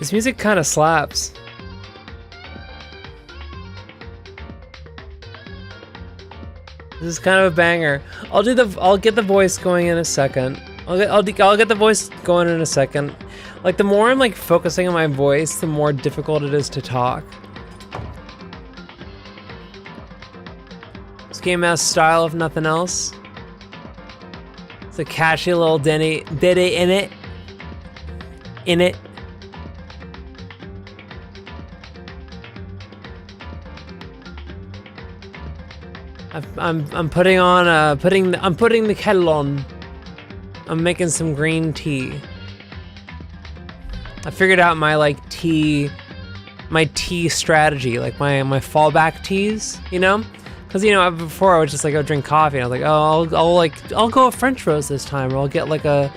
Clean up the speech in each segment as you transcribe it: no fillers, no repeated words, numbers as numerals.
This music kind of slaps. This is kind of a banger. I'll get the voice going in a second. I'll get the voice going in a second. Like, the more I'm like focusing on my voice, the more difficult it is to talk. This game has style, if nothing else. It's a catchy little ditty in it. I'm putting the kettle on. I'm making some green tea. I figured out my tea strategy, like my fallback teas, you know? Because, you know, before I was just like, I'll drink coffee, and I was like, oh, I'll go a French roast this time, or I'll get like a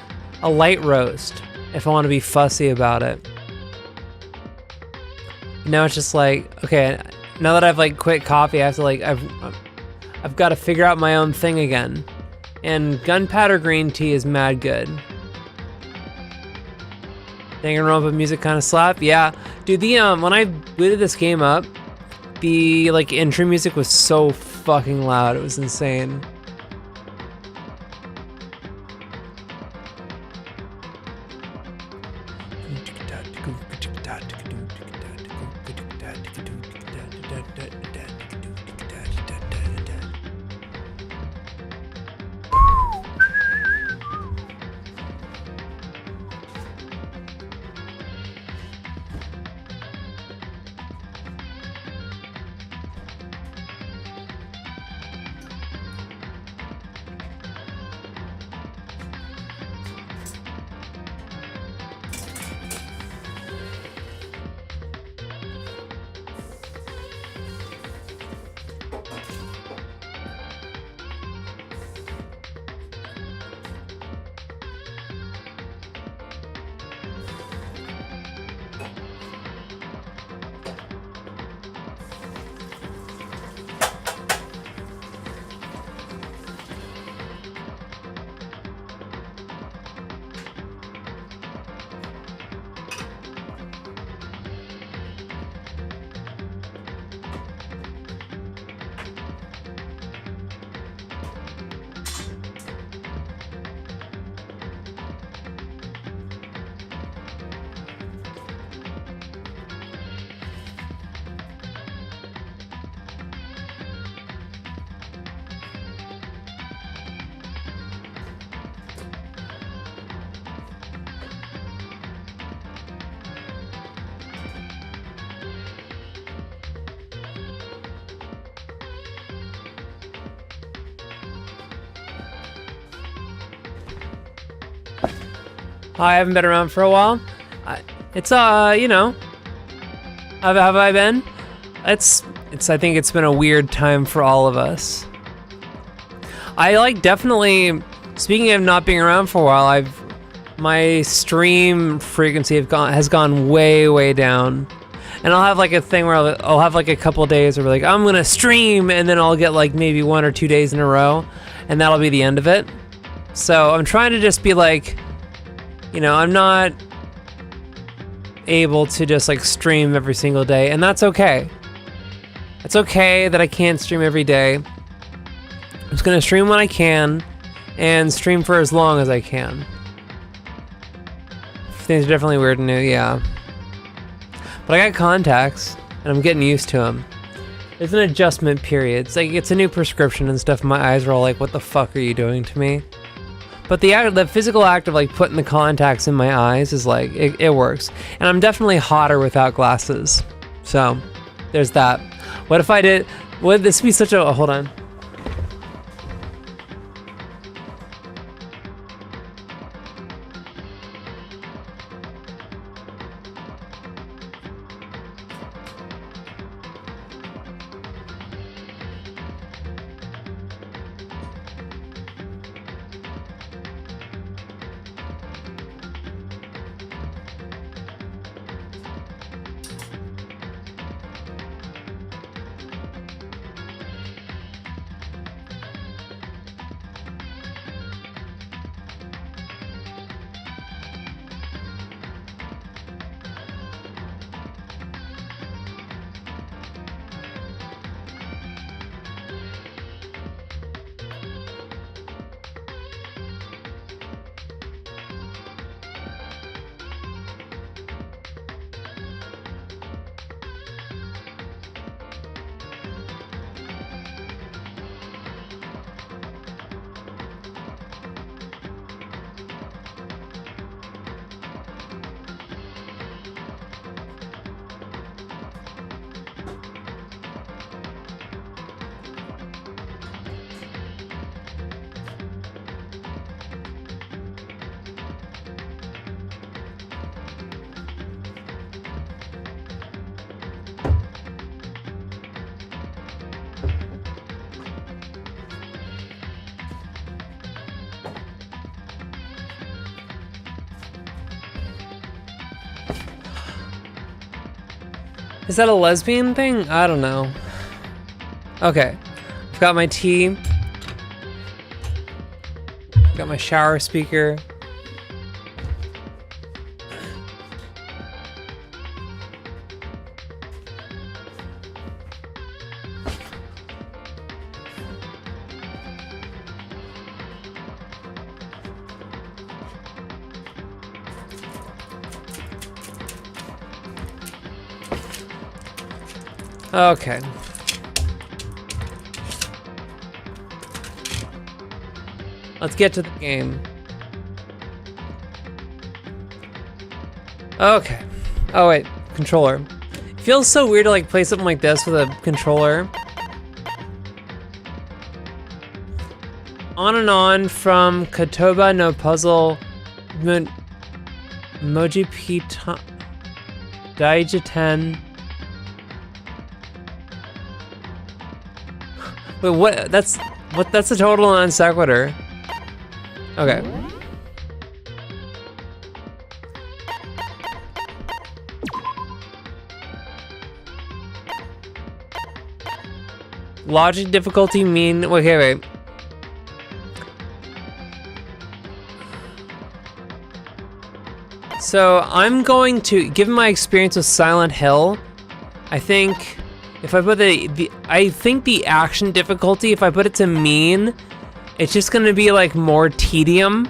light roast if I want to be fussy about it. Now it's just like, okay, now that I've like quit coffee, I have to like, I've got to figure out my own thing again. And gunpowder green tea is mad good. Danganronpa music kind of slap. Yeah, dude. When I booted this game up, the like intro music was so fucking loud. It was insane. I haven't been around for a while. It's you know, have I been? It's. I think it's been a weird time for all of us. I like definitely. Speaking of not being around for a while, my stream frequency has gone way down, and I'll have like a thing where I'll have like a couple of days where like I'm gonna stream, and then I'll get like maybe 1 or 2 days in a row, and that'll be the end of it. So I'm trying to just be like. You know, I'm not able to just like stream every single day, and that's okay. It's okay that I can't stream every day. I'm just gonna stream when I can, and stream for as long as I can. Things are definitely weird and new, yeah. But I got contacts, and I'm getting used to them. It's an adjustment period. It's like it's a new prescription and stuff. My eyes are all like, "What the fuck are you doing to me?" But the physical act of like putting the contacts in my eyes is like, it works. And I'm definitely hotter without glasses. So, there's that. What if I did, would this be such a, hold on. Is that a lesbian thing? I don't know. Okay. I've got my tea. Got my shower speaker. Okay. Let's get to the game. Okay. Oh wait, controller. It feels so weird to like play something like this with a controller. On and on from Kotoba no Puzzle Moji Pita Daijiten. Wait, what? That's a total non sequitur. Okay. Logic difficulty mean. Okay, wait. So I'm going to, given my experience with Silent Hill, I think if I put the action difficulty, if I put it to mean, it's just gonna be like more tedium.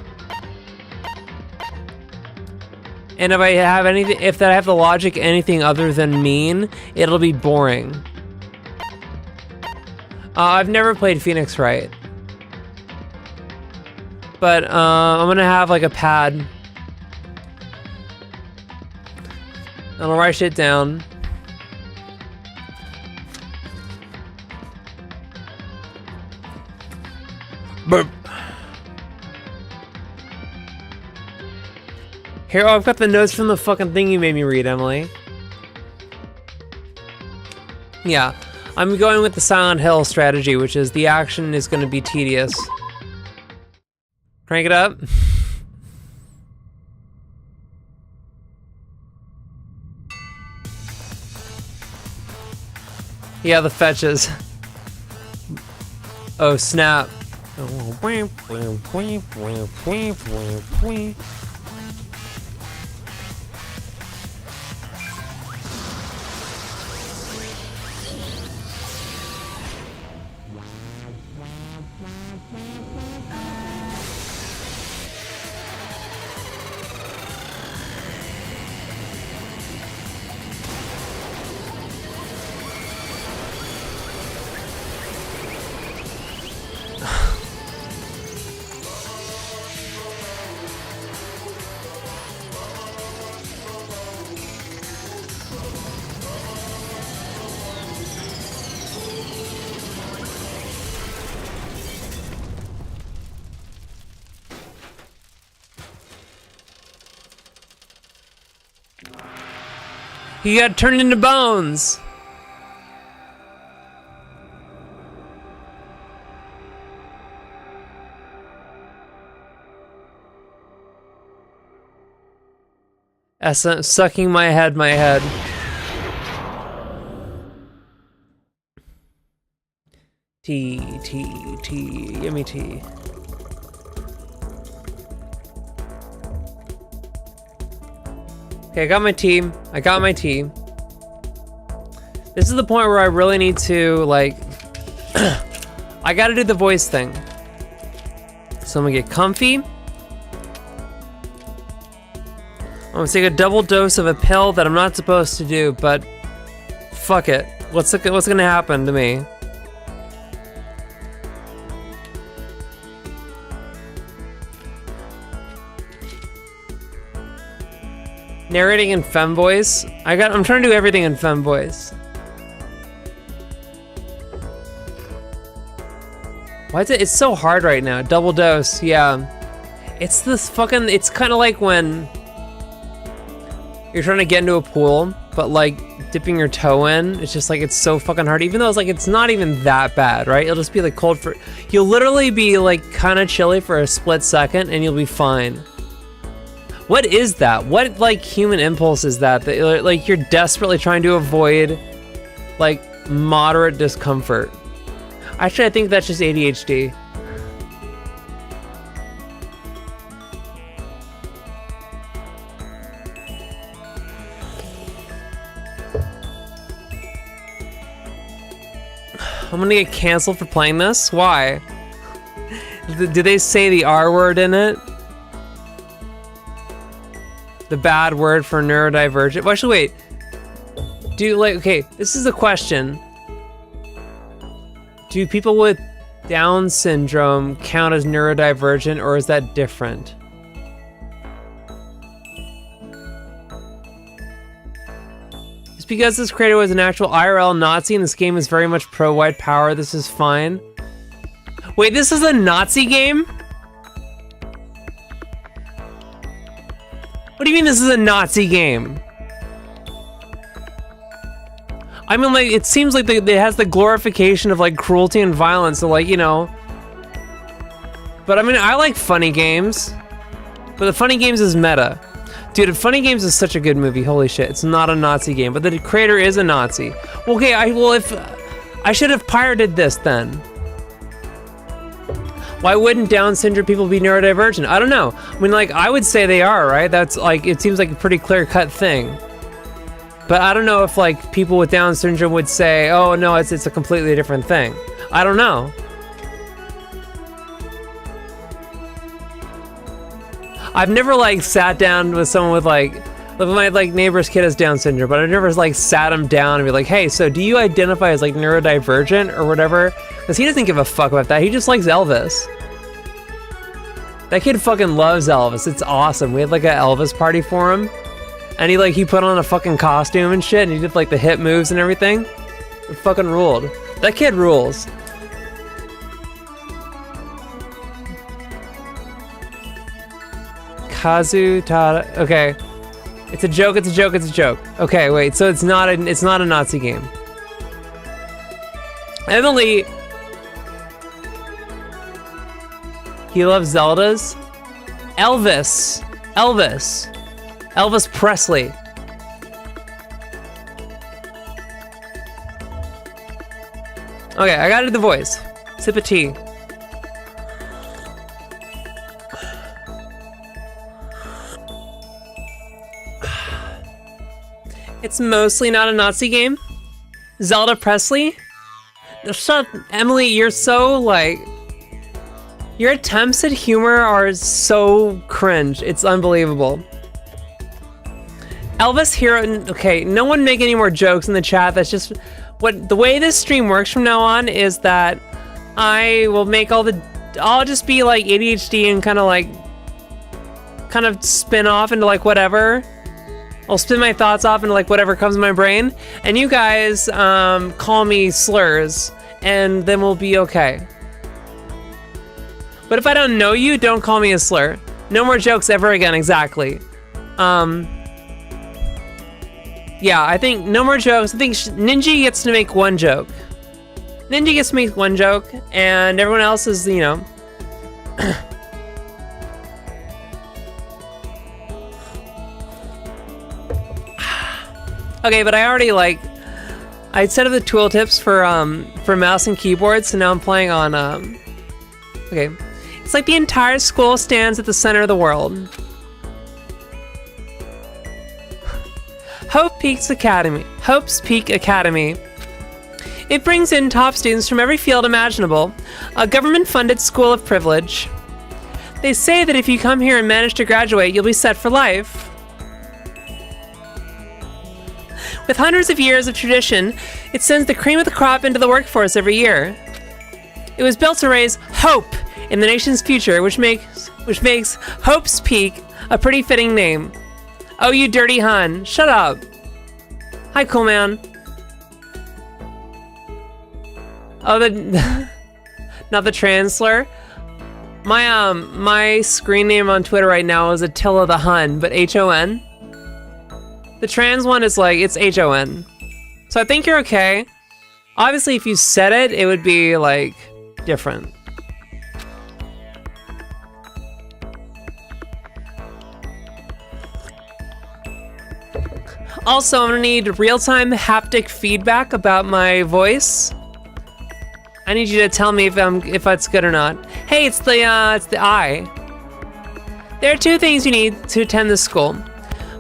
And if I have anything, if I have the logic anything other than mean, it'll be boring. I've never played Phoenix Wright, but I'm gonna have like a pad, and I'll write shit down. Burp. Here, oh, I've got the notes from the fucking thing you made me read, Emily. Yeah, I'm going with the Silent Hill strategy, which is the action is going to be tedious. Crank it up. Yeah, the fetches. Oh, snap. He got turned into bones. Essence sucking my head. Tea, yummy tea. Okay, I got my tea. This is the point where I really need to, like, I gotta do the voice thing. So I'm gonna get comfy. I'm gonna take a double dose of a pill that I'm not supposed to do, but fuck it. What's gonna happen to me? Narrating in femme voice. I'm trying to do everything in femme voice. Why is it? It's so hard right now. Double dose, yeah. It's this fucking. It's kind of like when you're trying to get into a pool, but like dipping your toe in. It's just like it's so fucking hard. Even though it's like it's not even that bad, right? It'll just be like cold for. You'll literally be like kind of chilly for a split second, and you'll be fine. What is that? What like human impulse is that like you're desperately trying to avoid like moderate discomfort? Actually, I think that's just ADHD. I'm gonna get canceled for playing this? Why? Did they say the R word in it? The bad word for neurodivergent? Well, actually, wait. Okay, this is a question. Do people with Down syndrome count as neurodivergent, or is that different? It's because this creator was an actual IRL Nazi and this game is very much pro-white power. This is fine. Wait, this is a Nazi game? What do you mean this is a Nazi game? I mean, like, it seems like it has the glorification of, like, cruelty and violence, so, like, you know. But, I mean, I like funny games. But the Funny Games is meta. Dude, Funny Games is such a good movie, holy shit. It's not a Nazi game, but the creator is a Nazi. Okay, I should have pirated this, then. Why wouldn't Down syndrome people be neurodivergent? I don't know. I mean, like, I would say they are, right? That's, like, it seems like a pretty clear-cut thing. But I don't know if, like, people with Down syndrome would say, oh, no, it's a completely different thing. I don't know. I've never, like, sat down with someone with, like my, like, neighbor's kid has Down syndrome, but I've never, like, sat him down and be like, hey, so do you identify as, like, neurodivergent or whatever? Because he doesn't give a fuck about that. He just likes Elvis. That kid fucking loves Elvis. It's awesome. We had, like, a Elvis party for him. And he put on a fucking costume and shit, and he did like the hip moves and everything. It fucking ruled. That kid rules. Kazu Tada. Okay, it's a joke. It's a joke. It's a joke. Okay, wait. So it's not a Nazi game. Emily. He loves Zeldas. Elvis Presley. Okay, I got it the voice. Sip of tea. It's mostly not a Nazi game. Zelda Presley? Shut up, Emily, you're so like... Your attempts at humor are so cringe. It's unbelievable. Elvis Hero... Okay, no one make any more jokes in the chat. That's just... the way this stream works from now on is that I will make I'll just be like ADHD and kind of spin off into like whatever. I'll spin my thoughts off into like whatever comes in my brain. And you guys call me slurs. And then we'll be okay. But if I don't know you, don't call me a slur. No more jokes ever again, exactly. Yeah, I think no more jokes. I think Ninja gets to make one joke. Ninja gets to make one joke, and everyone else is, you know... Okay, but I already, like... I set up the tooltips for mouse and keyboard, so now I'm playing on, Okay. It's like the entire school stands at the center of the world. Hope's Peak Academy. It brings in top students from every field imaginable, a government-funded school of privilege. They say that if you come here and manage to graduate, you'll be set for life. With hundreds of years of tradition, it sends the cream of the crop into the workforce every year. It was built to raise hope in the nation's future, which makes Hope's Peak a pretty fitting name. Oh, you dirty Hun. Shut up. Hi, cool man. Oh, not the trans slur. My screen name on Twitter right now is Attila the Hun, but H-O-N. The trans one is like, it's H-O-N. So I think you're okay. Obviously, if you said it, it would be like different. Also, I'm gonna need real-time haptic feedback about my voice. I need you to tell me if it's good or not. Hey, it's the I. There are two things you need to attend this school.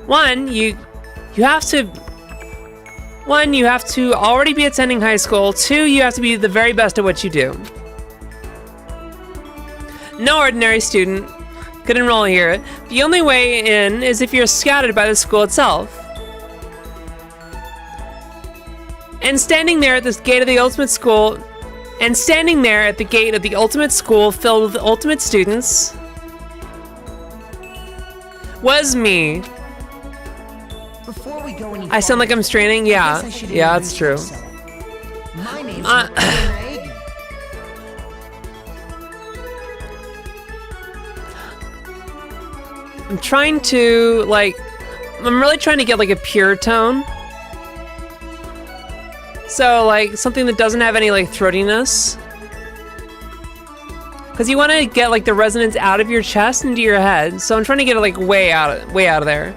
One, you have to already be attending high school. Two, you have to be the very best at what you do. No ordinary student could enroll here. The only way in is if you're scouted by the school itself. And standing there at this gate of the ultimate school, filled with ultimate students, was me. Before we go any I sound like I'm straining? Yeah. Yeah, that's true. My name's Makoto. I'm trying to, I'm really trying to get, a pure tone. So, something that doesn't have any, throatiness. Because you want to get, the resonance out of your chest into your head. So I'm trying to get it, way out of there.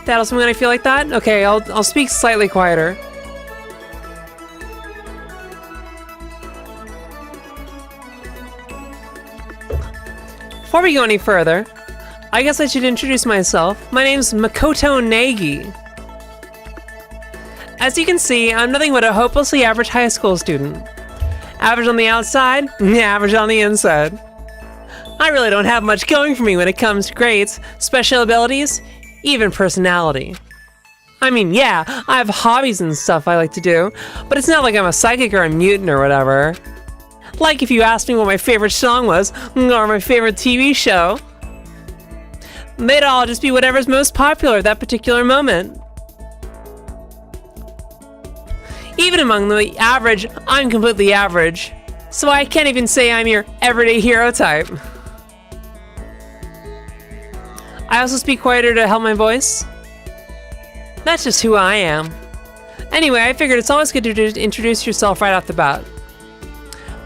That also when I feel like that? Okay, I'll speak slightly quieter. Before we go any further, I guess I should introduce myself. My name's Makoto Nagi. As you can see, I'm nothing but a hopelessly average high school student. Average on the outside, average on the inside. I really don't have much going for me when it comes to grades, special abilities, even personality. I mean, yeah, I have hobbies and stuff I like to do, but it's not like I'm a psychic or a mutant or whatever. Like if you asked me what my favorite song was, or my favorite TV show, they'd all just be whatever's most popular at that particular moment. Even among the average, I'm completely average, so I can't even say I'm your everyday hero type. I also speak quieter to help my voice. That's just who I am. Anyway, I figured it's always good to introduce yourself right off the bat.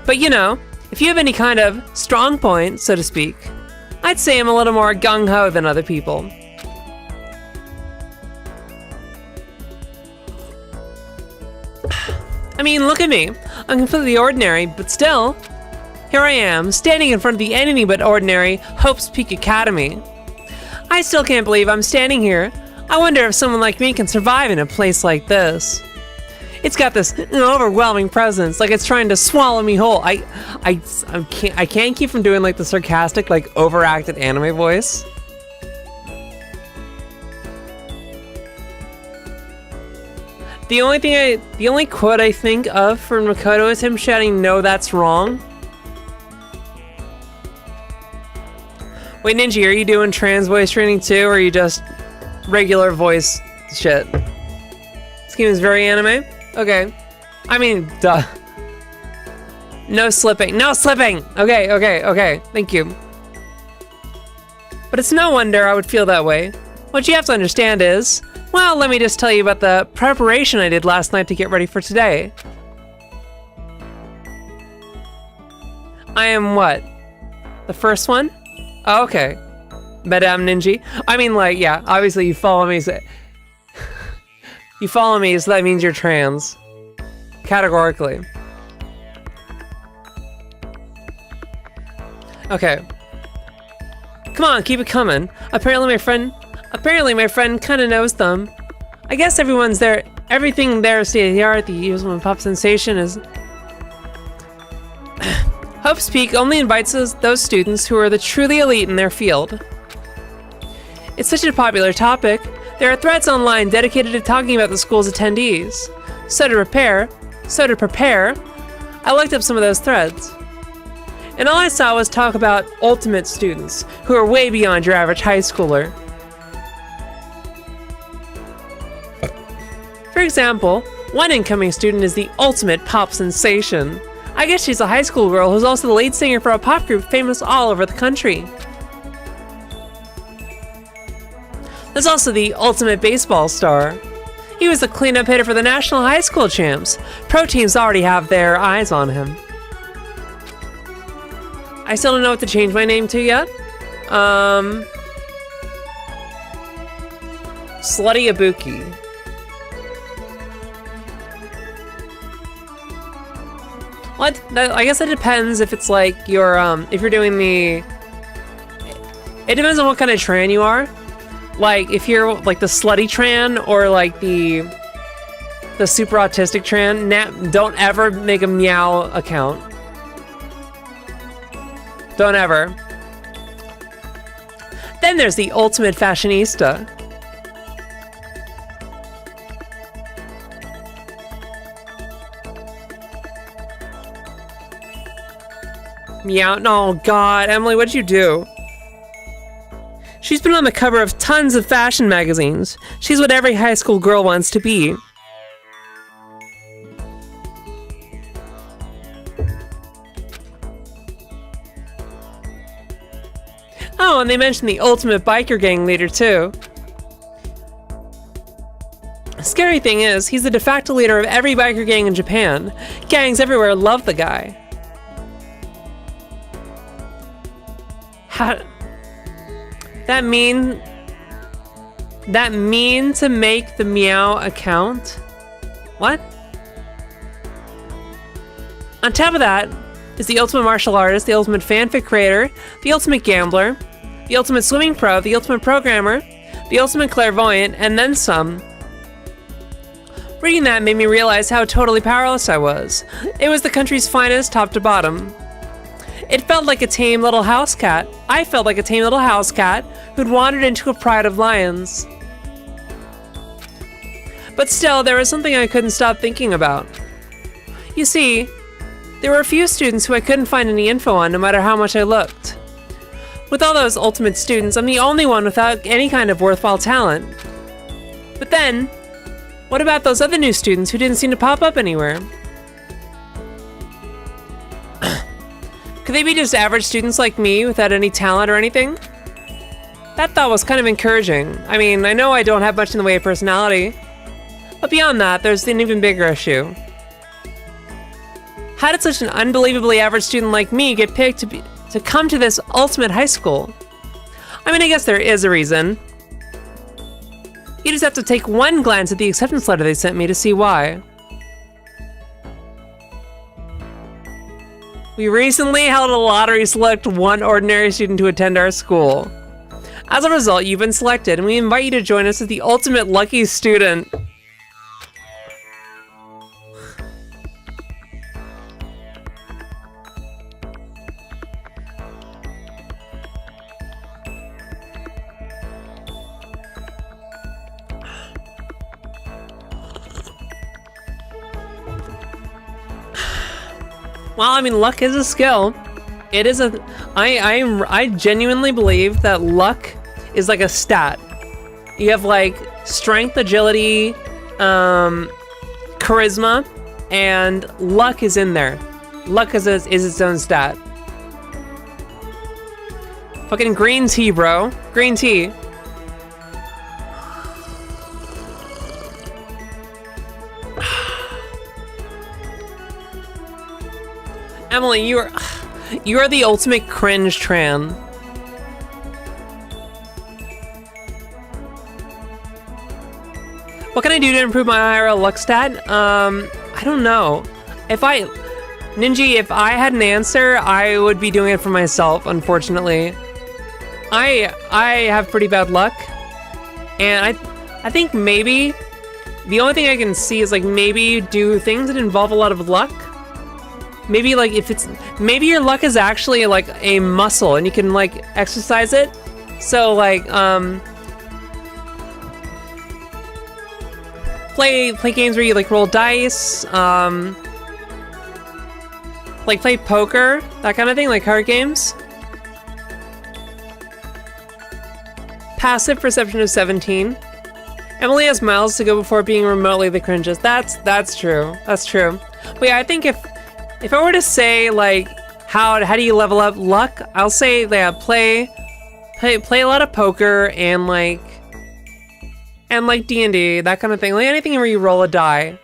But you know, if you have any kind of strong point, so to speak, I'd say I'm a little more gung-ho than other people. I mean, look at me. I'm completely ordinary, but still, here I am, standing in front of the anything but ordinary Hope's Peak Academy. I still can't believe I'm standing here. I wonder if someone like me can survive in a place like this. It's got this overwhelming presence, like it's trying to swallow me whole. I can't keep from doing the sarcastic, overacted anime voice. The only quote I think of from Makoto is him shouting, "No, that's wrong." Wait, Ninja, are you doing trans voice training too, or are you just regular voice shit? This game is very anime? Okay. I mean, duh. No slipping. No slipping! Okay. Thank you. But it's no wonder I would feel that way. What you have to understand is, well, let me just tell you about the preparation I did last night to get ready for today. I am what? The first one? Oh, okay. Madame Ninja. I mean, yeah, obviously you follow me, so you follow me, so that means you're trans. Categorically. Okay. Come on, keep it coming. Apparently my friend kinda knows them. I guess everything there is state of the art. The usual pop sensation is... Hope's Peak only invites those students who are the truly elite in their field. It's such a popular topic. There are threads online dedicated to talking about the school's attendees. So to prepare, I looked up some of those threads. And all I saw was talk about ultimate students, who are way beyond your average high schooler. For example, one incoming student is the ultimate pop sensation. I guess she's a high school girl who's also the lead singer for a pop group famous all over the country. There's also the ultimate baseball star. He was the cleanup hitter for the national high school champs. Pro teams already have their eyes on him. I still don't know what to change my name to yet. Slutty Ibuki. What? I guess it depends if it's like if you're doing the... It depends on what kind of Tran you are. Like, if you're like the slutty Tran or like the super autistic Tran, don't ever make a Meow account. Don't ever. Then there's the ultimate fashionista. Meow. No, God, Emily, what'd you do? She's been on the cover of tons of fashion magazines. She's what every high school girl wants to be. Oh, and they mentioned the ultimate biker gang leader, too. Scary thing is, he's the de facto leader of every biker gang in Japan. Gangs everywhere love the guy. How... That mean to make the Meow account? What? On top of that is the ultimate martial artist, the ultimate fanfic creator, the ultimate gambler, the ultimate swimming pro, the ultimate programmer, the ultimate clairvoyant, and then some. Reading that made me realize how totally powerless I was. It was the country's finest, top to bottom. It felt like a tame little house cat. I felt like a tame little house cat who'd wandered into a pride of lions. But still, there was something I couldn't stop thinking about. You see, there were a few students who I couldn't find any info on no matter how much I looked. With all those ultimate students, I'm the only one without any kind of worthwhile talent. But then, what about those other new students who didn't seem to pop up anywhere? Could they be just average students like me without any talent or anything? That thought was kind of encouraging. I mean, I know I don't have much in the way of personality. But beyond that, there's an even bigger issue. How did such an unbelievably average student like me get picked to come to this ultimate high school? I mean, I guess there is a reason. You just have to take one glance at the acceptance letter they sent me to see why. We recently held a lottery to select one ordinary student to attend our school. As a result, you've been selected, and we invite you to join us as the ultimate lucky student. Well, I mean, luck is a skill. It is a... I genuinely believe that luck is like a stat. You have like strength, agility, charisma, and luck is in there. Luck is its own stat. Fucking green tea, bro. Green tea. Emily, you are the ultimate cringe Tran. What can I do to improve my IRL luck stat? I don't know. Ninji, if I had an answer, I would be doing it for myself, unfortunately. I have pretty bad luck. And I think maybe the only thing I can see is like maybe do things that involve a lot of luck. Maybe like maybe your luck is actually like a muscle and you can like exercise it. So like play games where you like roll dice, like play poker, that kind of thing, like card games. Passive perception of 17. Emily has miles to go before being remotely the cringiest. That's true. That's true. But yeah, I think if I were to say like how do you level up luck, I'll say that play a lot of poker and like D&D, that kind of thing. Like anything where you roll a die.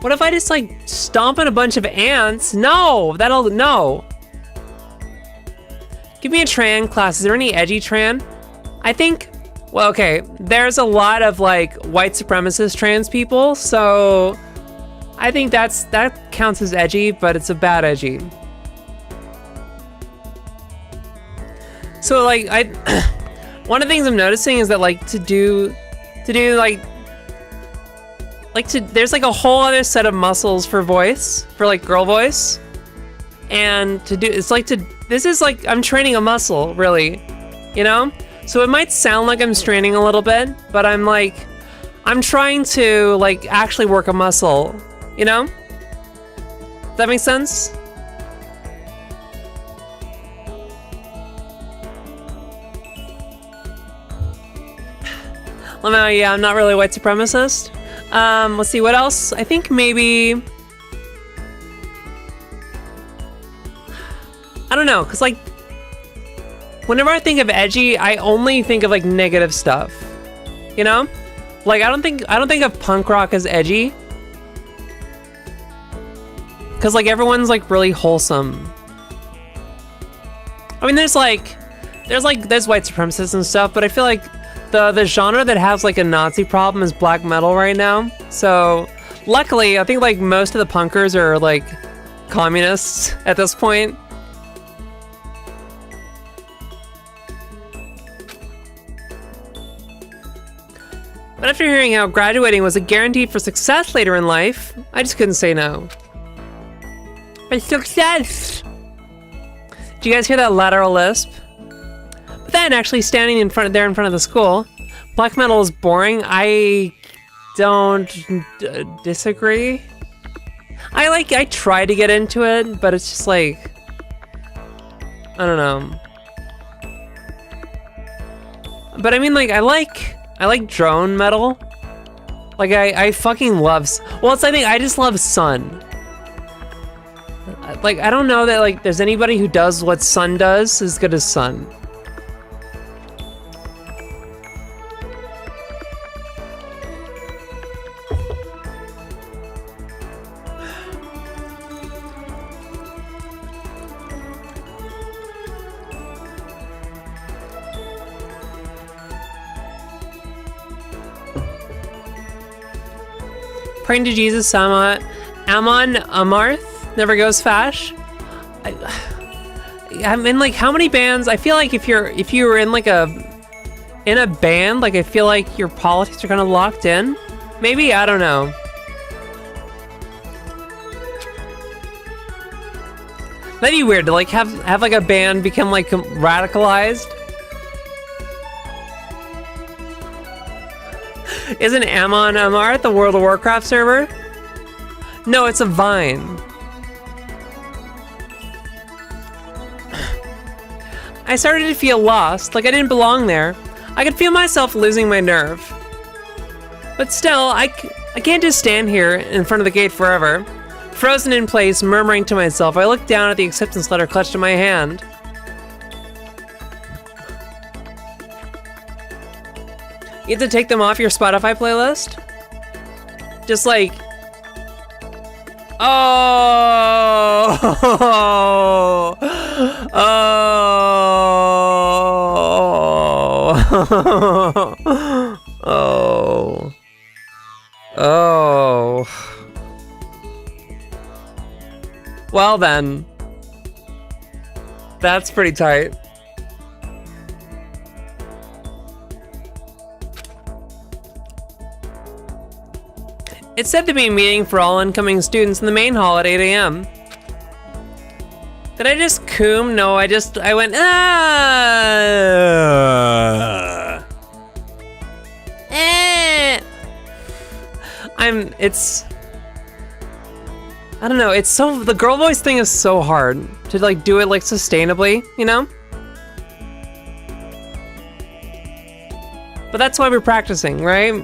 What if I just like stomp on a bunch of ants? No. Give me a Tran class. Is there any edgy Tran? I think Well, okay, there's a lot of like white supremacist trans people, so I think that counts as edgy, but it's a bad edgy. So like one of the things I'm noticing is that like there's like a whole other set of muscles for voice, for like girl voice. And this is like I'm training a muscle, really, you know? So it might sound like I'm straining a little bit, but I'm trying to like actually work a muscle, you know? Does that make sense? Well, no, yeah, I'm not really a white supremacist. Let's see, what else? I think maybe... I don't know, because like, whenever I think of edgy, I only think of like negative stuff, you know? Like, I don't think of punk rock as edgy. Because like everyone's like really wholesome. I mean, there's white supremacists and stuff, but I feel like the genre that has like a Nazi problem is black metal right now. So luckily, I think like most of the punkers are like communists at this point. But after hearing how graduating was a guarantee for success later in life, I just couldn't say no. For success! Did you guys hear that lateral lisp? But then, actually standing in front of the school, black metal is boring. I don't disagree. I try to get into it, but it's just like, I don't know. But I mean, like, I like drone metal. Like, I fucking love... Well, it's, I think, I just love Sun. Like, I don't know that, like, there's anybody who does what Sun does as good as Sun. Praying to Jesus, Amon Amarth never goes fash. I mean, like, how many bands? I feel like if you were in like a band, like, I feel like your politics are kind of locked in. Maybe, I don't know. That'd be weird to like have like a band become like radicalized. Isn't Amon Amarth the World of Warcraft server? No, it's a Vine. I started to feel lost, like I didn't belong there. I could feel myself losing my nerve. But still, I can't just stand here in front of the gate forever. Frozen in place, murmuring to myself, I looked down at the acceptance letter clutched in my hand. You have to take them off your Spotify playlist? Just like... Oh! Oh! Oh! Oh! Well then. That's pretty tight. It's said to be a meeting for all incoming students in the main hall at 8 a.m. Did I just coom? No, I went, I don't know, it's so, the girl voice thing is so hard to like do it like sustainably, you know? But that's why we're practicing, right?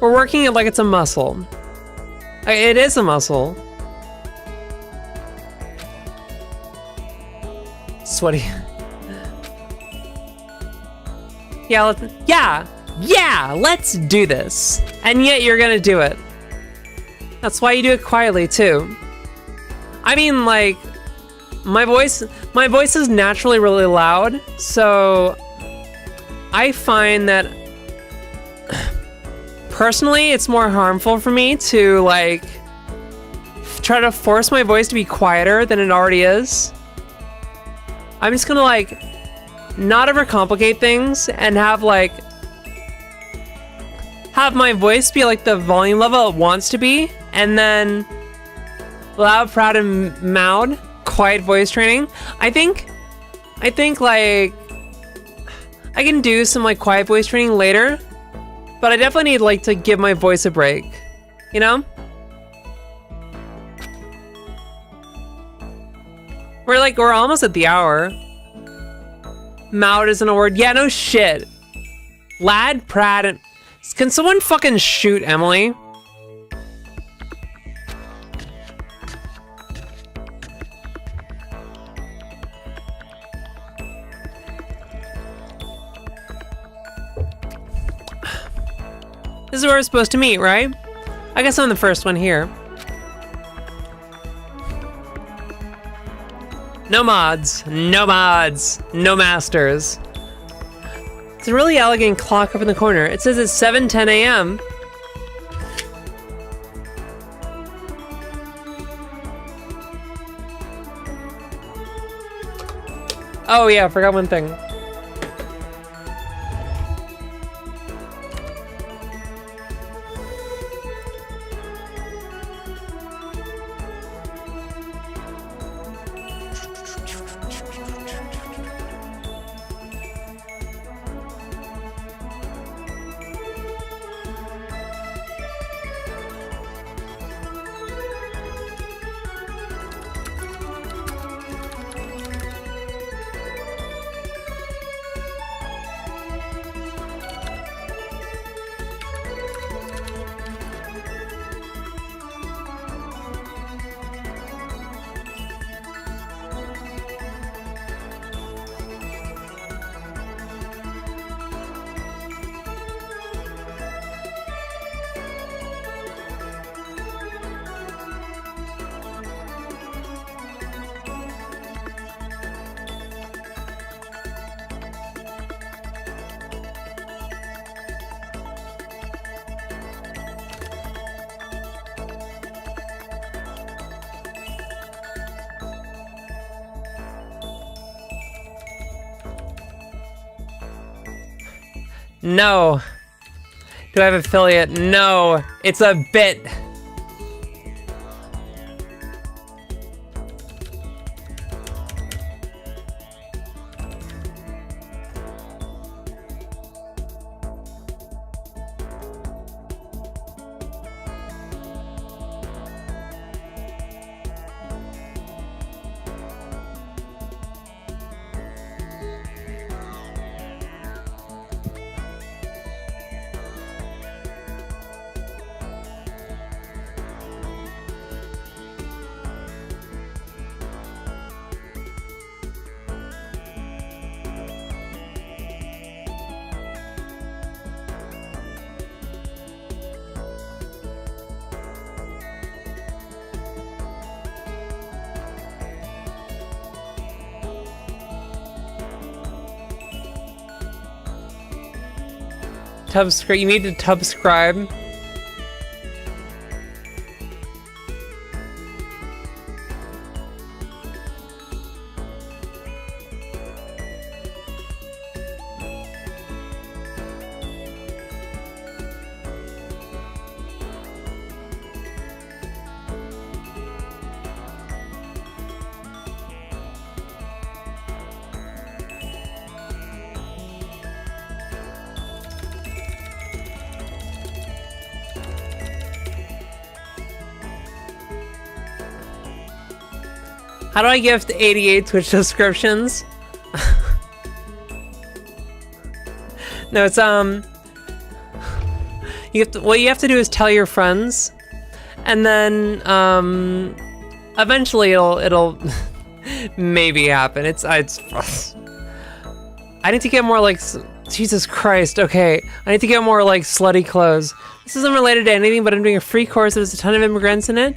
We're working it like it's a muscle. It is a muscle. Sweaty. Yeah, let's do this. And yet you're gonna do it. That's why you do it quietly too. I mean, like, my voice is naturally really loud, so I find that personally, it's more harmful for me to like try to force my voice to be quieter than it already is. I'm just gonna like not overcomplicate things and have my voice be like the volume level it wants to be, and then loud, proud, and loud, quiet voice training. I think like I can do some like quiet voice training later, but I definitely need like to give my voice a break, you know? We're almost at the hour. Moud isn't a word. Yeah, no shit. Lad, Pratt, and... Can someone fucking shoot Emily? This is where we're supposed to meet, right? I guess I'm the first one here. No mods, no mods, no masters. It's a really elegant clock up in the corner. It says it's 7:10 a.m. Oh yeah, I forgot one thing. No. Do I have affiliate? No. It's a bit. Tubscribe. You need to tubscribe. How do I gift 88 Twitch subscriptions? No, it's you have to, what you have to do is tell your friends, and then eventually it'll maybe happen. It's I need to get more like, Jesus Christ. Okay, I need to get more like slutty clothes. This isn't related to anything, but I'm doing a free course. There's a ton of immigrants in it.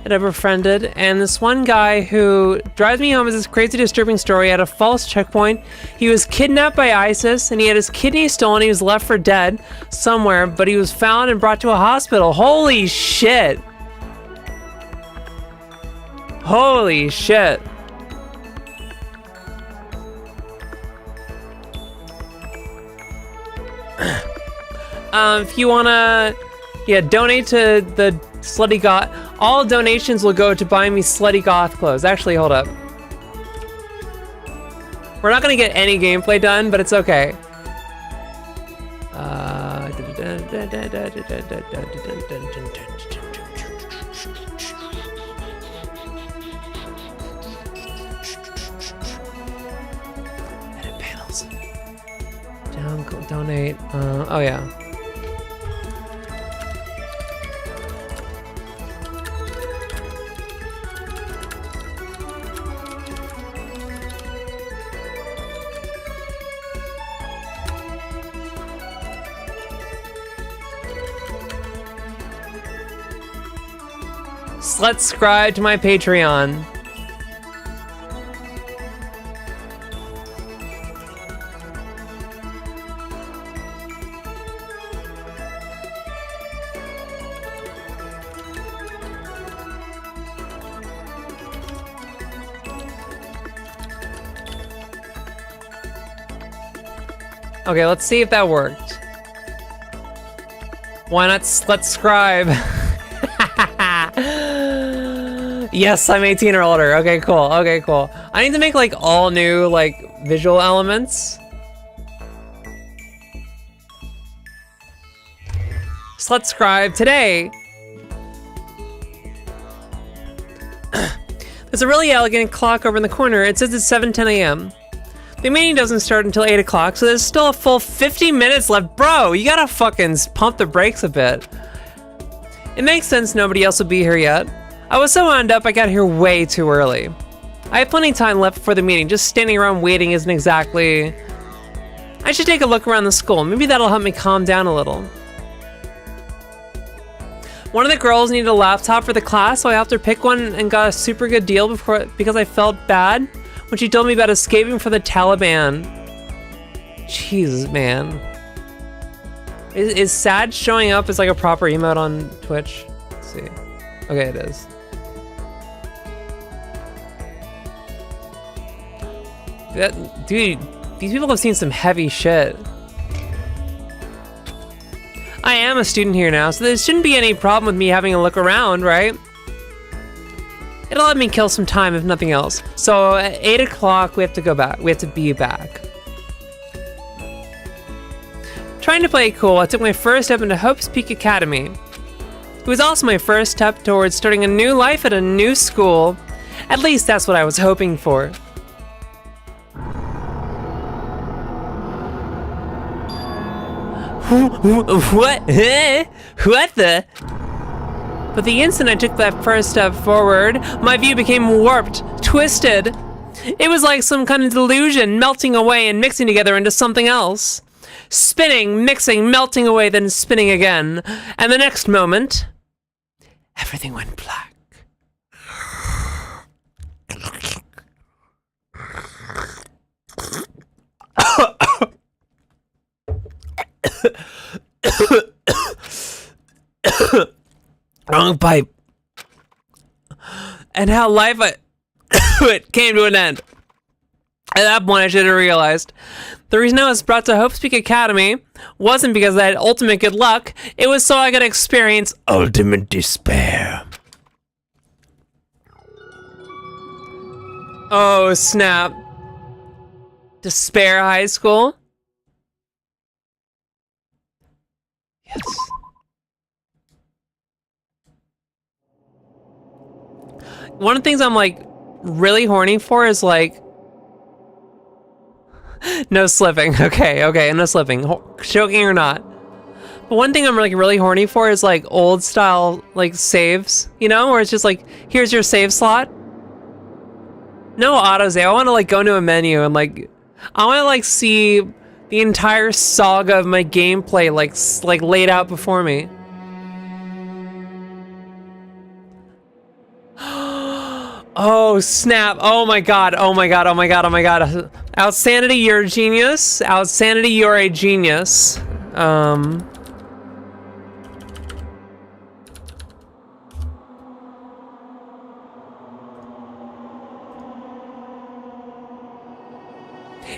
that I've befriended, and this one guy who drives me home is this crazy, disturbing story at a false checkpoint. He was kidnapped by ISIS, and he had his kidney stolen. He was left for dead somewhere, but he was found and brought to a hospital. Holy shit! Holy shit! If you wanna, donate to the Slutty Goth. All donations will go to buying me Slutty Goth clothes. Actually, hold up. We're not gonna get any gameplay done, but it's okay. Edit panels. Donate. Oh yeah. Let's subscribe to my Patreon. Okay, let's see if that worked. Why not let's subscribe? Yes, I'm 18 or older. Okay, cool. Okay, cool. I need to make like all new like visual elements. So let's subscribe today. There's a really elegant clock over in the corner. It says it's 7:10 a.m. The meeting doesn't start until 8 o'clock, so there's still a full 50 minutes left. Bro, you gotta fucking pump the brakes a bit. It makes sense nobody else will be here yet. I was so wound up I got here way too early. I have plenty of time left before the meeting. Just standing around waiting isn't exactly... I should take a look around the school. Maybe that'll help me calm down a little. One of the girls needed a laptop for the class, so I helped her pick one and got a super good deal because I felt bad when she told me about escaping from the Taliban. Jesus, man. Is sad showing up as like a proper emote on Twitch? Let's see. Okay, it is. Dude, these people have seen some heavy shit. I am a student here now, so there shouldn't be any problem with me having a look around, right? It'll let me kill some time if nothing else. So at 8 o'clock, we have to go back. We have to be back. Trying to play it cool, I took my first step into Hope's Peak Academy. It was also my first step towards starting a new life at a new school. At least that's what I was hoping for. What? What the? But the instant I took that first step forward, my view became warped, twisted. It was like some kind of delusion melting away and mixing together into something else. Spinning, mixing, melting away, then spinning again. And the next moment, everything went black. Wrong pipe. And how life it came to an end. At that point, I should have realized. The reason I was brought to Hope's Peak Academy wasn't because I had ultimate good luck. It was so I could experience ultimate despair. Oh, snap. Despair High School? Yes. One of the things I'm like really horny for is like no slipping. Okay, no slipping. Choking or not. But one thing I'm like really horny for is like old style like saves, you know, where it's just like, here's your save slot. No autosave. I want to like go into a menu and like, I want to like see the entire saga of my gameplay like laid out before me. Oh, snap. Oh my god. Oh my god. Oh my god. Oh my god. Outsanity, you're a genius. Outsanity, you're a genius.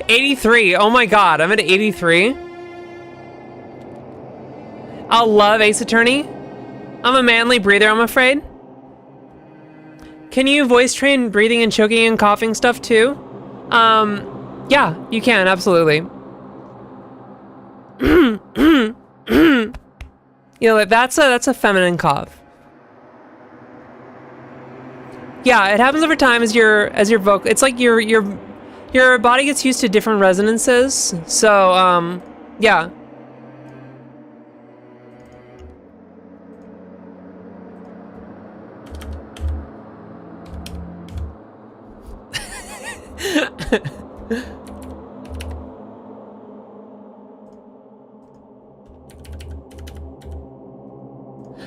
$83. Oh my god. I'm at 83. I'll love Ace Attorney. I'm a manly breather, I'm afraid. Can you voice train breathing and choking and coughing stuff too? Yeah, you can, absolutely. You know, that's a feminine cough. Yeah, it happens over time as your vocal. It's like your body gets used to different resonances. So, yeah.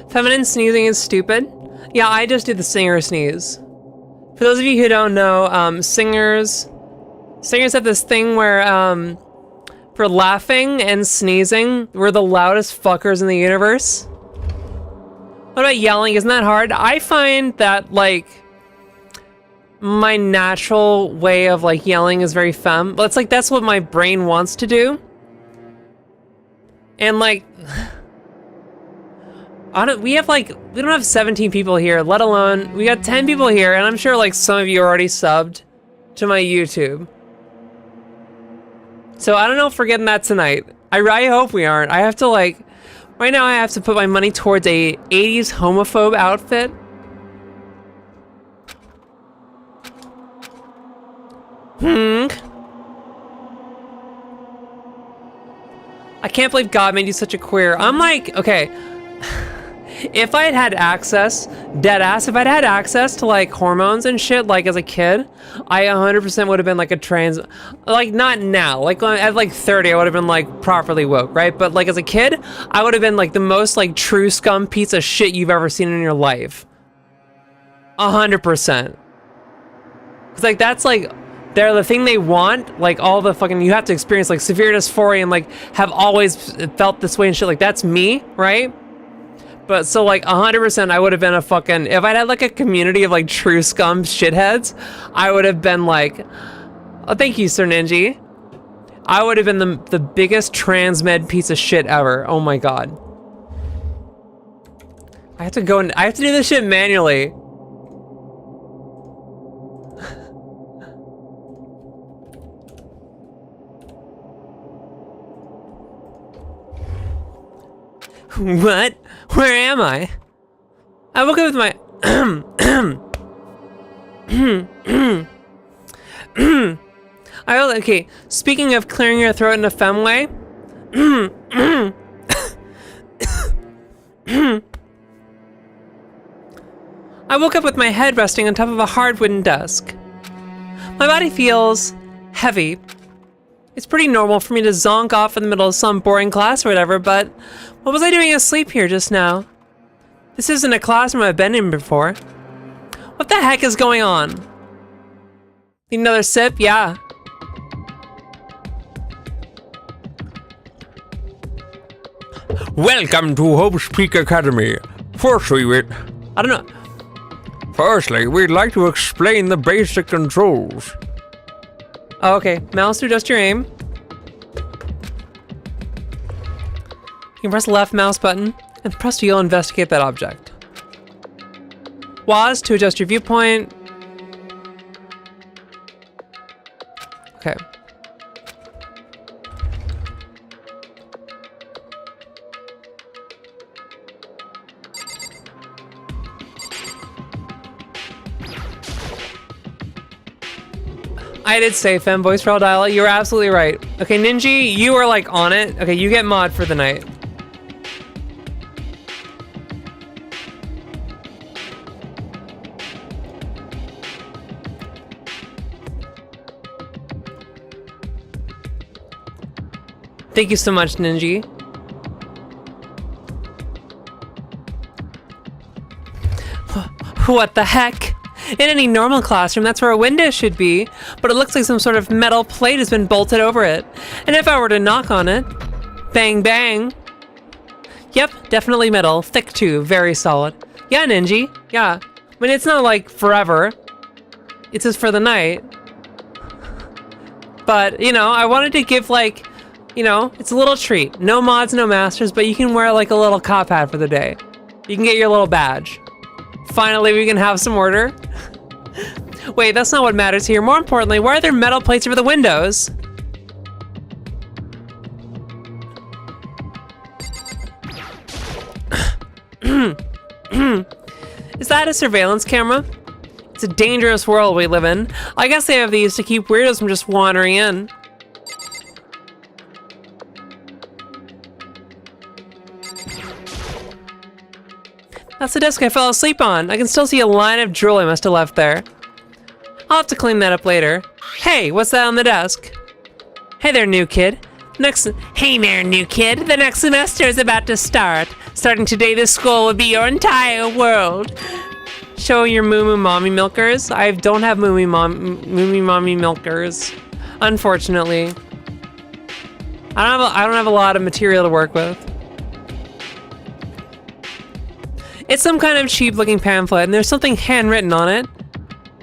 Feminine sneezing is stupid. Yeah, I just do the singer sneeze. For those of you who don't know, singers have this thing where, for laughing and sneezing, we're the loudest fuckers in the universe. What about yelling? Isn't that hard? I find that, like, my natural way of, like, yelling is very femme. But it's like, that's what my brain wants to do. And, like, we don't have 17 people here, let alone, we got 10 people here, and I'm sure, like, some of you are already subbed to my YouTube. So I don't know if we're getting that tonight. I hope we aren't. I have to, like, right now I have to put my money towards a 80s homophobe outfit. I can't believe God made you such a queer. I'm like, okay. If I had access, deadass, if I'd had access to, like, hormones and shit, like, as a kid, I 100% would have been, like, a trans, like, not now, like, at, like, 30, I would have been, like, properly woke, right? But, like, as a kid, I would have been, like, the most, like, true scum piece of shit you've ever seen in your life. 100%. Because, like, that's, like, they're the thing they want, like, all the fucking, you have to experience, like, severe dysphoria and, like, have always felt this way and shit, like, that's me, right? But so, like, 100% I would have been a fucking, if I'd had, like, a community of, like, true scum shitheads, I would have been, like, oh, thank you, Sir Ninja. I would have been the biggest transmed piece of shit ever. Oh my god. I have to go and, I have to do this shit manually. What? Where am I? I woke up with my okay, speaking of clearing your throat in a femme way. I woke up with my head resting on top of a hard wooden desk. My body feels heavy. It's pretty normal for me to zonk off in the middle of some boring class or whatever, but what was I doing asleep here just now? This isn't a classroom I've been in before. What the heck is going on? Need another sip? Yeah. Welcome to Hope's Peak Academy. Firstly, I don't know. Firstly, we'd like to explain the basic controls. Oh, okay. Mouse to adjust your aim. You can press the left mouse button, and press to investigate that object. WAS to adjust your viewpoint. Okay. I did say fem voice for all dial. You were absolutely right. Okay, Ninja, you are like on it. Okay, you get mod for the night. Thank you so much, Ninja. What the heck? In any normal classroom, that's where a window should be, but it looks like some sort of metal plate has been bolted over it. And if I were to knock on it, bang bang. Yep, definitely metal, thick too, very solid. Yeah, Ninji, yeah. I mean, it's not like forever. It's just for the night. But, you know, I wanted to give like, you know, it's a little treat. No mods, no masters, but you can wear like a little cop hat for the day. You can get your little badge. Finally, we can have some order. Wait, that's not what matters here. More importantly, why are there metal plates over the windows? Is that a surveillance camera? It's a dangerous world we live in. I guess they have these to keep weirdos from just wandering in. That's the desk I fell asleep on. I can still see a line of drool I must have left there. I'll have to clean that up later. Hey, what's that on the desk? Hey there, new kid. Hey there, new kid. The next semester is about to start. Starting today, this school will be your entire world. Show your moo mommy milkers. I don't have moo mommy milkers, unfortunately. I don't have a lot of material to work with. It's some kind of cheap looking pamphlet and there's something handwritten on it.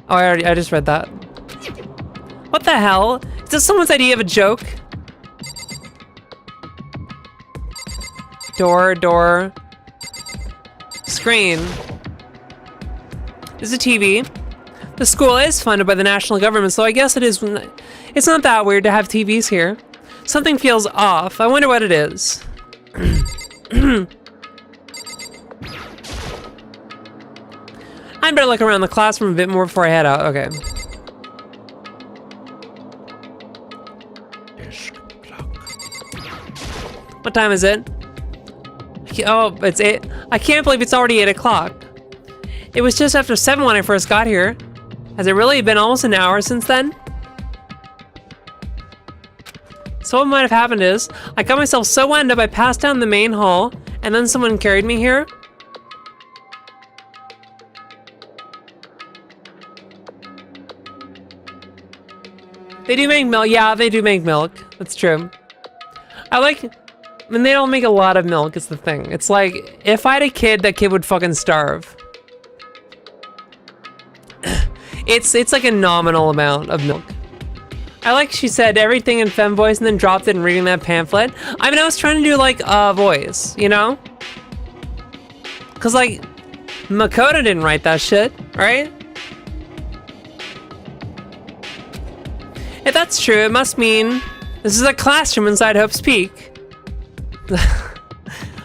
Oh, I just read that. What the hell? Is this someone's idea of a joke? Door. Screen. There's a TV. The school is funded by the national government, so I guess it's not that weird to have TVs here. Something feels off. I wonder what it is. I'd better look around the classroom a bit more before I head out. Okay. What time is it? Oh, it's 8. I can't believe it's already 8 o'clock. It was just after 7 when I first got here. Has it really been almost an hour since then? So what might have happened is, I got myself so wound up I passed down the main hall, and then someone carried me here. They do make milk. Yeah, they do make milk. That's true. I mean, they don't make a lot of milk, is the thing. It's like, if I had a kid, that kid would fucking starve. It's like a nominal amount of milk. I like she said everything in femme voice and then dropped it in reading that pamphlet. I mean, I was trying to do like a voice, you know? Cause like, Makoto didn't write that shit, right? If that's true, it must mean this is a classroom inside Hope's Peak.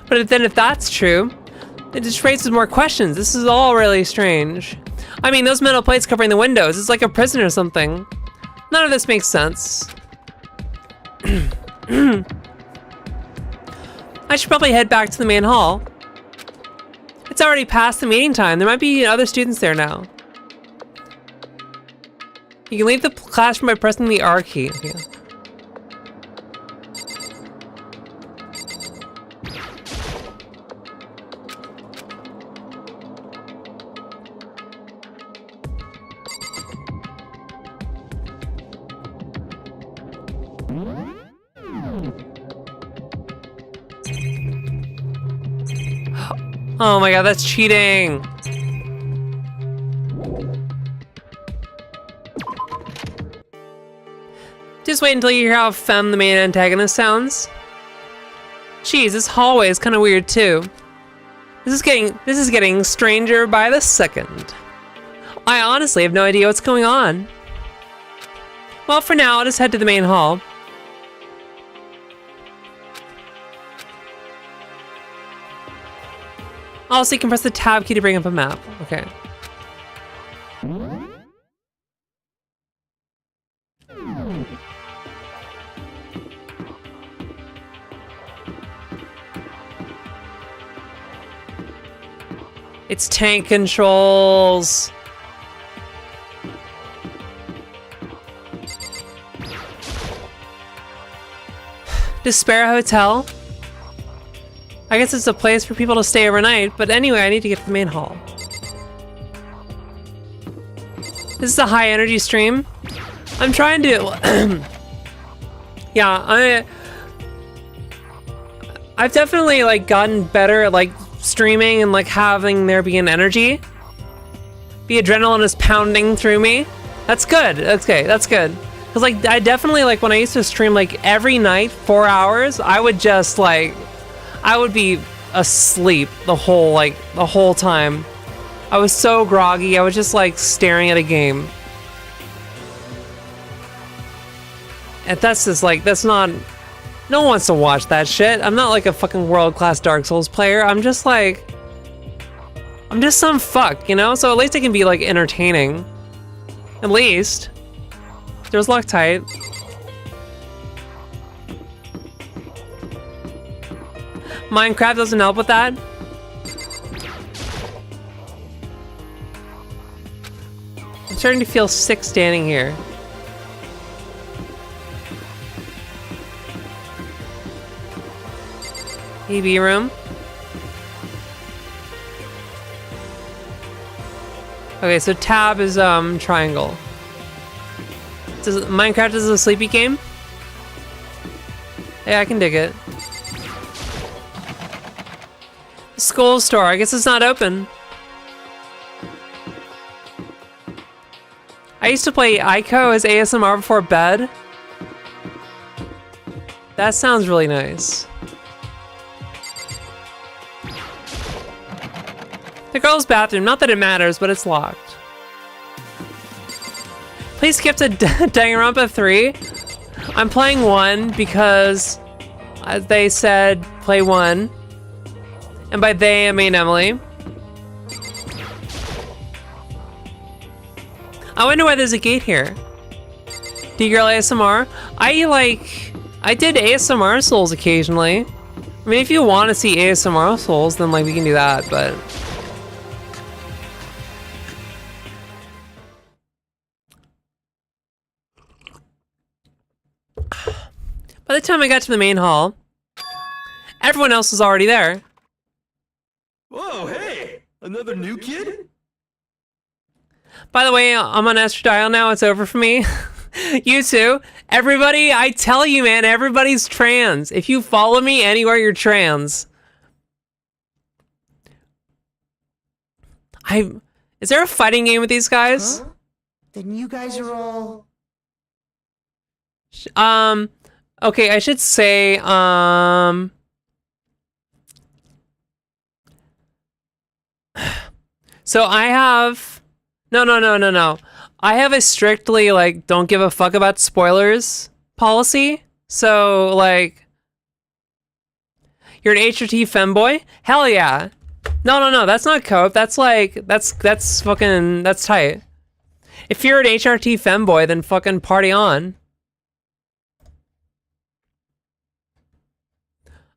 But then if that's true, it just raises more questions. This is all really strange. I mean, those metal plates covering the windows, it's like a prison or something. None of this makes sense. I should probably head back to the main hall. It's already past the meeting time. There might be other students there now. You can leave the classroom by pressing the R key. Okay. Oh my god, that's cheating! Just wait until you hear how femme the main antagonist sounds. Jeez, this hallway is kind of weird too. This is getting stranger by the second. I honestly have no idea what's going on. Well, for now, I'll just head to the main hall. Also, you can press the tab key to bring up a map. Okay. It's tank controls. Despair Hotel. I guess it's a place for people to stay overnight, but anyway, I need to get to the main hall. This is a high energy stream. I'm trying to. Yeah, I've definitely like gotten better at like streaming and like having there be an energy. The adrenaline is pounding through me. That's good. That's okay. That's good. Cause like I definitely like when I used to stream like every night 4 hours, I would just like I would be asleep the whole time. I was so groggy. I was just like staring at a game. And that's just like that's not. No one wants to watch that shit. I'm not like a fucking world-class Dark Souls player. I'm just some fuck, you know? So at least it can be like entertaining. At least. There's Loctite. Minecraft doesn't help with that. I'm starting to feel sick standing here. EV room. Okay, so tab is triangle. Minecraft is a sleepy game? Yeah, I can dig it. School store, I guess it's not open. I used to play Ico as ASMR before bed. That sounds really nice. The girls' bathroom, not that it matters, but it's locked. Please skip to Danganronpa 3. I'm playing 1 because they said play 1. And by they, I mean Emily. I wonder why there's a gate here. D-Girl ASMR? I did ASMR Souls occasionally. I mean, if you want to see ASMR Souls, then like we can do that, but... By the time I got to the main hall, everyone else was already there. Whoa, hey! Another new kid? By the way, I'm on Estradiol now, it's over for me. You too. Everybody, I tell you, man, everybody's trans. If you follow me anywhere, you're trans. Is there a fighting game with these guys? Huh? Then you guys are all... Okay, I should say, so I have, no. I have a strictly, like, don't give a fuck about spoilers policy. So, like, you're an HRT femboy? Hell yeah. No, that's not cope. That's like, that's fucking, that's tight. If you're an HRT femboy, then fucking party on.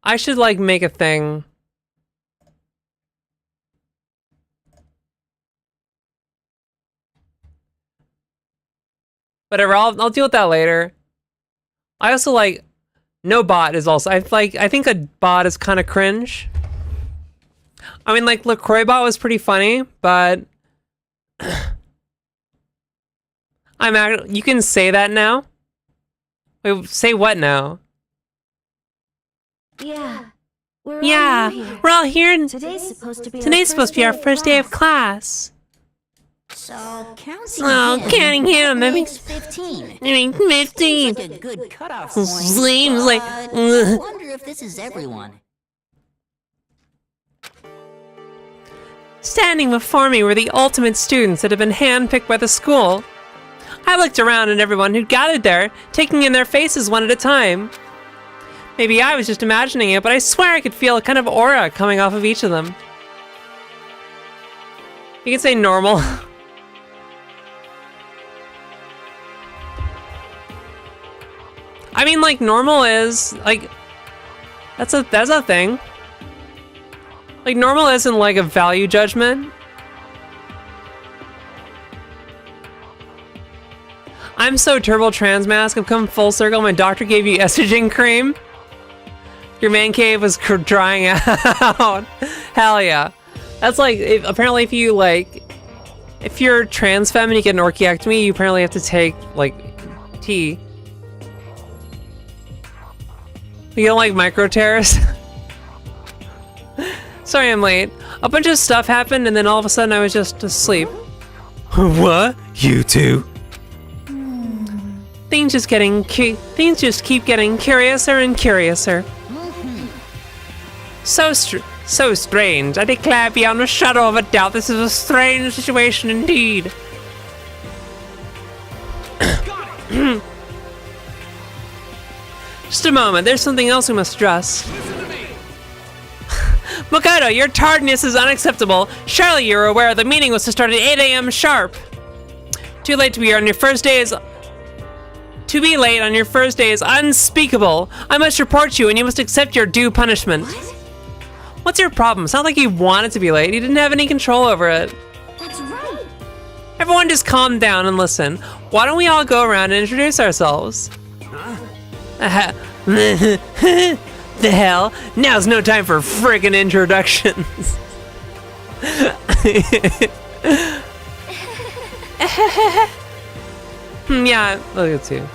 I should, like, make a thing. Whatever, I'll deal with that later. I also, like, no bot is also, I think a bot is kind of cringe. I mean, like, LaCroix bot was pretty funny, but... you can say that now? Wait, say what now? Yeah. We're All here. Today's supposed to be our first day of class. So counting him. That makes 15. I mean, 15. Seems like a good cutoff point. Seems like. I wonder if this is everyone. Standing before me were the ultimate students that had been handpicked by the school. I looked around at everyone who'd gathered there, taking in their faces one at a time. Maybe I was just imagining it, but I swear I could feel a kind of aura coming off of each of them. You can say normal. I mean, like, normal is, like, that's a thing. Like, normal isn't, like, a value judgment. I'm so turbo trans mask, I've come full circle. My doctor gave you estrogen cream. Your man cave was drying out. Hell yeah. That's like, apparently if you, like, if you're trans femme and you get an orchiectomy, you apparently have to take, like, tea. You don't like micro tears? Sorry I'm late. A bunch of stuff happened and then all of a sudden I was just asleep. What? You two? Things just keep getting curiouser and curiouser. So strange. I declare beyond a shadow of a doubt this is a strange situation indeed. Just a moment, there's something else we must address. Makoto, your tardiness is unacceptable. Surely you're aware the meeting was to start at 8 a.m. sharp. Too late to be on your first day is... To be late on your first day is unspeakable. I must report you and you must accept your due punishment. What's your problem? It's not like you wanted to be late. You didn't have any control over it. That's right. Everyone just calm down and listen. Why don't we all go around and introduce ourselves? The hell? Now's no time for friggin' introductions. Yeah, look at you.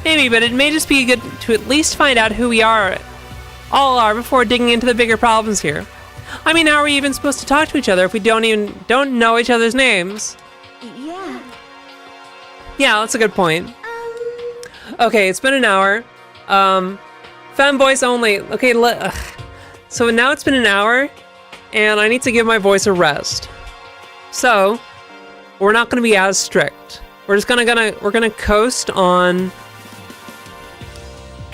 Maybe, but it may just be good to at least find out who we all are before digging into the bigger problems here. I mean, how are we even supposed to talk to each other if we don't know each other's names? Yeah. Yeah, that's a good point. Okay, it's been an hour. Femboys only. Okay, so now it's been an hour, and I need to give my voice a rest. So, we're not gonna be as strict. We're just we're gonna coast on.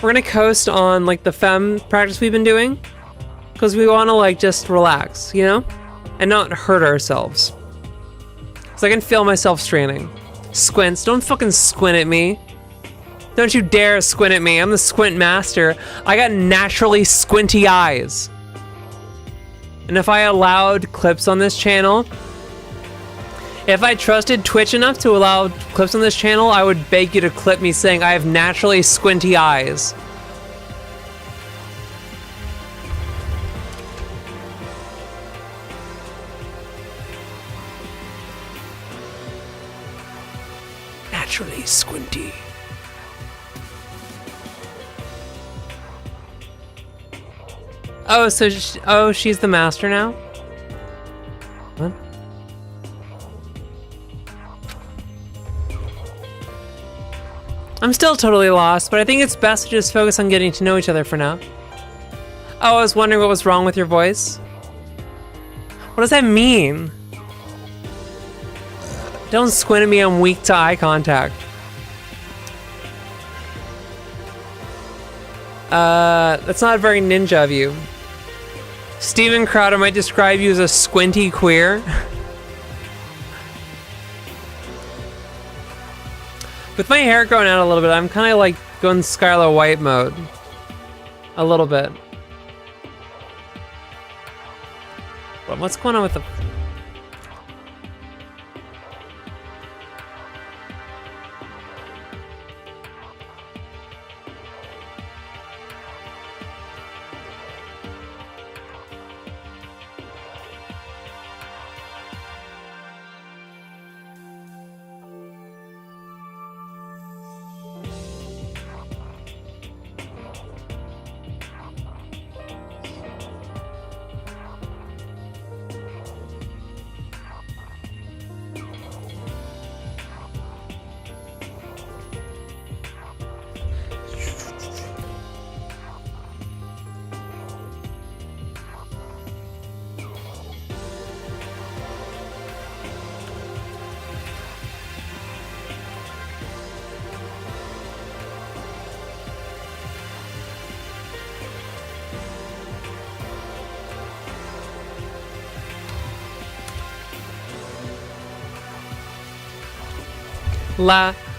We're gonna coast on like the fem practice we've been doing, because we want to like just relax, you know, and not hurt ourselves. So I can feel myself straining. Squints, don't fucking squint at me. Don't you dare squint at me. I'm the squint master. I got naturally squinty eyes. And if I allowed clips on this channel, if I trusted Twitch enough to allow clips on this channel, I would beg you to clip me saying I have naturally squinty eyes. Naturally squinty. Oh, so she's the master now? What? I'm still totally lost, but I think it's best to just focus on getting to know each other for now. Oh, I was wondering what was wrong with your voice. What does that mean? Don't squint at me, I'm weak to eye contact. That's not very ninja of you. Steven Crowder might describe you as a squinty queer. With my hair growing out a little bit, I'm kind of like going Skylar White mode. A little bit. What's going on with the...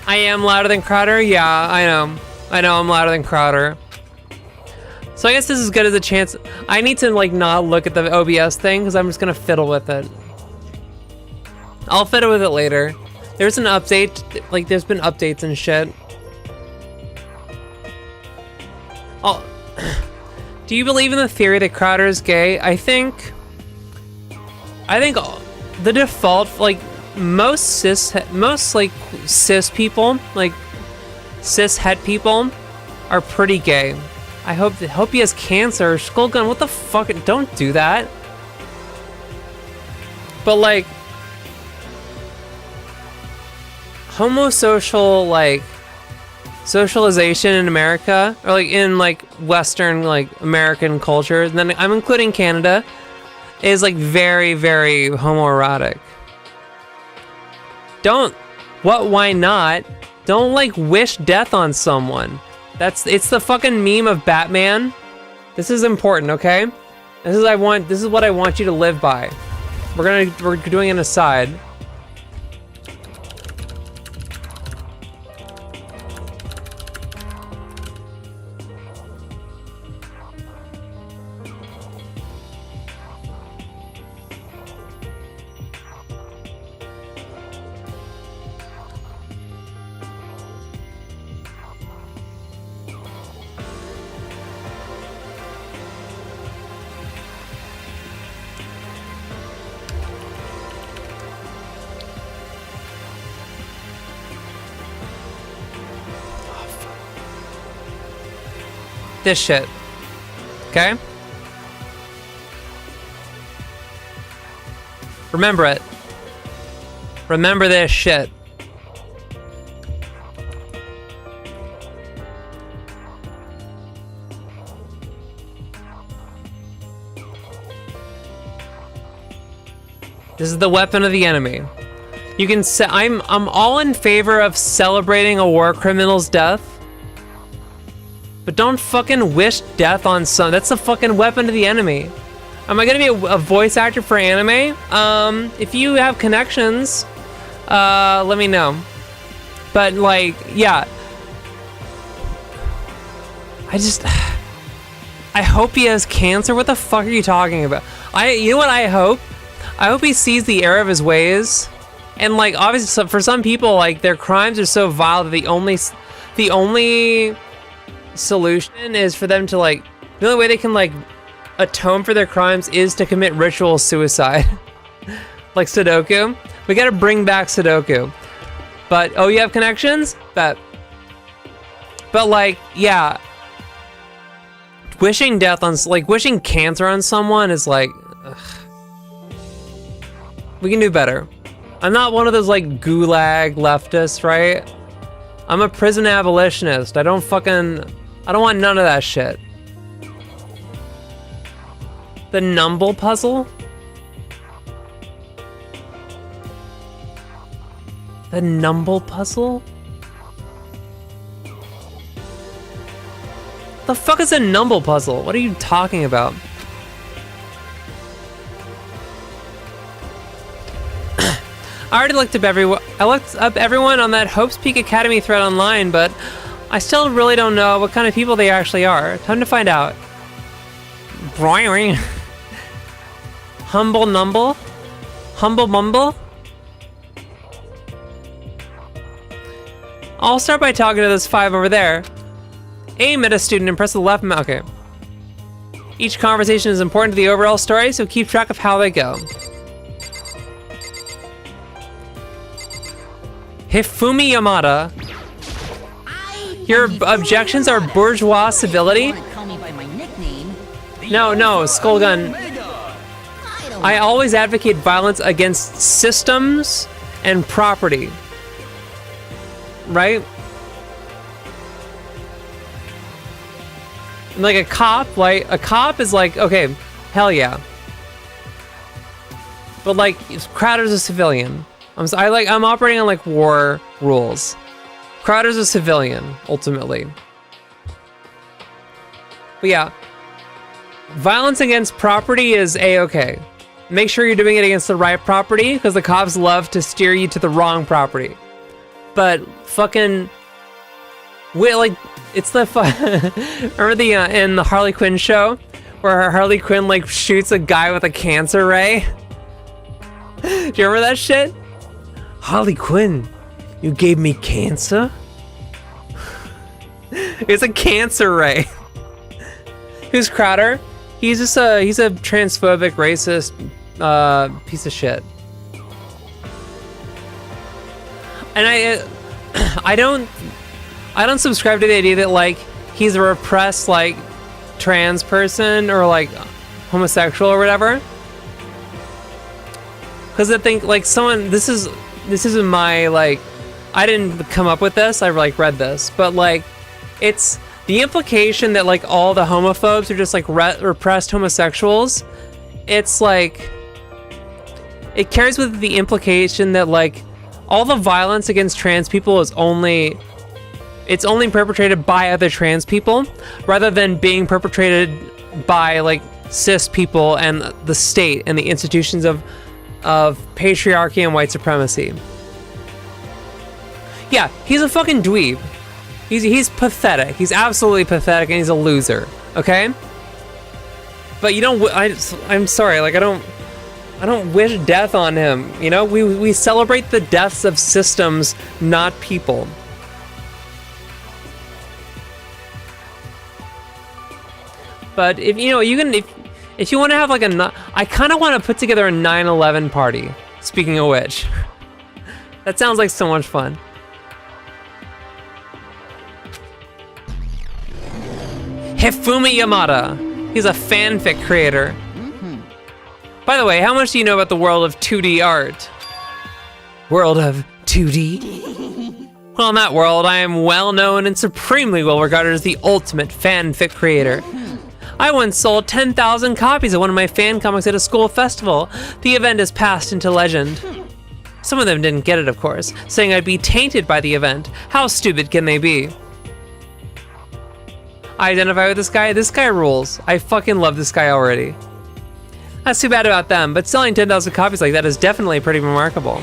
I am louder than Crowder? Yeah, I know. I know I'm louder than Crowder. So I guess this is good as a chance. I need to like not look at the OBS thing because I'm just gonna fiddle with it. I'll fiddle with it later. There's an update, like there's been updates and shit. Oh, do you believe in the theory that Crowder is gay? I think the default, like most like cis people, like cis het people, are pretty gay. I hope he has cancer. Skullgun, what the fuck? Don't do that. But like homosocial like socialization in America, or like in like Western like American culture, and then I'm including Canada, is like very, very homoerotic. Why not? Don't like wish death on someone. It's the fucking meme of Batman. This is important, okay? This is what I want you to live by. We're doing an aside. This shit. Okay? Remember it. Remember this shit. This is the weapon of the enemy. You can say I'm all in favor of celebrating a war criminal's death. But don't fucking wish death on some. That's the fucking weapon of the enemy. Am I gonna be a voice actor for anime? If you have connections, let me know. But like, yeah. I hope he has cancer. What the fuck are you talking about? You know what I hope? I hope he sees the error of his ways. And like, obviously, for some people, like their crimes are so vile that the only solution is for them to like, the only way they can like atone for their crimes is to commit ritual suicide. Like Sudoku. We gotta bring back Sudoku. But, oh, you have connections? But like, yeah. Wishing death on, like, wishing cancer on someone is like, ugh. We can do better. I'm not one of those like gulag leftists, right? I'm a prison abolitionist. I don't want none of that shit. The Numble puzzle? The Numble puzzle? The fuck is a Numble puzzle? What are you talking about? I already looked up everyone on that Hope's Peak Academy thread online, but I still really don't know what kind of people they actually are. Time to find out. Humble Numble? Humble Mumble? I'll start by talking to this 5 over there. Aim at a student and press the left mouse. Okay. Each conversation is important to the overall story, so keep track of how they go. Hifumi Yamada. Your objections are bourgeois civility? No, Skullgun. I always advocate violence against systems and property. Right? Like a cop is like, okay, hell yeah. But like, Crowder's a civilian. I'm operating on like war rules. Crowder's a civilian, ultimately. But yeah, violence against property is a-okay. Make sure you're doing it against the right property, because the cops love to steer you to the wrong property. But fucking, like, it's the remember the in the Harley Quinn show where Harley Quinn like shoots a guy with a cancer ray? Do you remember that shit? Harley Quinn, you gave me cancer? It's a cancer ray. Who's Crowder? He's a transphobic, racist piece of shit. And I don't subscribe to the idea that like he's a repressed like trans person or like homosexual or whatever. Because I think like this isn't my like, I didn't come up with this, I like read this, but like it's the implication that like all the homophobes are just like repressed homosexuals. It's like it carries with the implication that like all the violence against trans people is only perpetrated by other trans people rather than being perpetrated by like cis people and the state and the institutions of patriarchy and white supremacy. Yeah, he's a fucking dweeb. He's pathetic. He's absolutely pathetic, and he's a loser. Okay. But you don't. I'm sorry. Like I don't wish death on him. You know, we celebrate the deaths of systems, not people. But if you know, you can if you want to have like I kind of want to put together a 9/11 party. Speaking of which, that sounds like so much fun. Hifumi Yamada. He's a fanfic creator. By the way, how much do you know about the world of 2D art? World of 2D? Well, in that world, I am well known and supremely well regarded as the ultimate fanfic creator. I once sold 10,000 copies of one of my fan comics at a school festival. The event has passed into legend. Some of them didn't get it, of course, saying I'd be tainted by the event. How stupid can they be? I identify with this guy. This guy rules. I fucking love this guy already. That's too bad about them, but selling 10,000 copies like that is definitely pretty remarkable.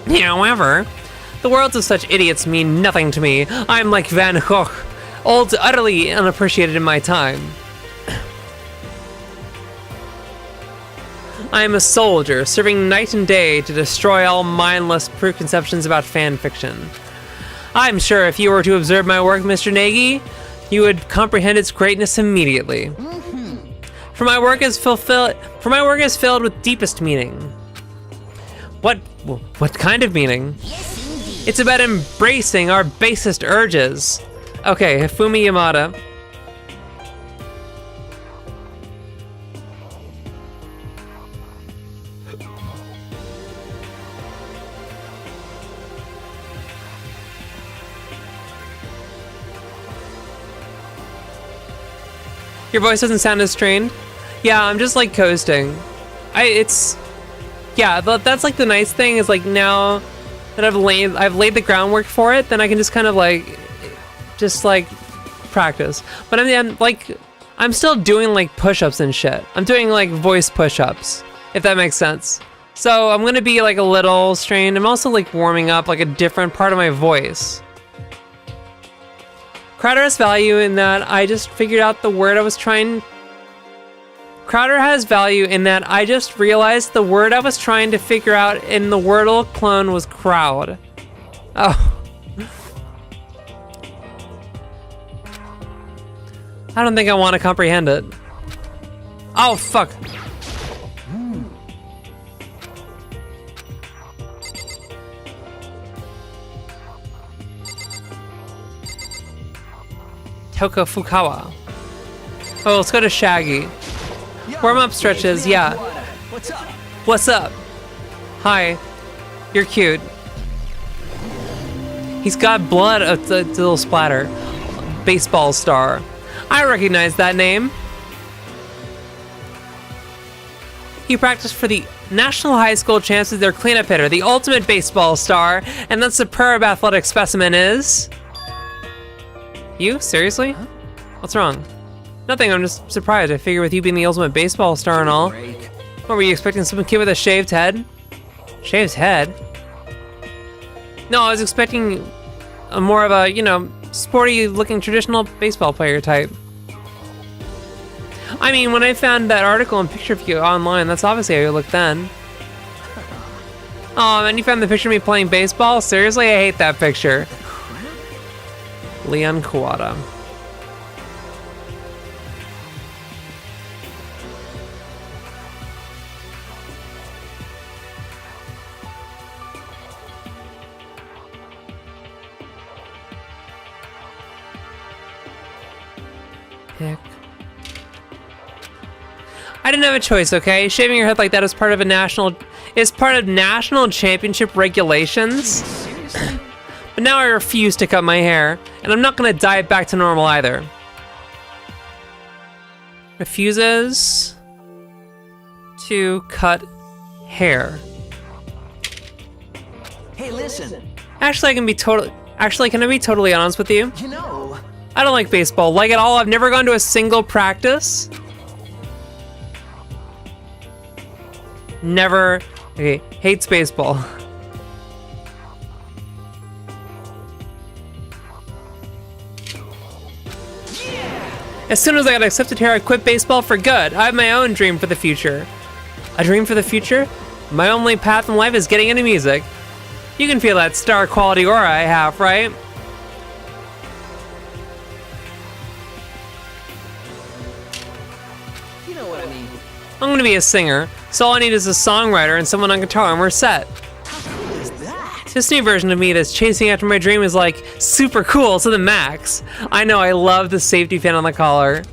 However, the worlds of such idiots mean nothing to me. I'm like Van Gogh, old, utterly unappreciated in my time. I am a soldier, serving night and day to destroy all mindless preconceptions about fan fiction. I'm sure if you were to observe my work, Mr. Nagy, you would comprehend its greatness immediately. For my work is filled with deepest meaning. What kind of meaning? yes indeed. It's about embracing our basest urges. Okay, Hifumi Yamada. Your voice doesn't sound as strained. Yeah, I'm just like coasting. That's like the nice thing is like now that I've laid the groundwork for it, then I can just kind of like, practice. But I'm still doing like push-ups and shit. I'm doing like voice push-ups, if that makes sense. So I'm gonna be like a little strained. I'm also like warming up like a different part of my voice. Crowder has value in that I just figured out the word I was trying. Crowder has value in that I just realized the word I was trying to figure out in the Wordle clone was crowd. Oh. I don't think I want to comprehend it. Oh, fuck. Toko Fukawa. Oh, let's go to Shaggy. Warm up stretches, yeah. What's up? What's up? Hi. You're cute. He's got blood, a little splatter. Baseball star. I recognize that name. He practiced for the National High School champs as their cleanup hitter, the ultimate baseball star, and that superb athletic specimen is... You? Seriously? What's wrong? Nothing, I'm just surprised. I figure with you being the ultimate baseball star and all. What, were you expecting some kid with a shaved head? Shaved head? No, I was expecting a more of a, you know, sporty looking traditional baseball player type. I mean, when I found that article and picture of you online, that's obviously how you looked then. Oh, and you found the picture of me playing baseball? Seriously, I hate that picture. Leon Kawada. pick. I didn't have a choice, okay? Shaving your head like that is part of national championship regulations. But now I refuse to cut my hair, and I'm not gonna dye it back to normal either. Refuses to cut hair. Hey, listen. Actually, can I be totally honest with you? You know, I don't like baseball, like at all. I've never gone to a single practice. Never, okay, hates baseball. As soon as I got accepted here, I quit baseball for good. I have my own dream for the future. A dream for the future? My only path in life is getting into music. You can feel that star quality aura I have, right? you know what I mean. I'm gonna be a singer, so all I need is a songwriter and someone on guitar and we're set. How cool is that? This new version of me that's chasing after my dream is like super cool to the max. I know, I love the safety pin on the collar.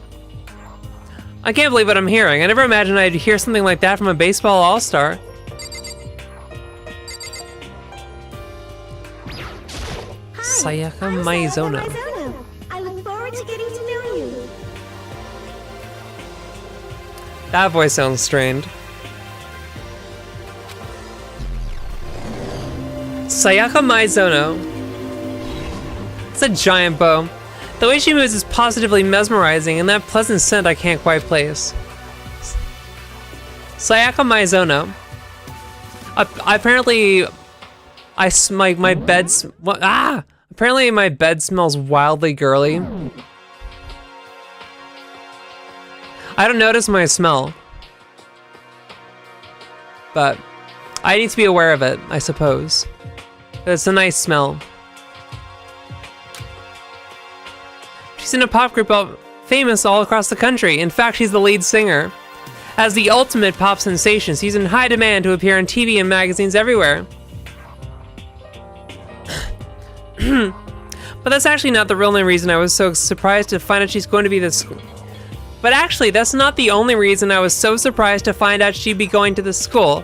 I can't believe what I'm hearing. I never imagined I'd hear something like that from a baseball all-star. Sayaka Maizono. I look forward to getting to know you. That voice sounds strained. Sayaka Maizono. It's a giant bow. The way she moves is positively mesmerizing, and that pleasant scent I can't quite place. Sayaka Maizono. Apparently, my bed's apparently my bed smells wildly girly. I don't notice my smell, but I need to be aware of it, I suppose. It's a nice smell. She's in a pop group famous all across the country. In fact, she's the lead singer. As the ultimate pop sensation, she's in high demand to appear on TV and magazines everywhere. But that's actually not the only reason I was so surprised to find out she's going to be this. But actually, that's not the only reason I was so surprised to find out she'd be going to this school.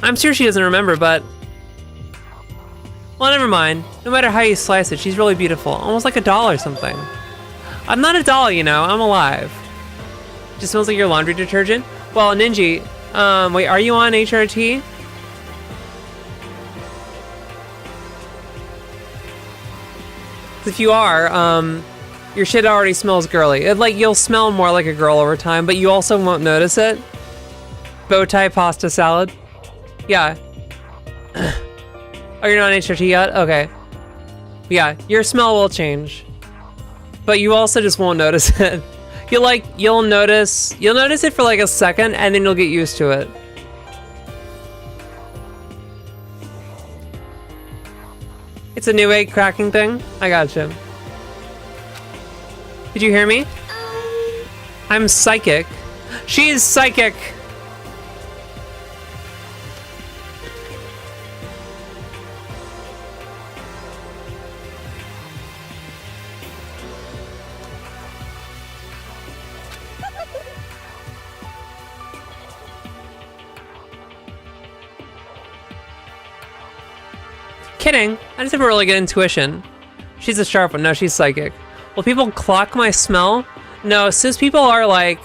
I'm sure she doesn't remember, but... well, never mind. No matter how you slice it, she's really beautiful. Almost like a doll or something. I'm not a doll, you know. I'm alive. Just smells like your laundry detergent. Well, Ninji, wait, are you on HRT? If you are, your shit already smells girly. You'll smell more like a girl over time, but you also won't notice it. Bow tie pasta salad. Yeah. Oh, you're not on HRT yet? Okay. Yeah, your smell will change. But you also just won't notice it. You'll notice it for like a second, and then you'll get used to it. It's a new egg cracking thing? I gotcha. Did you hear me? I'm psychic. She's psychic! Kidding. I just have a really good intuition. She's a sharp one. No, she's psychic. Will people clock my smell? No, cis people are like...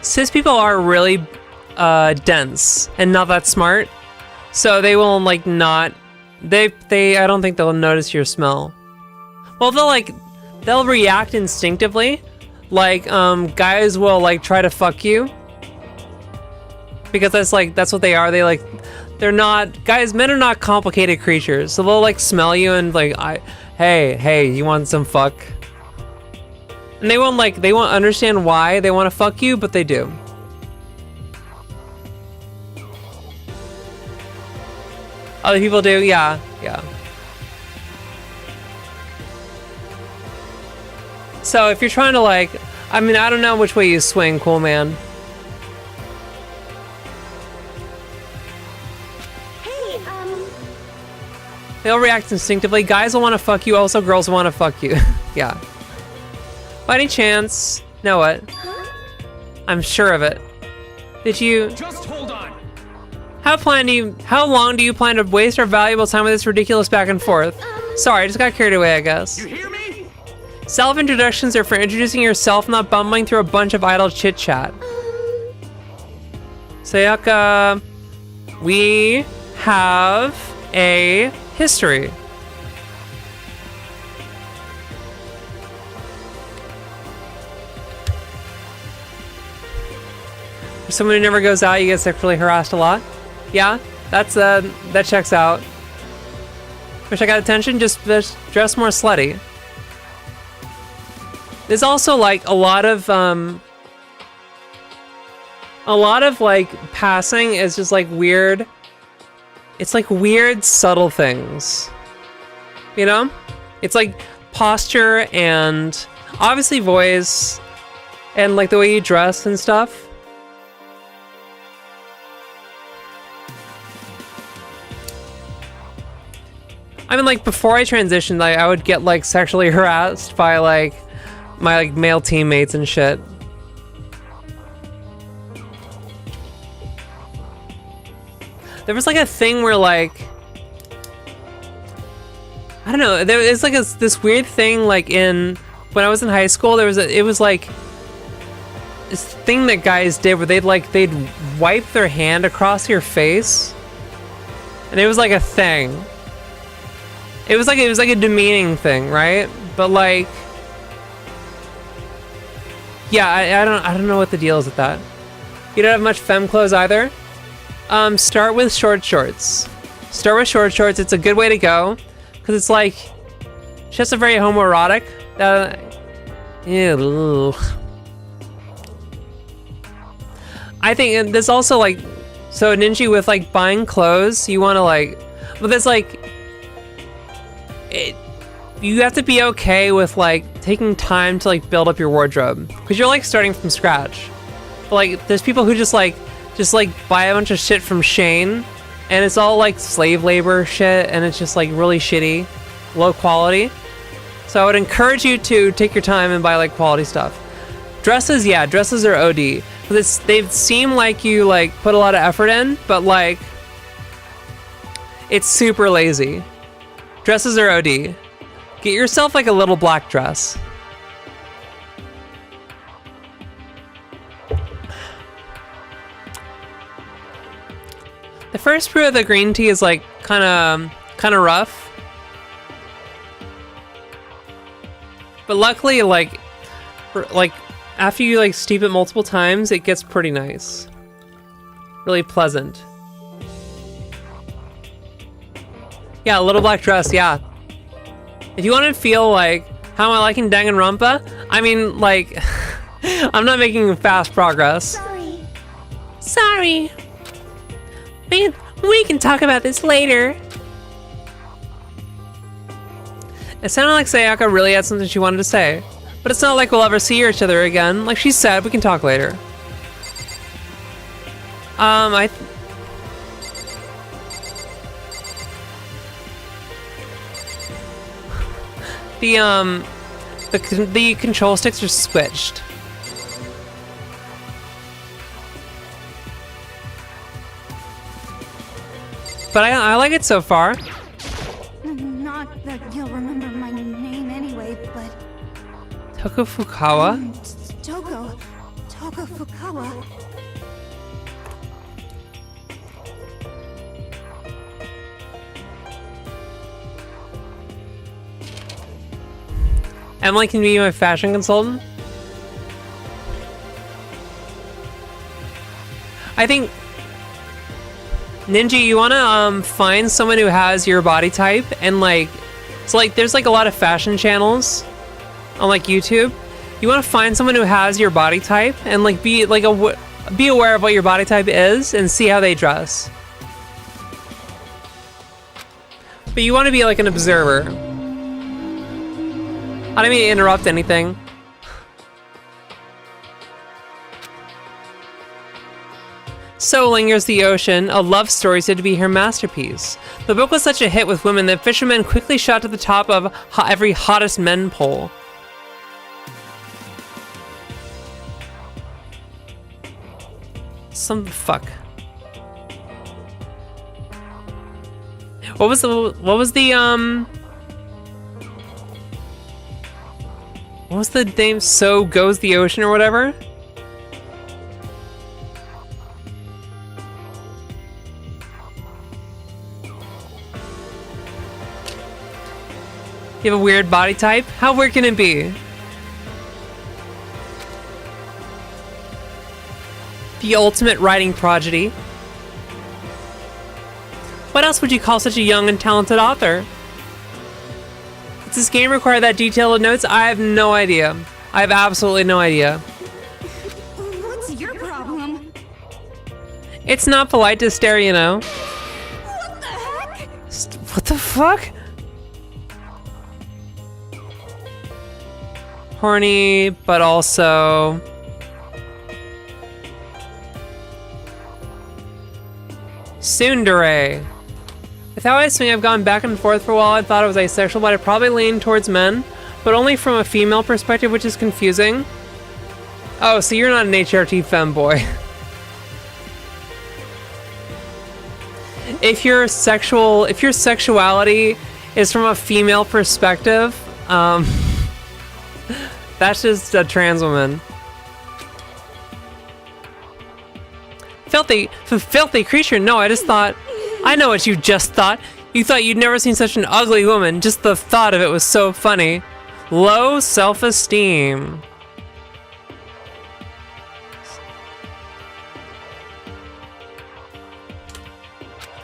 cis people are really dense and not that smart. So they will like not... I don't think they'll notice your smell. Well, they'll react instinctively. Like, guys will like try to fuck you. Because that's what they are. They're not guys. Men are not complicated creatures, so they'll like smell you and like, hey, you want some fuck? And they won't understand why they want to fuck you, but they do. Other people do, yeah. So if you're trying to I don't know which way you swing, cool man. They'll react instinctively. Guys will want to fuck you, also girls want to fuck you. Yeah. By any chance, know what? I'm sure of it. Did you... Just hold on. How long do you plan to waste our valuable time with this ridiculous back and forth? Sorry, I just got carried away, I guess. You hear me? Self-introductions are for introducing yourself, not bumbling through a bunch of idle chit-chat. Sayaka, we have a history. For someone who never goes out, you get sexually harassed a lot. Yeah, that checks out. Wish I got attention, just dress more slutty. There's also like a lot of like passing is just like weird. It's like weird subtle things. You know? It's like posture and obviously voice and like the way you dress and stuff. I mean, like before I transitioned, I would get like sexually harassed by like my like male teammates and shit. There was like a thing where like, I don't know, there was like this weird thing like when I was in high school, it was like this thing that guys did where they'd wipe their hand across your face, and it was like a thing. It was like a demeaning thing, right? But like, yeah, I don't know what the deal is with that. You don't have much femme clothes either. Start with short shorts. Start with short shorts. It's a good way to go because it's like just a very homoerotic. Ew. I think and there's also like so Ninja with like buying clothes. You want to like, but there's like. You have to be okay with like taking time to like build up your wardrobe because you're like starting from scratch. But like there's people who just like buy a bunch of shit from Shane and it's all like slave labor shit and it's just like really shitty, low quality. So I would encourage you to take your time and buy like quality stuff. Dresses, yeah, dresses are OD because they seem like you like put a lot of effort in, but like it's super lazy. Dresses are OD. Get yourself like a little black dress. The first brew of the green tea is like kind of rough. But luckily like after you like steep it multiple times, it gets pretty nice. Really pleasant. Yeah, a little black dress, yeah. If you want to feel like, how am I liking Danganronpa? I mean, like, I'm not making fast progress. Sorry. We can talk about this later. It sounded like Sayaka really had something she wanted to say. But it's not like we'll ever see each other again. Like she said, we can talk later. The control sticks are switched. But I like it so far. Not that you'll remember my name anyway, but... Toko Fukawa? Toko Fukawa. Emily can be my fashion consultant. I think Ninja, you wanna find someone who has your body type and like, so like there's like a lot of fashion channels on like YouTube. You wanna find someone who has your body type and like be aware of what your body type is and see how they dress. But you wanna be like an observer. I don't mean to interrupt anything. So Lingers the Ocean, a love story said to be her masterpiece. The book was such a hit with women that fishermen quickly shot to the top of every hottest men poll. Fuck. What was the name? So Goes the Ocean or whatever? You have a weird body type? How weird can it be? The ultimate writing prodigy. What else would you call such a young and talented author? Does this game require that detailed notes? I have no idea. I have absolutely no idea. What's your problem? It's not polite to stare, you know. What the heck? What the fuck? Horny, but also... Tsundere. With how I swing, I've gone back and forth for a while. I thought I was asexual, but I probably lean towards men, but only from a female perspective, which is confusing. Oh, so you're not an HRT femboy. If your sexuality is from a female perspective, that's just a trans woman. Filthy creature. No, I just thought. I know what you just thought. You thought you'd never seen such an ugly woman. Just the thought of it was so funny. Low self-esteem.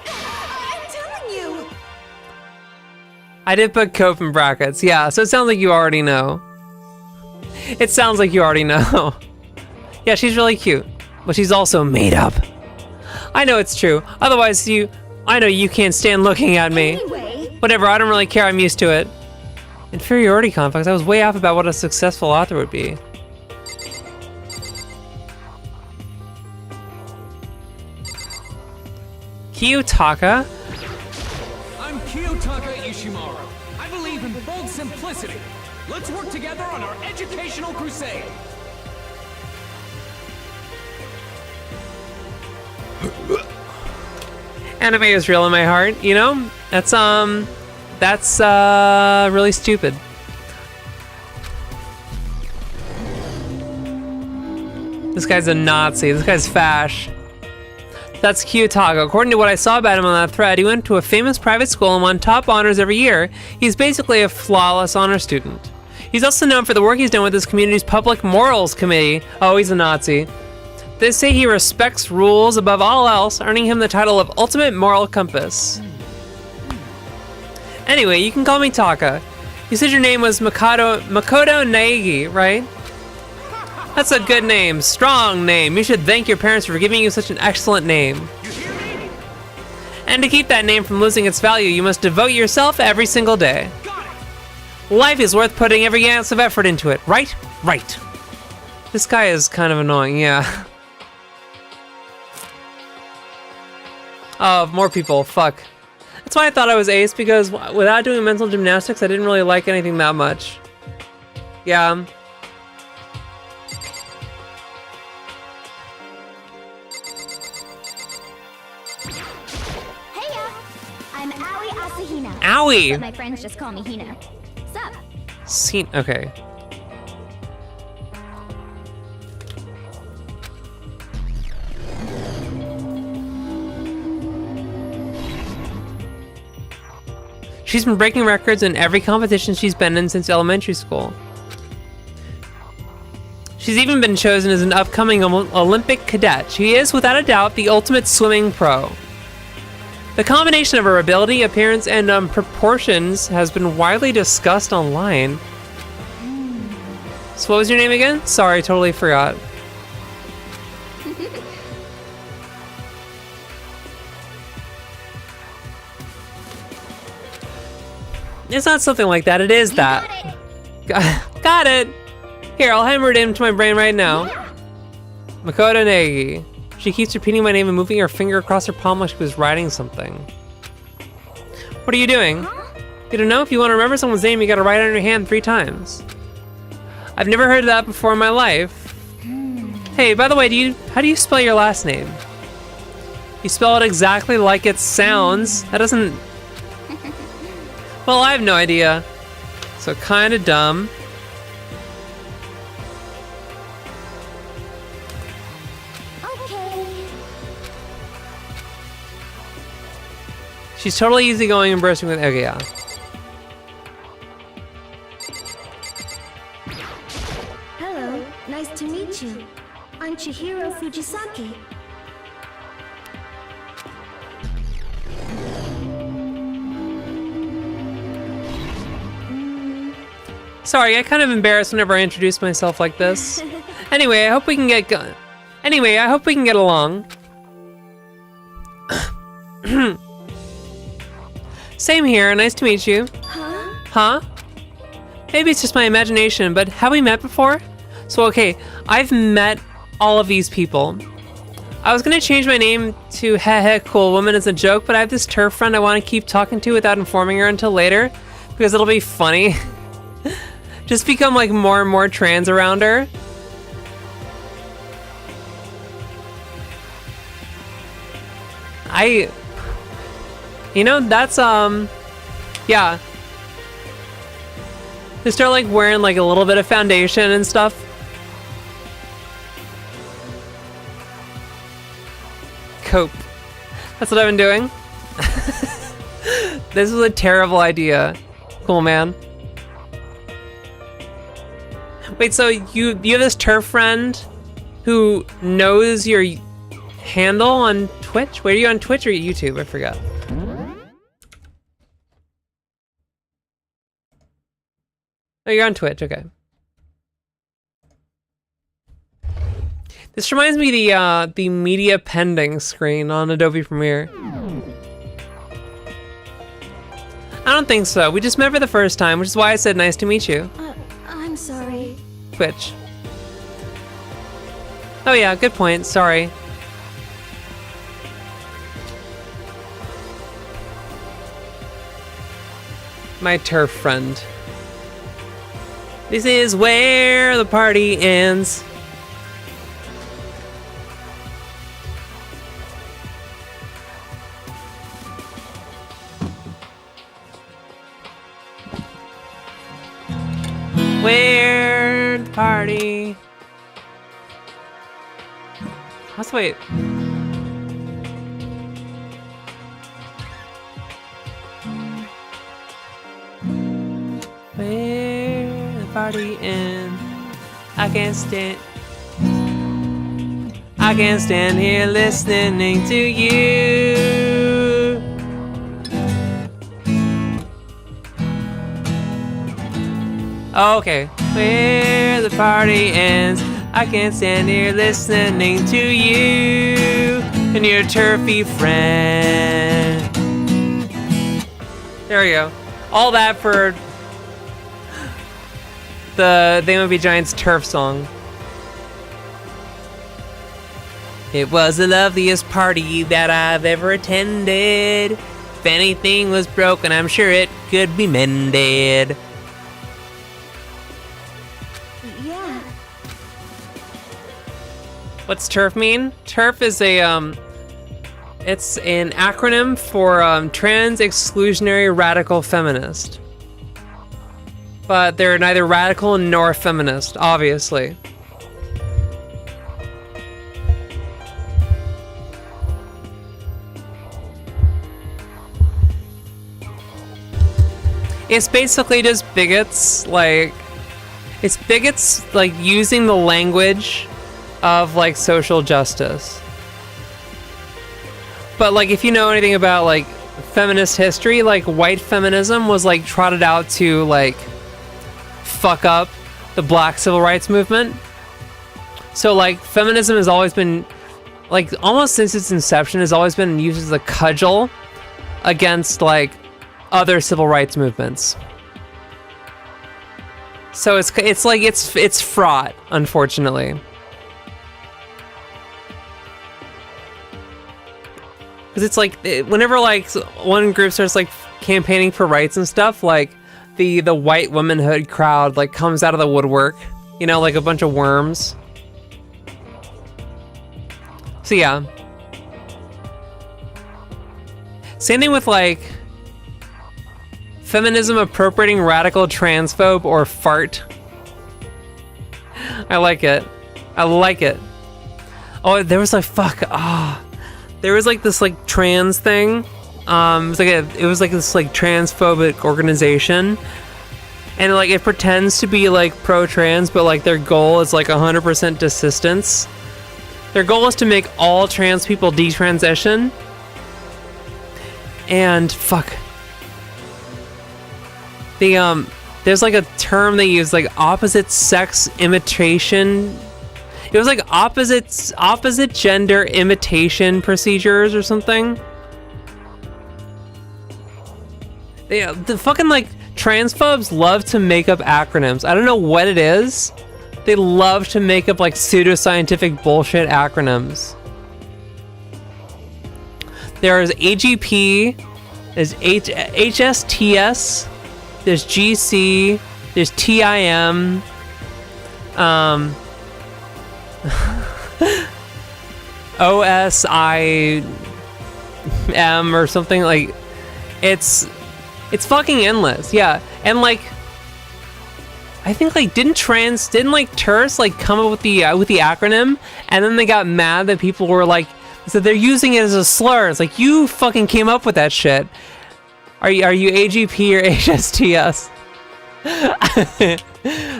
I'm telling you. I did put cope in brackets. Yeah, so it sounds like you already know. It sounds like you already know. Yeah, she's really cute. But she's also made up. I know it's true. Otherwise, I know you can't stand looking at me. Anyway. Whatever, I don't really care. I'm used to it. Inferiority complex. I was way off about what a successful author would be. Kiyotaka? I'm Kiyotaka Ishimaru. I believe in bold simplicity. Let's work together on our educational crusade. Anime is real in my heart, you know? That's really stupid. This guy's a Nazi. This guy's fash. That's Kiyotaka. According to what I saw about him on that thread, he went to a famous private school and won top honors every year. He's basically a flawless honor student. He's also known for the work he's done with his community's public morals committee. Oh, he's a Nazi. They say he respects rules above all else, earning him the title of Ultimate Moral Compass. Anyway, you can call me Taka. You said your name was Makoto Naegi, right? That's a good name, strong name. You should thank your parents for giving you such an excellent name. And to keep that name from losing its value, you must devote yourself every single day. Life is worth putting every ounce of effort into it, right? Right. This guy is kind of annoying, yeah. Oh, more people, fuck. That's why I thought I was ace, because without doing mental gymnastics, I didn't really like anything that much. Yeah. Heya! I'm Aoi Asahina. Owie! But my friends just call me Hina. Sup? Okay. She's been breaking records in every competition she's been in since elementary school. She's even been chosen as an upcoming Olympic cadet. She is, without a doubt, the ultimate swimming pro. The combination of her ability, appearance, and proportions has been widely discussed online. So what was your name again? Sorry, totally forgot. It's not something like that, it is that. Got it! Here, I'll hammer it into my brain right now. Makoto Negi. She keeps repeating my name and moving her finger across her palm like she was writing something. What are you doing? You don't know? If you want to remember someone's name, you gotta write it on your hand 3 times. I've never heard of that before in my life. Hey, by the way, how do you spell your last name? You spell it exactly like it sounds. That doesn't... Well, I have no idea. So kinda dumb. Okay. She's totally easygoing and bursting with... Okay, yeah. Hello, nice to meet you. I'm Chihiro Fujisaki. Sorry, I kind of embarrassed whenever I introduce myself like this. Anyway, I hope we can get along. Same here, nice to meet you. Huh? Maybe it's just my imagination, but have we met before? So okay, I've met all of these people. I was gonna change my name to Heh Cool Woman as a joke, but I have this turf friend I want to keep talking to without informing her until later, because it'll be funny. Just become like more and more trans around her. You know, that's, yeah. They start like wearing like a little bit of foundation and stuff. Cope. That's what I've been doing. This was a terrible idea. Cool, man. Wait, so you have this turf friend who knows your handle on Twitch? Wait, are you on Twitch or YouTube? I forgot. Oh, you're on Twitch, okay. This reminds me of the media pending screen on Adobe Premiere. I don't think so. We just met for the first time, which is why I said nice to meet you. I'm sorry. Twitch. Oh yeah, good point. Sorry. My turf friend. This is where the party ends. Where the party... Let's wait. Where the party ends. I can't stand here listening to you. Okay. Where the party ends. I can't stand here listening to you and your turfy friend. There we go. All that for the They Might Be Giants turf song. It was the loveliest party that I've ever attended. If anything was broken, I'm sure it could be mended. Yeah. What's TERF mean? TERF is it's an acronym for Trans Exclusionary Radical Feminist. But they're neither radical nor feminist, obviously. It's basically just bigots, like... It's bigots, like, using the language of, like, social justice. But, like, if you know anything about, like, feminist history, like, white feminism was, like, trotted out to, like, fuck up the black civil rights movement. So, like, feminism has always been, like, almost since its inception, has always been used as a cudgel against, like, other civil rights movements. So it's fraught, unfortunately. because it's like whenever like one group starts like campaigning for rights and stuff, like the white womanhood crowd like comes out of the woodwork, you know, like a bunch of worms. So yeah. Same thing with like feminism appropriating radical transphobe or fart. I like it. I like it. Oh, there was like there was like this like trans thing. It was like this like transphobic organization, and like it pretends to be like pro-trans, but like their goal is like 100% desistance. Their goal is to make all trans people detransition. And fuck. There's like a term they use, like opposite sex imitation. It was like opposite gender imitation procedures or something. The fucking like transphobes love to make up acronyms. I don't know what it is. They love to make up like pseudoscientific bullshit acronyms. There's AGP, there's HSTS, there's GC, there's TIM, OSIM or something. Like it's fucking endless. Yeah. And like I think like didn't Terse like come up with the acronym, and then they got mad that people were like, so they're using it as a slur. It's like, you fucking came up with that shit. Are you AGP or HSTS?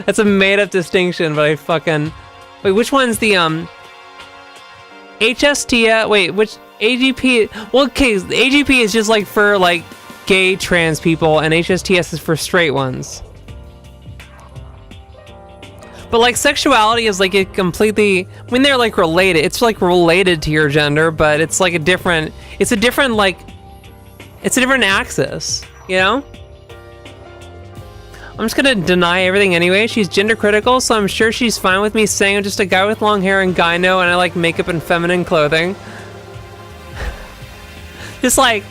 That's a made up distinction, but I fucking wait. Which one's the HSTS? Wait, which AGP? Well, okay, the AGP is just like for like gay trans people, and HSTS is for straight ones. But like sexuality is like it completely, I mean, they're like related. It's like related to your gender, but it's like a different axis, you know? I'm just gonna deny everything anyway. She's gender critical, so I'm sure she's fine with me saying I'm just a guy with long hair and gyno, and I like makeup and feminine clothing. just like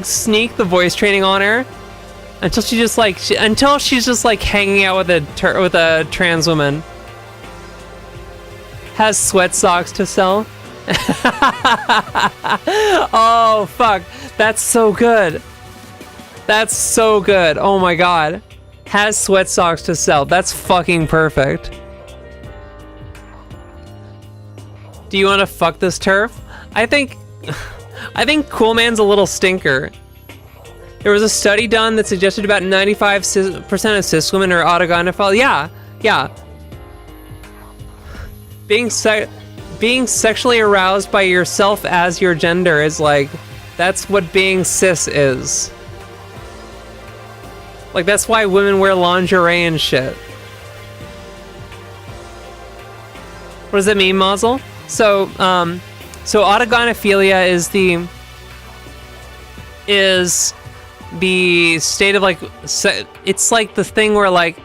sneak the voice training on her. Until she's just like hanging out with a trans woman. Has sweat socks to sell. Oh fuck, that's so good. That's so good. Oh my god. Has sweat socks to sell. That's fucking perfect. Do you want to fuck this turf? I think Cool Man's a little stinker. There was a study done that suggested about 95% of cis women are autogynephile. Yeah. Being sexually aroused by yourself as your gender is like, that's what being cis is. Like, that's why women wear lingerie and shit. What does that mean, Mazel? So autogynephilia is the state of like, it's like the thing where like,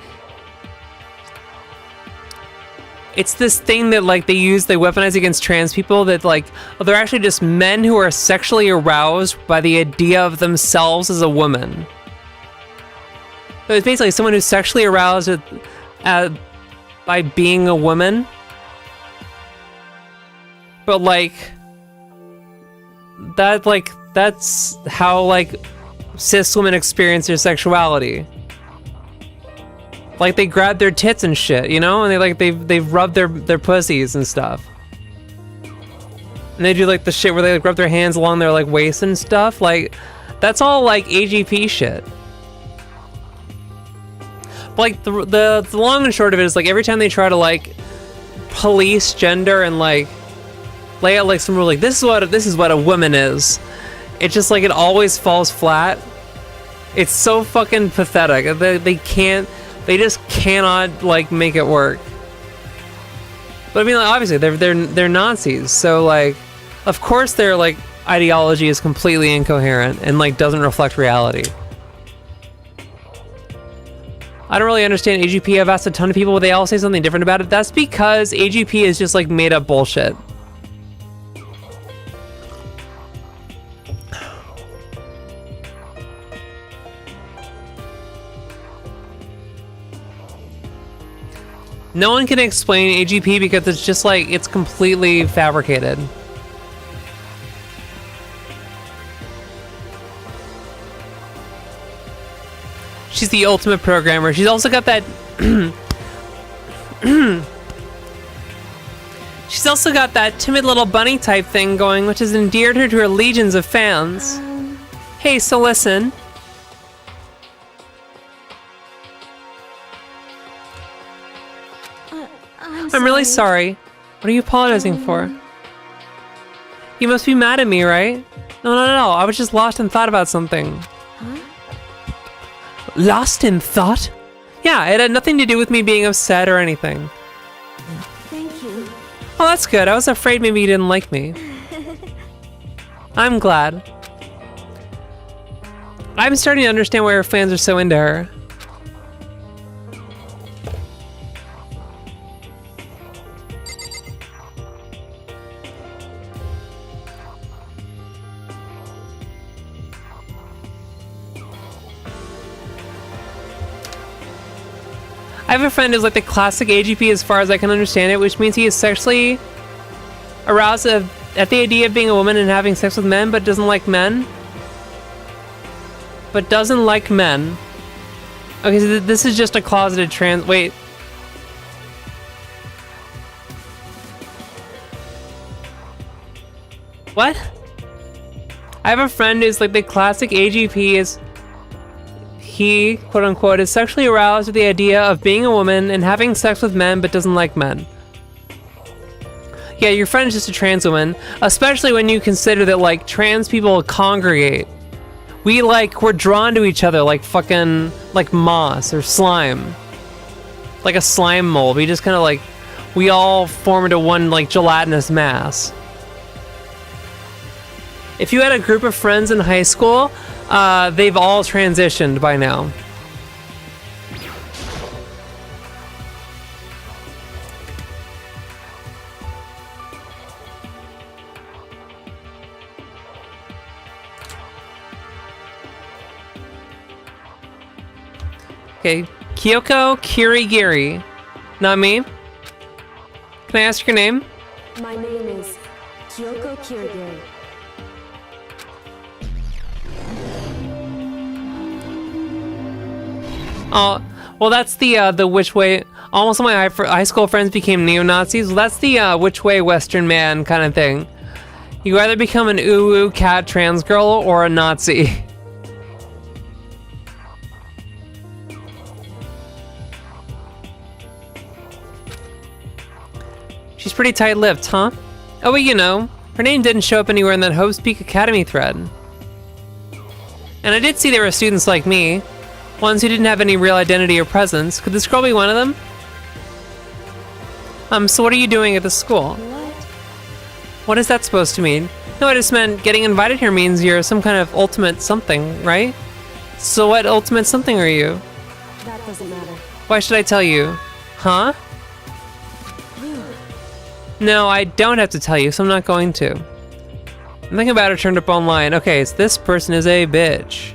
it's this thing that like they weaponize against trans people, that like, they're actually just men who are sexually aroused by the idea of themselves as a woman. So it's basically someone who's sexually aroused by being a woman. But like, that's how like cis women experience their sexuality. Like they grab their tits and shit, you know, and they've rubbed their pussies and stuff. And they do like the shit where they like rub their hands along their like waist and stuff. Like that's all like AGP shit. But like the long and short of it is like every time they try to like police gender and like lay out like some rule, like this is what a woman is, it's just like it always falls flat. It's so fucking pathetic. They just cannot like make it work. But I mean, like, obviously they're Nazis, so like of course their like ideology is completely incoherent and like doesn't reflect reality. I don't really understand AGP. I've asked a ton of people, but they all say something different about it. That's because AGP is just like made up bullshit. No one can explain AGP because it's just like, it's completely fabricated. She's the ultimate programmer. She's also got that... She's also got that timid little bunny type thing going, which has endeared her to her legions of fans. Hey, so listen. I'm really sorry. What are you apologizing for? You must be mad at me, right? No. I was just lost in thought about something. Lost in thought? Yeah, it had nothing to do with me being upset or anything. Thank you. Oh, that's good. I was afraid maybe you didn't like me. I'm glad. I'm starting to understand why her fans are so into her. I have a friend who's like the classic AGP as far as I can understand it, which means he is sexually aroused at the idea of being a woman and having sex with men, but doesn't like men. But doesn't like men. Okay, so this is just a closeted trans... Wait. What? I have a friend who's like the classic AGP is... He, quote unquote, is sexually aroused with the idea of being a woman and having sex with men but doesn't like men. Yeah, your friend is just a trans woman, especially when you consider that, like, trans people congregate. We're drawn to each other like fucking, like moss or slime. Like a slime mold. We just kind of like, we all form into one, like, gelatinous mass. If you had a group of friends in high school, they've all transitioned by now. Okay, Kyoko Kirigiri. Not me. Can I ask your name? My name is Kyoko Kirigiri. Oh, well, that's the which way. Almost all my high school friends became neo-Nazis. Well, that's the which way Western man kind of thing. You either become an uwu cat trans girl or a Nazi. She's pretty tight-lipped, huh? Oh, well, you know, her name didn't show up anywhere in that Hope's Peak Academy thread. And I did see there were students like me. Ones who didn't have any real identity or presence. Could this girl be one of them? So what are you doing at this school? What is that supposed to mean? No, I just meant getting invited here means you're some kind of ultimate something, right? So what ultimate something are you? That doesn't matter. Why should I tell you? Huh? No, I don't have to tell you, so I'm not going to. Nothing about her turned up online. Okay, so this person is a bitch.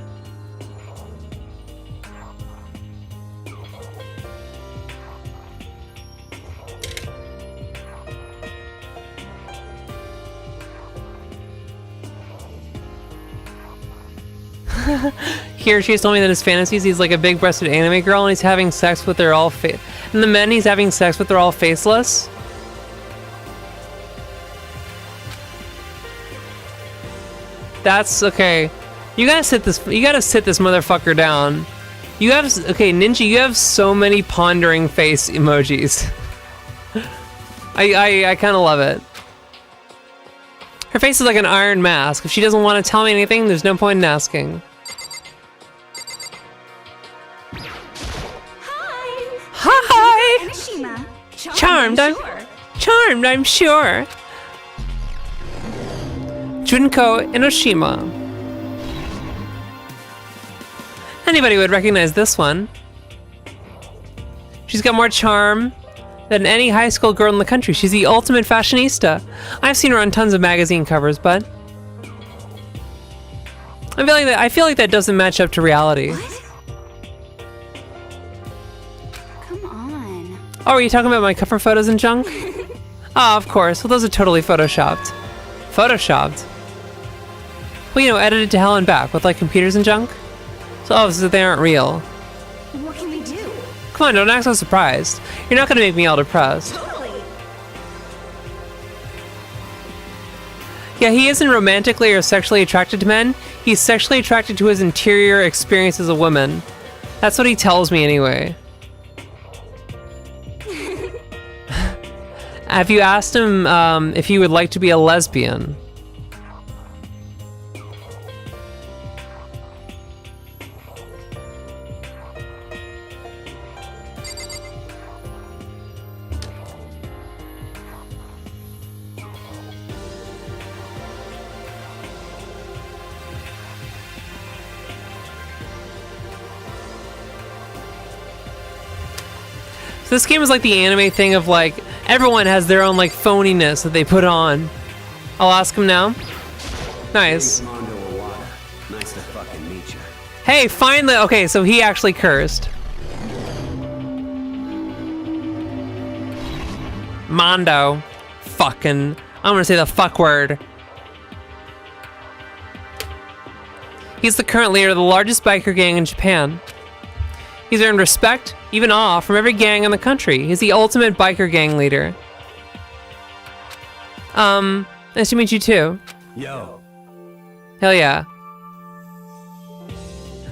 Here, she's told me that his fantasies, he's like a big-breasted anime girl, and he's having sex with her all and the men he's having sex with are all faceless. That's okay. You gotta sit this motherfucker down. You have okay, Ninja. You have so many pondering face emojis. I kind of love it. Her face is like an iron mask. If she doesn't want to tell me anything, there's no point in asking. Hi! Enoshima. Charmed, I'm sure. Junko Enoshima. Anybody would recognize this one. She's got more charm than any high school girl in the country. She's the ultimate fashionista. I've seen her on tons of magazine covers, but I feel like that doesn't match up to reality. What? Come on. Oh, are you talking about my cover photos and junk? Oh, of course. Well, those are totally photoshopped. Photoshopped? Well, you know, edited to hell and back with like computers and junk. So they aren't real. What can we do? Come on, don't act so surprised. You're not gonna make me all depressed. Totally. Yeah, he isn't romantically or sexually attracted to men. He's sexually attracted to his interior experience as a woman. That's what he tells me anyway. Have you asked him if he would like to be a lesbian? This game is like the anime thing of like, everyone has their own like phoniness that they put on. I'll ask him now. Nice. Mondo Iwata. Nice to fucking meet you. Hey, finally! Okay, so he actually cursed. Mondo. Fucking. I'm gonna say the fuck word. He's the current leader of the largest biker gang in Japan. He's earned respect, even awe, from every gang in the country. He's the ultimate biker gang leader. Nice to meet you too. Yo. Hell yeah.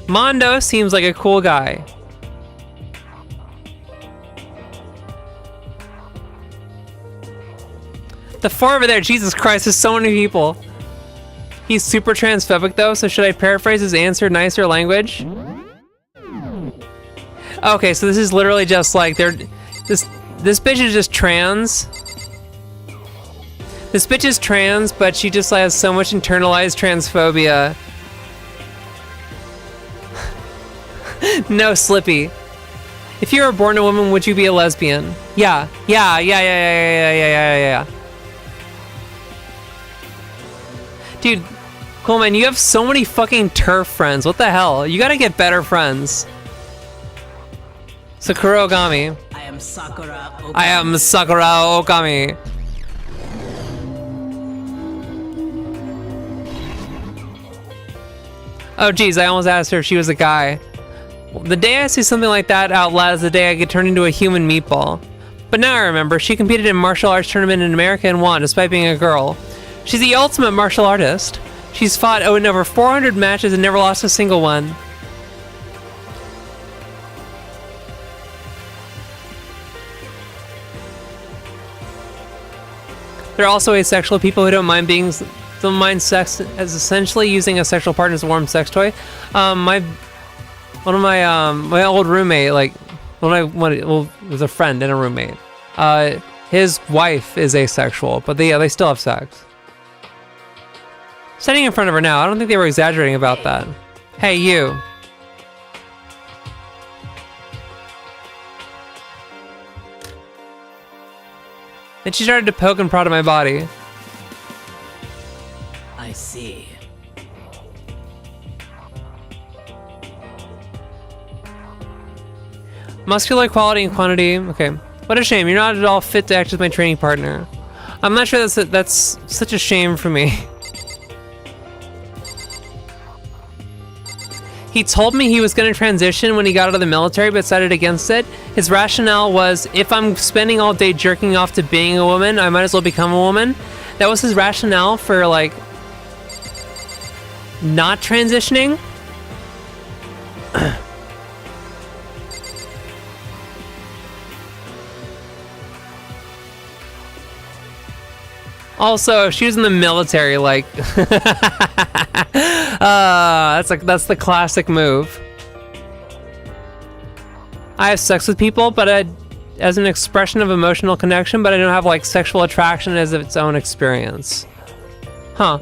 Mondo seems like a cool guy. The four over there, Jesus Christ, there's so many people. He's super transphobic though, so should I paraphrase his answer in nicer language? Okay, so this is literally just like this bitch is just trans. This bitch is trans, but she just has so much internalized transphobia. No, Slippy. If you were born a woman, would you be a lesbian? Yeah. Dude, Coleman, you have so many fucking TERF friends. What the hell? You gotta get better friends. Sakura Ogami. I am Sakura Okami. I am Sakura Okami. Oh geez, I almost asked her if she was a guy. The day I see something like that out loud is the day I get turned into a human meatball. But now I remember, she competed in a martial arts tournament in America and won, despite being a girl. She's the ultimate martial artist. She's fought in over 400 matches and never lost a single one. There are also asexual people who don't mind sex as essentially using a sexual partner as a warm sex toy. My old roommate, like it was a friend and a roommate. His wife is asexual, but they still have sex. Standing in front of her now, I don't think they were exaggerating about that. Hey, you. And she started to poke and prod at my body. I see. Muscular quality and quantity. Okay. What a shame. You're not at all fit to act as my training partner. I'm not sure that's such a shame for me. He told me he was going to transition when he got out of the military, but decided against it. His rationale was, if I'm spending all day jerking off to being a woman, I might as well become a woman. That was his rationale for, like, not transitioning. Also, if she was in the military, like, that's the classic move. I have sex with people, but as an expression of emotional connection, but I don't have like sexual attraction as its own experience. Huh.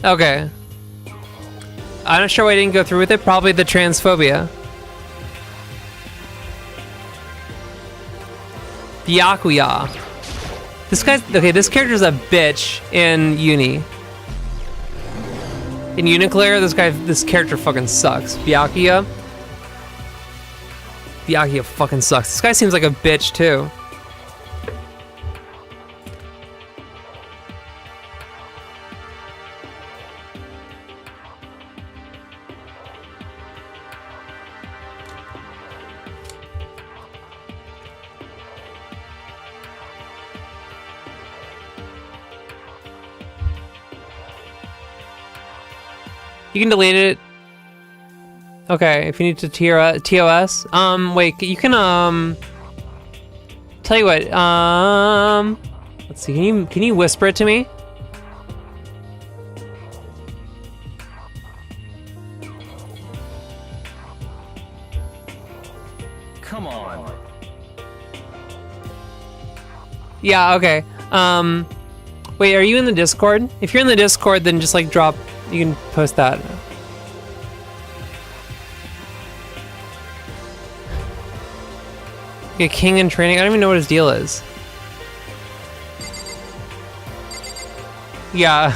Okay. I'm not sure why I didn't go through with it. Probably the transphobia. Byakuya. This character's a bitch in uni. In Uniclear, this character fucking sucks. Byakuya fucking sucks. This guy seems like a bitch too. You can delete it. Okay, if you need to TOS. Wait, you can, tell you what, let's see, can you whisper it to me? Come on. Yeah, okay. Wait, are you in the Discord? If you're in the Discord, then just like drop, you can post that. Okay, King in training. I don't even know what his deal is. Yeah,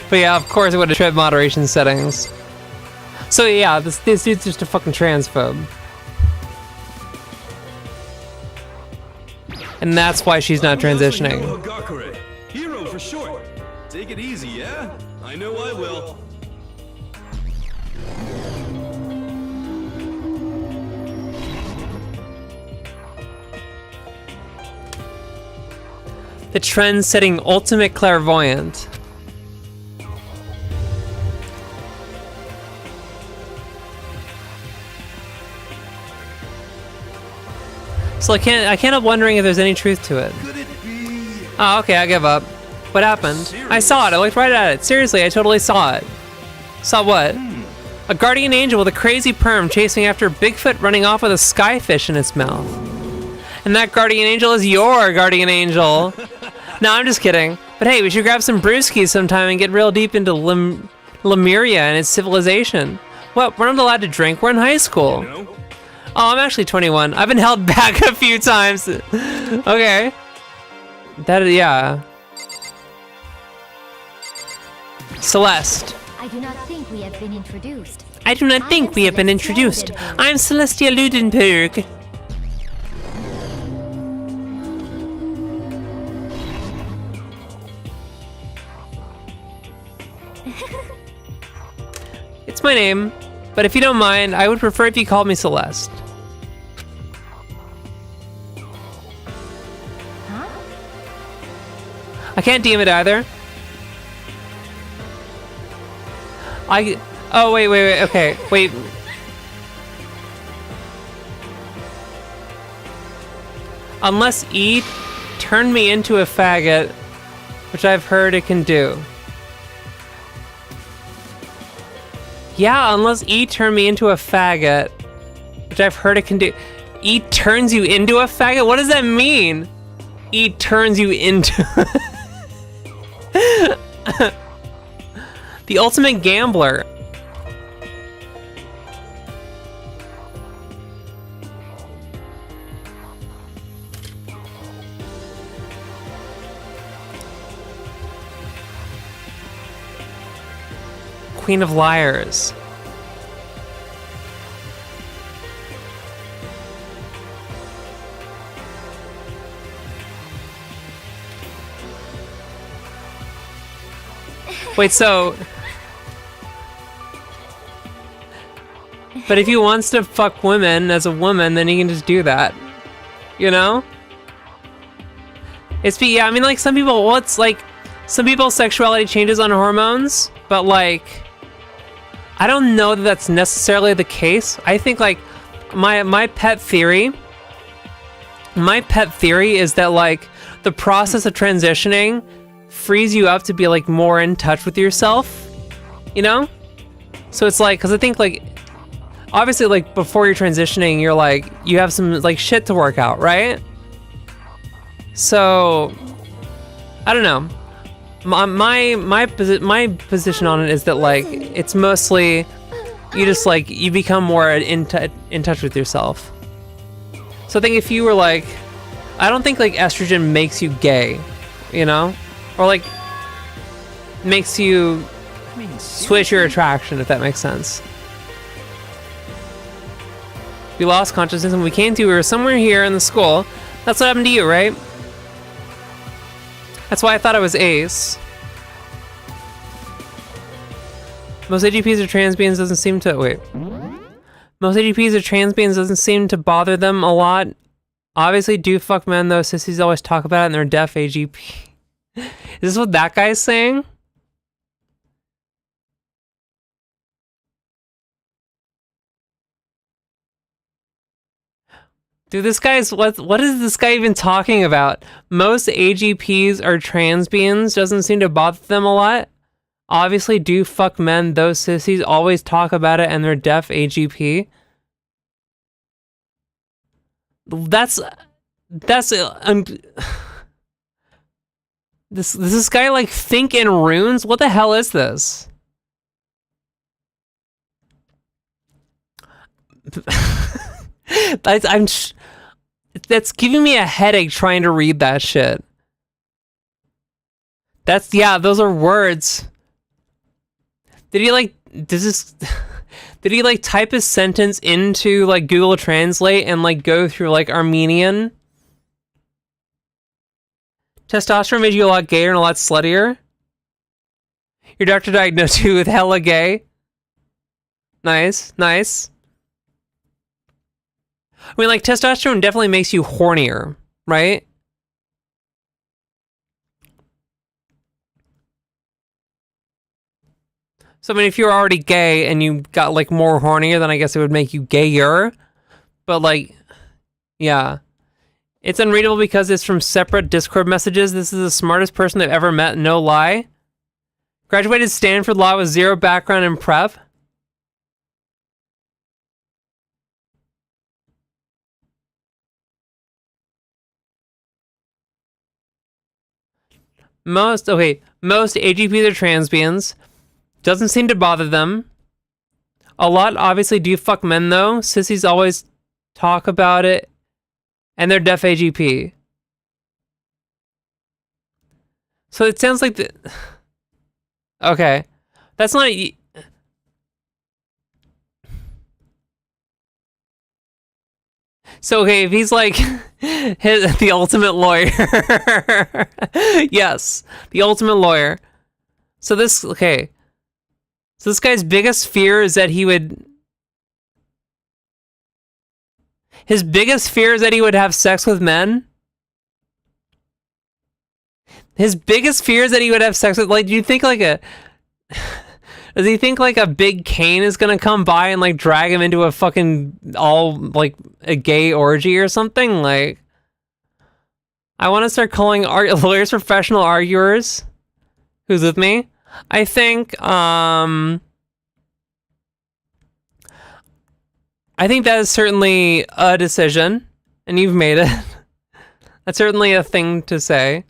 but yeah, of course it would have tried moderation settings. So yeah, this dude's just a fucking transphobe, and that's why she's not transitioning. Hiro Hagakure. Hero for short. Take it easy, yeah? I know I will. The trend-setting ultimate clairvoyant. So I can't help wondering if there's any truth to it. Could it be? Oh, okay, I give up. What happened? I saw it. I looked right at it. Seriously, I totally saw it. Saw what? A guardian angel with a crazy perm chasing after Bigfoot running off with a skyfish in its mouth. And that guardian angel is your guardian angel. No, I'm just kidding. But hey, we should grab some brewskis sometime and get real deep into Lemuria and its civilization. What? We're not allowed to drink. We're in high school. No? Oh, I'm actually 21. I've been held back a few times. Okay. Yeah. Celeste. I do not think we have been introduced. I do not think we have been introduced. I'm Celestia Ludenberg. It's my name, but if you don't mind, I would prefer if you called me Celeste. Huh? I can't DM it either. Oh, wait, okay, wait. Unless E turned me into a faggot, which I've heard it can do. Yeah, unless E turned me into a faggot, which I've heard it can do. E turns you into a faggot? What does that mean? E turns you into... The ultimate gambler. Queen of Liars. Wait, so... But if he wants to fuck women as a woman, then he can just do that. You know? Yeah, I mean, like, some people, some people's sexuality changes on hormones, but, like, I don't know that that's necessarily the case. I think, like, my pet theory is that, like, the process of transitioning frees you up to be, like, more in touch with yourself, you know? So it's like, because I think, like, obviously, like, before you're transitioning, you're like, you have some, like, shit to work out, right? So, I don't know. My position on it is that, like, it's mostly, you just, like, you become more in touch with yourself. So I think if you were, like, I don't think, like, estrogen makes you gay, you know? Or, like, makes you switch your attraction, if that makes sense. We lost consciousness and we came to, we were somewhere here in the school. That's what happened to you, right? That's why I thought it was Ace. Most AGPs or trans beings doesn't seem to, wait. Most AGPs or trans beings doesn't seem to bother them a lot. Obviously do fuck men though, sissies always talk about it and they're deaf AGP. Is this what that guy's saying? Dude, this guy's, what is this guy even talking about? Most AGPs are trans beings, doesn't seem to bother them a lot. Obviously do fuck men, those sissies always talk about it and they're deaf AGP. Does this guy like think in runes? What the hell is this? That's giving me a headache trying to read that shit. That's, yeah, those are words. Did he like, did he like type his sentence into like Google Translate and like go through like Armenian? Testosterone made you a lot gayer and a lot sluttier. Your doctor diagnosed you with hella gay. Nice, nice. I mean, like, testosterone definitely makes you hornier, right? So, I mean, if you're already gay and you got, like, more hornier, then I guess it would make you gayer. But, like, yeah. It's unreadable because it's from separate Discord messages. This is the smartest person I've ever met, no lie. Graduated Stanford Law with zero background in prep. Most AGPs are transbians. Doesn't seem to bother them. A lot obviously do fuck men though. Sissies always talk about it. And they're deaf AGP. So it sounds like the... Okay. That's not... So, okay, if he's like the ultimate lawyer. Yes, the ultimate lawyer. So this, okay. So this guy's biggest fear is that he would... His biggest fear is that he would have sex with men? His biggest fear is that he would have sex with... Like, do you think like a... Does he think like a big cane is gonna come by and like drag him into a fucking like a gay orgy or something? Like, I want to start calling lawyers professional arguers. Who's with me? I think that is certainly a decision, and you've made it. That's certainly a thing to say.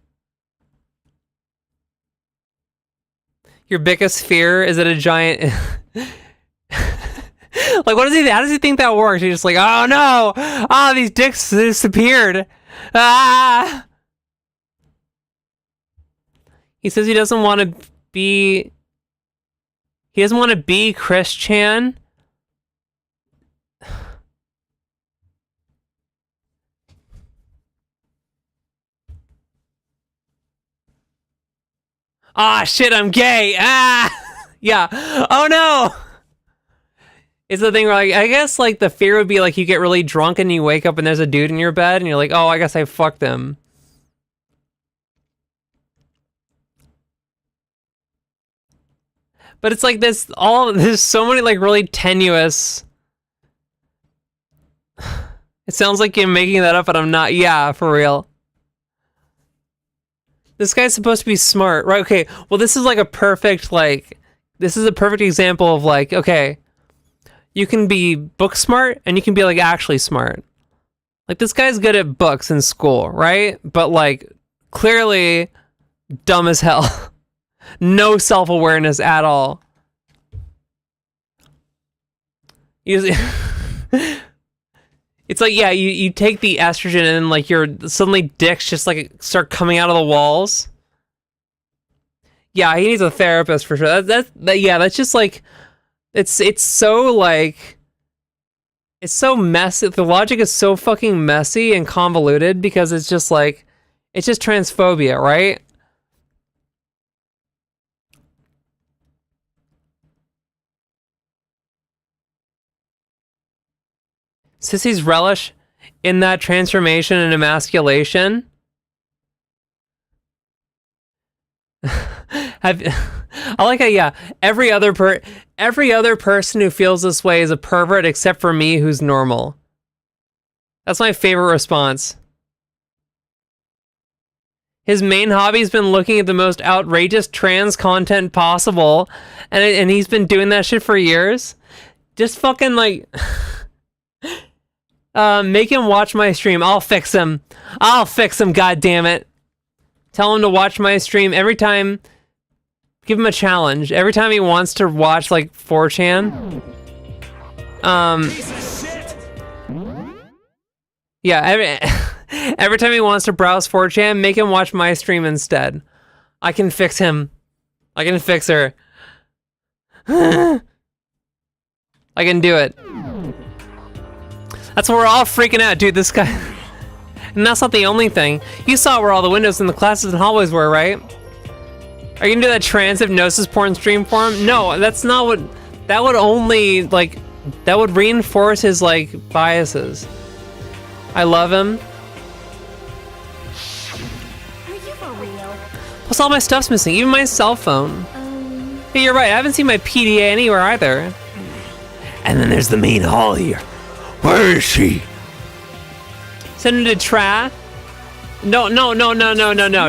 Your biggest fear is that a giant... Like, what does he... How does he think that works? He's just like, oh no! Oh, these dicks disappeared! Ah! He says he doesn't want to be... He doesn't want to be Chris Chan. Ah, shit, I'm gay. Ah, yeah. Oh no. It's the thing where, like, I guess like the fear would be like you get really drunk and you wake up and there's a dude in your bed and you're like, oh, I guess I fucked him. But it's like there's so many like really tenuous. It sounds like you're making that up, but I'm not. Yeah, for real. This guy's supposed to be smart, right? Okay, well, this is like a perfect, like, this is a perfect example of like, okay, you can be book smart and you can be like actually smart. Like, this guy's good at books in school, right? But like, clearly dumb as hell. No self-awareness at all. It's like, yeah, you take the estrogen and then like your suddenly dicks just like start coming out of the walls. Yeah, he needs a therapist for sure. That's just like, it's so like, it's so messy. The logic is so fucking messy and convoluted because it's just like, it's just transphobia, right? Sissy's relish in that transformation and emasculation. I like how, yeah, every other person who feels this way is a pervert except for me who's normal. That's my favorite response. His main hobby's been looking at the most outrageous trans content possible, and he's been doing that shit for years. Just fucking like make him watch my stream. I'll fix him. I'll fix him, goddammit. Tell him to watch my stream every time. Give him a challenge. Every time he wants to watch like 4chan. Yeah, every time he wants to browse 4chan, make him watch my stream instead. I can fix him. I can fix her. I can do it. That's why we're all freaking out, dude. This guy. And that's not the only thing. You saw where all the windows in the classes and hallways were, right? Are you gonna do that trans hypnosis porn stream for him? No, that's not what. That would only, like, that would reinforce his, like, biases. I love him. Are you for real? Plus, all my stuff's missing, even my cell phone. Hey, you're right. I haven't seen my PDA anywhere either. And then there's the main hall here. Where is she? Send him to Tra. No.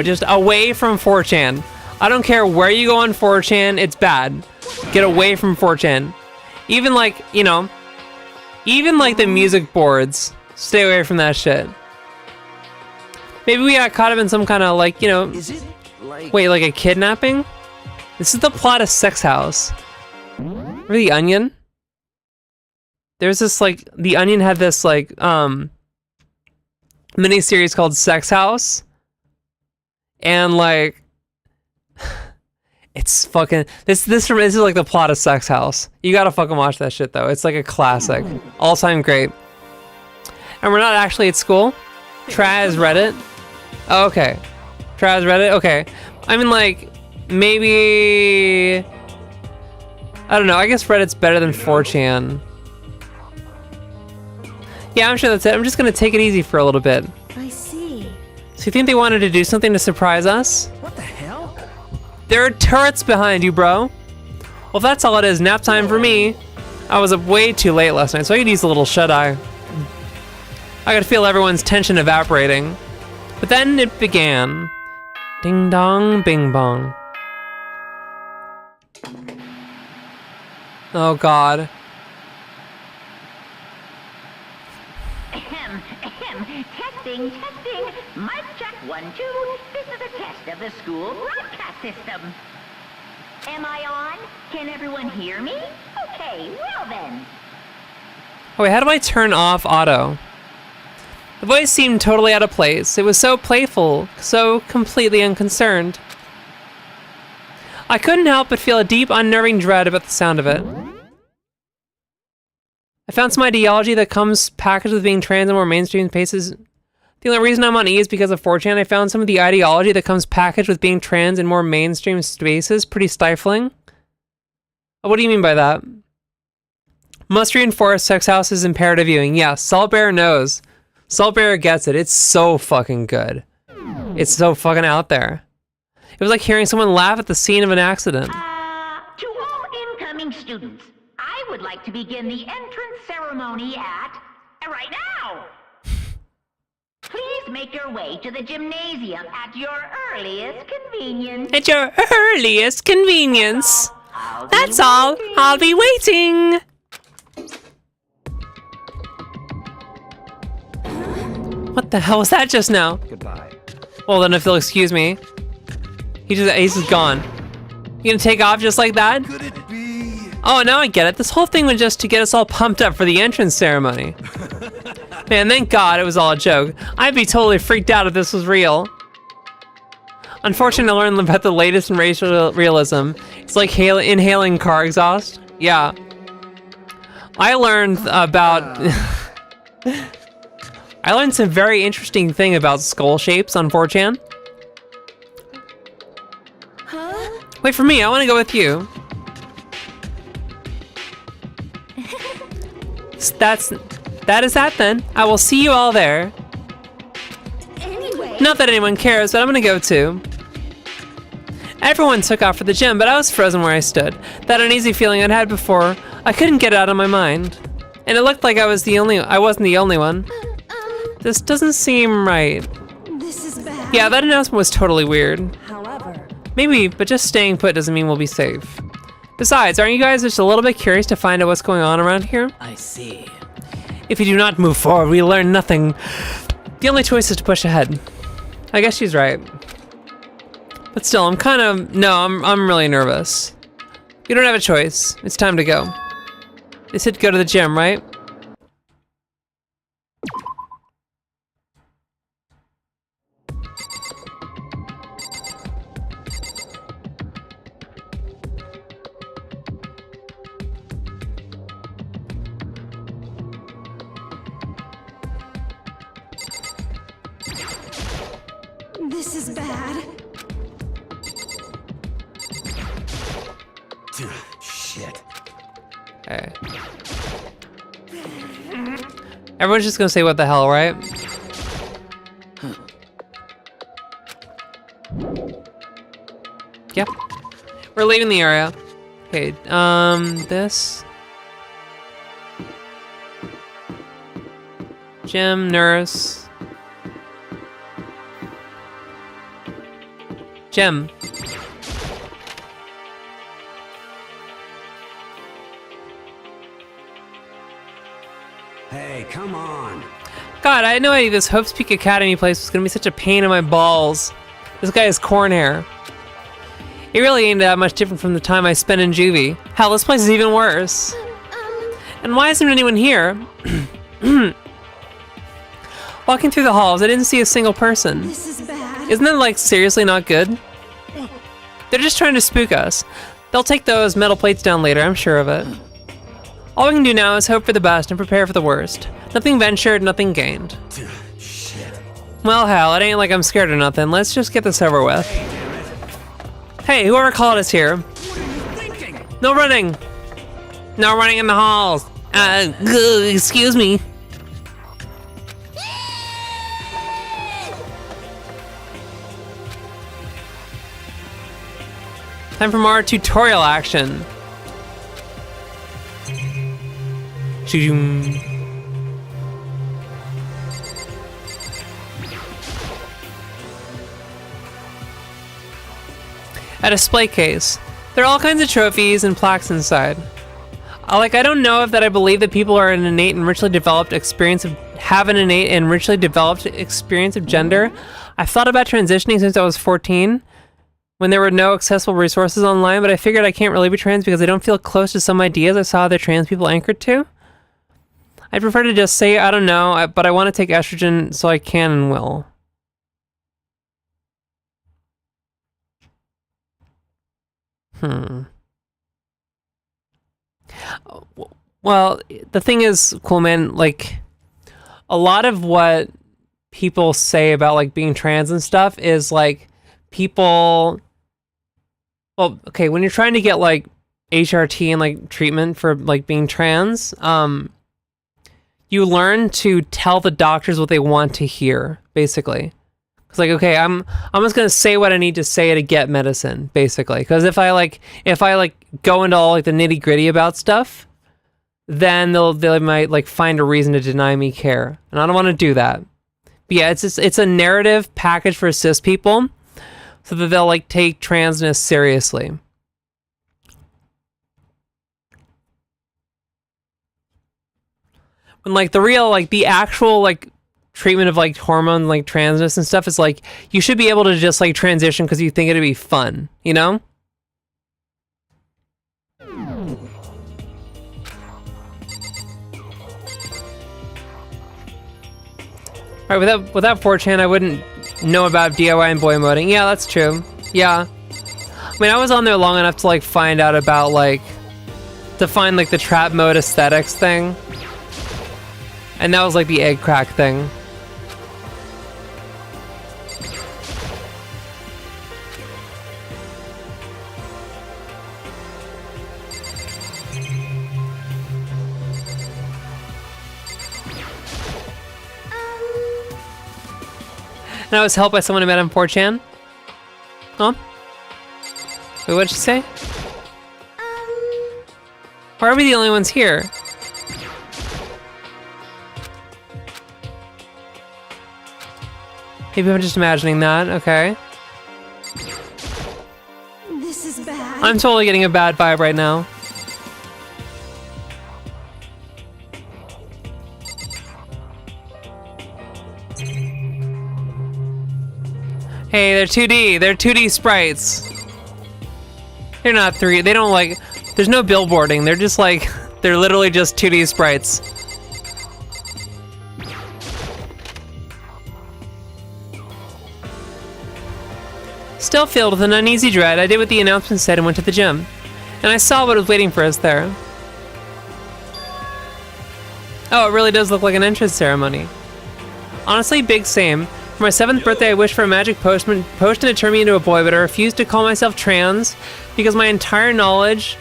Just away from 4chan. I don't care where you go on 4chan. It's bad. Get away from 4chan. Even like, you know, even like the music boards. Stay away from that shit. Maybe we got caught up in some kind of like, you know, wait, like a kidnapping? This is the plot of Sex House. Or The Onion? There's this like, The Onion had this like, mini-series called Sex House. And like, it's fucking, this is like the plot of Sex House. You gotta fucking watch that shit though. It's like a classic. All-time great. And we're not actually at school. Traz read it. Oh, okay. Traz read it? Okay. I mean like, maybe, I don't know, I guess Reddit's better than 4chan. Yeah, I'm sure that's it. I'm just gonna take it easy for a little bit. I see. So you think they wanted to do something to surprise us? What the hell? There are turrets behind you, bro. Well, if that's all it is, nap time for me. I was up way too late last night, so I could use a little shut-eye. I could feel everyone's tension evaporating. But then it began. Ding dong, bing bong. Oh God. Testing. Mic check 1, 2. This is a test of the school broadcast system. Am I on? Can everyone hear me? Okay, well then. Oh wait, how do I turn off auto? The voice seemed totally out of place. It was so playful, so completely unconcerned. I couldn't help but feel a deep, unnerving dread about the sound of it. I found some ideology that comes packaged with being trans and more mainstream spaces. The only reason I'm uneasy is because of 4chan. I found some of the ideology that comes packaged with being trans in more mainstream spaces pretty stifling. What do you mean by that? Must reinforce Sex House's imperative viewing. Yeah, Saltbearer knows. Saltbearer gets it. It's so fucking good. It's so fucking out there. It was like hearing someone laugh at the scene of an accident. To all incoming students, I would like to begin the entrance ceremony right now. Please make your way to the gymnasium at your earliest convenience. At your earliest convenience. That's all. I'll be waiting. What the hell was that just now? Goodbye. Well, then if you'll excuse me. He's just gone. You gonna take off just like that? Could it be? Oh, now I get it. This whole thing was just to get us all pumped up for the entrance ceremony. Man, thank God it was all a joke. I'd be totally freaked out if this was real. Unfortunately, I learned about the latest in racial realism. It's like inhaling car exhaust. Yeah. I learned about... I learned some very interesting thing about skull shapes on 4chan. Huh? Wait for me, I want to go with you. That is that then. I will see you all there. Anyway. Not that anyone cares, but I'm gonna go too. Everyone took off for the gym, but I was frozen where I stood. That uneasy feeling I'd had before, I couldn't get it out of my mind. And it looked like I wasn't the only one. This doesn't seem right. This is bad. Yeah, that announcement was totally weird. However, Maybe, but just staying put doesn't mean we'll be safe. Besides, aren't you guys just a little bit curious to find out what's going on around here? I see. If you do not move forward, we learn nothing. The only choice is to push ahead. I guess she's right. But still, I'm really nervous. You don't have a choice. It's time to go. They said go to the gym, right? This is bad. Shit. Okay. Everyone's just gonna say what the hell, right? Yep. We're leaving the area. Okay, this. Gym, nurse. Gym. Hey, come on. God, I had no idea this Hope's Peak Academy place was gonna be such a pain in my balls. This guy has corn hair. It really ain't that much different from the time I spent in juvie. Hell, this place is even worse. And why isn't anyone here? Walking through the halls, I didn't see a single person. This is bad. Isn't that, like, seriously not good? They're just trying to spook us. They'll take those metal plates down later, I'm sure of it. All we can do now is hope for the best and prepare for the worst. Nothing ventured, nothing gained. Shit. Well, hell, it ain't like I'm scared or nothing. Let's just get this over with. Hey, whoever called us here. No running. No running in the halls. Excuse me. Time for more tutorial action. Shoo-doom. A display case. There are all kinds of trophies and plaques inside. I don't know if that I believe that people are have an innate and richly developed experience of gender. I've thought about transitioning since I was 14, when there were no accessible resources online, but I figured I can't really be trans because I don't feel close to some ideas I saw other trans people anchored to. I'd prefer to just say, I don't know, but I want to take estrogen so I can and will. Well, the thing is, cool man, like, a lot of what people say about, like, being trans and stuff is, like, people... Well, okay, when you're trying to get, like, HRT and, like, treatment for, like, being trans, you learn to tell the doctors what they want to hear, basically. It's like, okay, I'm just gonna say what I need to say to get medicine, basically. Because if I go into all, like, the nitty gritty about stuff, then they might, like, find a reason to deny me care, and I don't want to do that. But yeah, it's a narrative package for cis people, so that they'll, like, take transness seriously. When, like, the real, like, the actual, like, treatment of, like, hormone, like, transness and stuff is, like, you should be able to just, like, transition because you think it'd be fun, you know? Alright, without 4chan, I wouldn't know about DIY and boy moding. Yeah, that's true. Yeah. I mean, I was on there long enough to like find out about like, to find like the trap mode aesthetics thing. And that was like the egg crack thing. And I was helped by someone I met on 4chan. Huh? Wait, what did she say? Why are we the only ones here? Maybe I'm just imagining that, okay. This is bad. I'm totally getting a bad vibe right now. Hey, they're 2D. They're 2D sprites. They're not 3. They don't like... There's no billboarding. They're just like... They're literally just 2D sprites. Still filled with an uneasy dread, I did what the announcement said and went to the gym. And I saw what was waiting for us there. Oh, it really does look like an entrance ceremony. Honestly, big same. For my 7th birthday, I wished for a magic potion to turn me into a boy, but I refused to call myself trans because my entire knowledge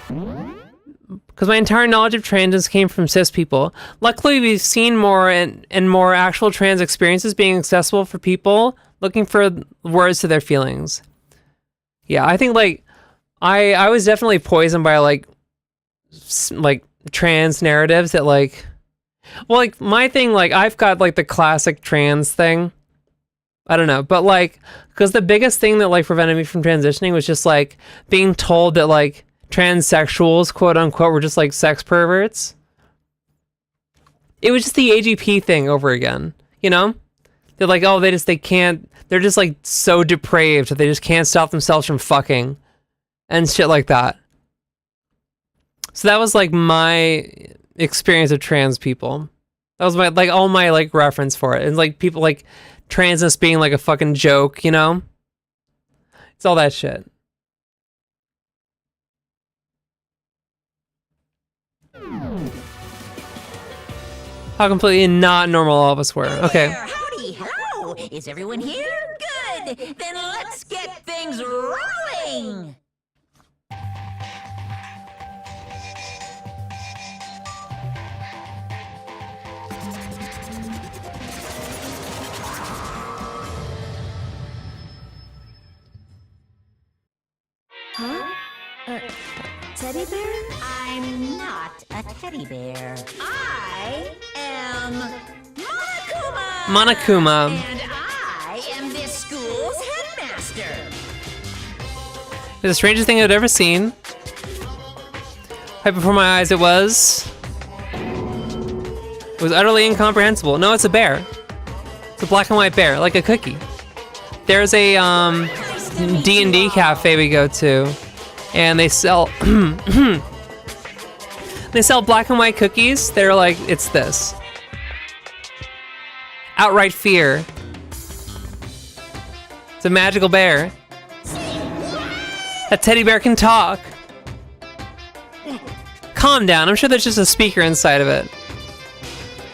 of trans came from cis people. Luckily, we've seen more and more actual trans experiences being accessible for people looking for words to their feelings. Yeah, I think like I was definitely poisoned by like trans narratives that like. Well, like, my thing, like, I've got, like, the classic trans thing. I don't know. But, like, because the biggest thing that, like, prevented me from transitioning was just, like, being told that, like, transsexuals, quote unquote, were just, like, sex perverts. It was just the AGP thing over again, you know? They're like, oh, they can't, they're just, like, so depraved that they just can't stop themselves from fucking. And shit like that. So that was, like, my experience of trans people. That was my like all my like reference for it. And like people like transness being like a fucking joke, you know? It's all that shit. How completely not normal all of us were. Okay. Howdy, hello. Is everyone here? Good. Then let's get things rolling. Huh? Teddy bear? I'm not a teddy bear. I am Monokuma. Monokuma. And I am this school's headmaster. It's the strangest thing I'd ever seen. Right before my eyes it was utterly incomprehensible. No, it's a bear. It's a black and white bear, like a cookie. There's a D&D cafe we go to, and they sell black and white cookies. They're like, it's this. Outright fear. It's a magical bear. That teddy bear can talk. Calm down, I'm sure there's just a speaker inside of it.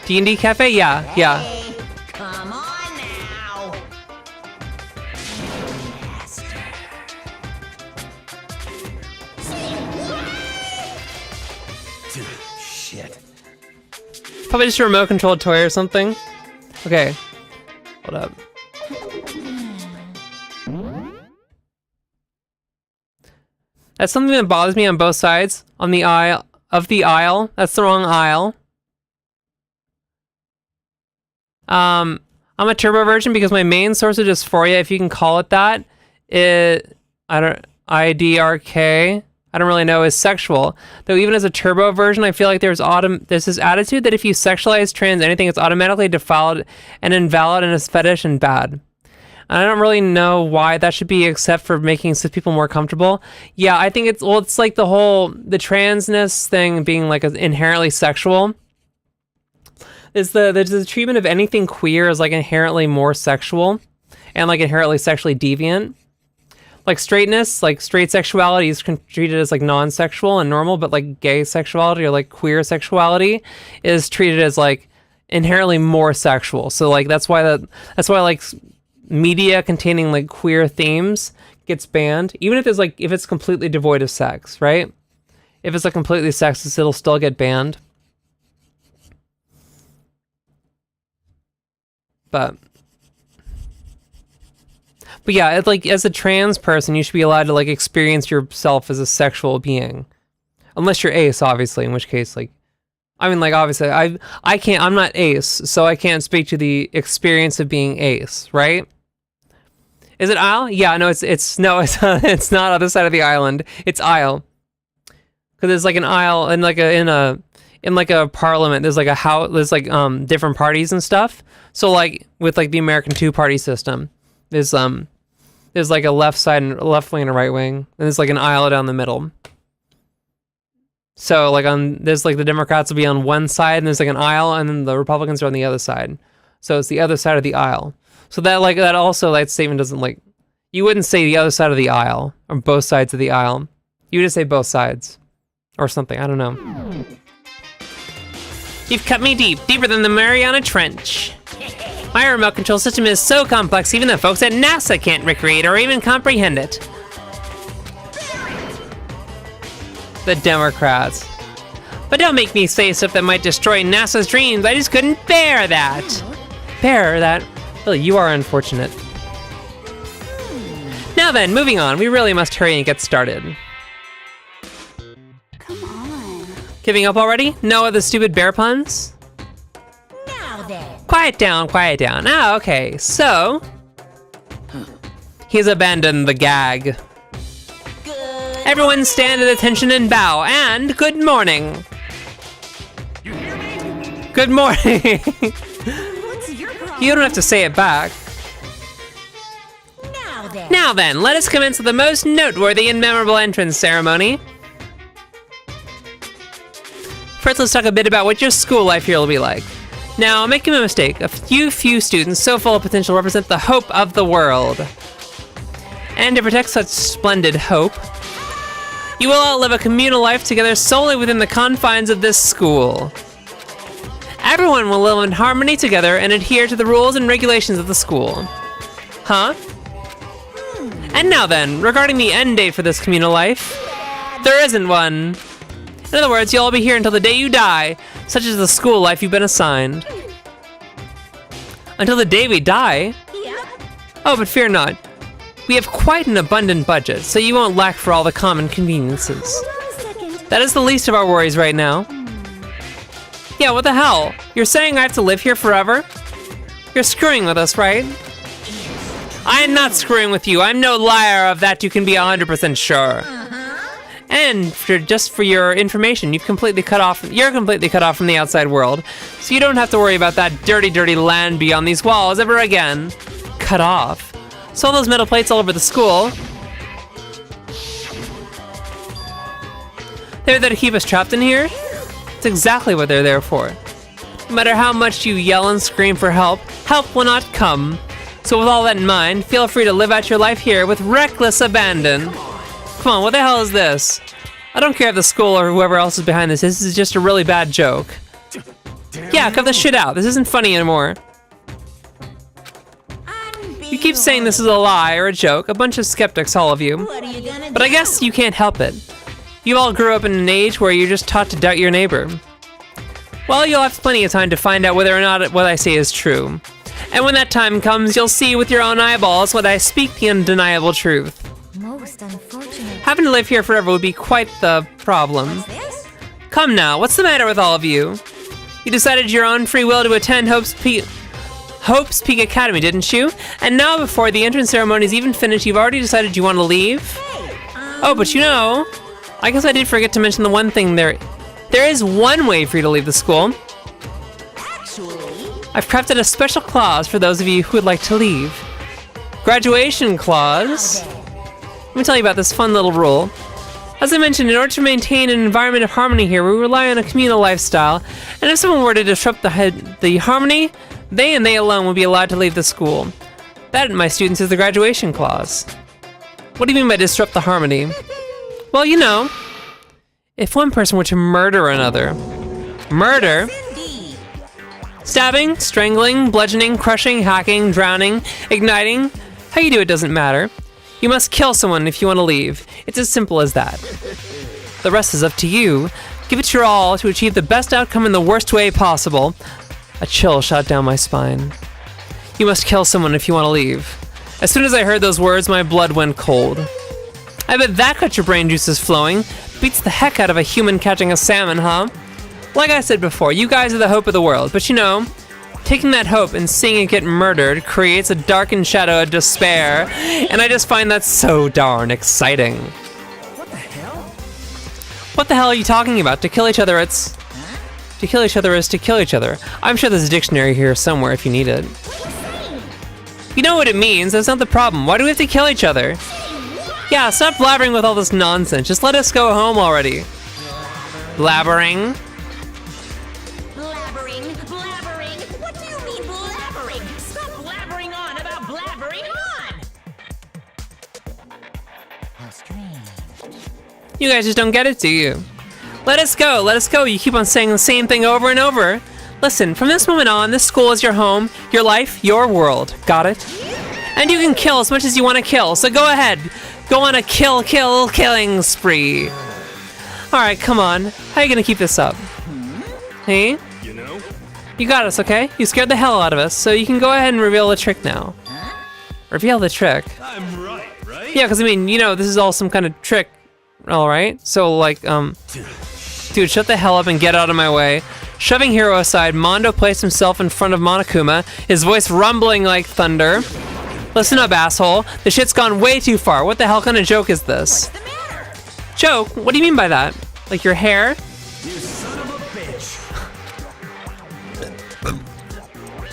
D&D cafe? Yeah. Hey, come on now. Shit. Probably just a remote controlled toy or something. Okay. Hold up. That's something that bothers me on both sides. On the aisle That's the wrong aisle. I'm a turbo version because my main source of dysphoria, if you can call it that, IDRK, I don't really know, is sexual. Though even as a turbo version, I feel like there's this attitude that if you sexualize trans anything, it's automatically defiled and invalid and is fetish and bad. I don't really know why that should be, except for making cis people more comfortable. Yeah, I think it's like the transness thing being like inherently sexual. There's the treatment of anything queer as like inherently more sexual. and like inherently sexually deviant. Like straightness, like straight sexuality is treated as like non-sexual and normal, but like gay sexuality or like queer sexuality is treated as like inherently more sexual. So like that's why like media containing like queer themes gets banned, even if it's completely devoid of sex, right? If it's like completely sexist, it'll still get banned. But yeah, it's like as a trans person, you should be allowed to like experience yourself as a sexual being, unless you're ace, obviously. In which case, like, I mean, like obviously, I'm not ace, so I can't speak to the experience of being ace, right? Is it Isle? Yeah, no, it's not other side of the island. It's Isle, because there's like an Isle and like in a parliament. There's like a house. There's like different parties and stuff. So like with like the American two-party system, there's like a left side and a left wing and a right wing, and there's like an aisle down the middle. So like there's like the Democrats will be on one side, and there's like an aisle, and then the Republicans are on the other side. So it's the other side of the aisle. So that statement doesn't like, you wouldn't say the other side of the aisle or both sides of the aisle. You would just say both sides or something. I don't know. You've cut me deep, deeper than the Mariana Trench. My remote control system is so complex, even the folks at NASA can't recreate or even comprehend it. The Democrats. But don't make me say stuff that might destroy NASA's dreams. I just couldn't bear that. Bear that? Really, you are unfortunate. Now then, moving on. We really must hurry and get started. Come on. Giving up already? No other stupid bear puns? Now then. Quiet down, quiet down. Ah, okay, so... he's abandoned the gag. Good. Everyone stand at attention and bow, and good morning. Good morning. What's your problem? You don't have to say it back. Now then. Now then, let us commence with the most noteworthy and memorable entrance ceremony. First, let's talk a bit about what your school life here will be like. Now, make no mistake, a few students so full of potential represent the hope of the world. And to protect such splendid hope, you will all live a communal life together solely within the confines of this school. Everyone will live in harmony together and adhere to the rules and regulations of the school. Huh? And now then, regarding the end date for this communal life, there isn't one. In other words, you'll all be here until the day you die, such as the school life you've been assigned. Until the day we die? Oh, but fear not. We have quite an abundant budget, so you won't lack for all the common conveniences. That is the least of our worries right now. Yeah, what the hell? You're saying I have to live here forever? You're screwing with us, right? I am not screwing with you. I'm no liar, of that you can be 100% sure. And just for your information, you're completely cut off from the outside world, so you don't have to worry about that dirty, dirty land beyond these walls ever again. Cut off. So all those metal plates all over the school, they're there to keep us trapped in here? That's exactly what they're there for. No matter how much you yell and scream for help, help will not come. So with all that in mind, feel free to live out your life here with reckless abandon. Come on, what the hell is this? I don't care if the school or whoever else is behind this. This is just a really bad joke. Yeah, cut this shit out. This isn't funny anymore. You keep saying this is a lie or a joke. A bunch of skeptics, all of you. What are you gonna But I guess you can't help it. You all grew up in an age where you're just taught to doubt your neighbor. Well, you'll have plenty of time to find out whether or not what I say is true. And when that time comes, you'll see with your own eyeballs what I speak the undeniable truth. Most unfortunate. Having to live here forever would be quite the problem. Come now, what's the matter with all of you? You decided your own free will to attend Hope's Peak Academy, didn't you? And now before the entrance ceremony is even finished, you've already decided you want to leave? Oh, but you know, I guess I did forget to mention the one thing there. There is one way for you to leave the school. I've crafted a special clause for those of you who would like to leave. Graduation clause. Let me tell you about this fun little rule. As I mentioned, in order to maintain an environment of harmony here, we rely on a communal lifestyle, and if someone were to disrupt the harmony, they and they alone would be allowed to leave the school. That, my students, is the graduation clause. What do you mean by disrupt the harmony? Well, you know, if one person were to murder another. Murder? Indeed. Stabbing, strangling, bludgeoning, crushing, hacking, drowning, igniting. How you do it doesn't matter. You must kill someone if you want to leave. It's as simple as that. The rest is up to you. Give it your all to achieve the best outcome in the worst way possible. A chill shot down my spine. You must kill someone if you want to leave. As soon as I heard those words, my blood went cold. I bet that got your brain juices flowing. Beats the heck out of a human catching a salmon, huh? Like I said before, you guys are the hope of the world, but you know, taking that hope and seeing it get murdered creates a darkened shadow of despair, and I just find that so darn exciting. What the hell? What the hell are you talking about? To kill each other, it's... To kill each other is to kill each other. I'm sure there's a dictionary here somewhere if you need it. You know what it means, that's not the problem. Why do we have to kill each other? Yeah, stop blabbering with all this nonsense. Just let us go home already. Blabbering? Blabbering, blabbering. What do you mean blabbering? Stop blabbering on about blabbering on. How strange. You guys just don't get it, do you? Let us go, let us go. You keep on saying the same thing over and over. Listen, from this moment on, this school is your home, your life, your world. Got it? And you can kill as much as you want to kill, so go ahead. Go on a killing spree. Alright, come on. How are you gonna keep this up? Hey? You know? You got us, okay? You scared the hell out of us, so you can go ahead and reveal the trick now. Reveal the trick? I'm right, right? Yeah, because I mean, you know, this is all some kind of trick, alright? So, like, dude, shut the hell up and get out of my way. Shoving Hero aside, Mondo placed himself in front of Monokuma, his voice rumbling like thunder. Listen up, asshole. The shit's gone way too far. What the hell kind of joke is this? What's the matter? Joke? What do you mean by that? Like your hair? You son of a bitch.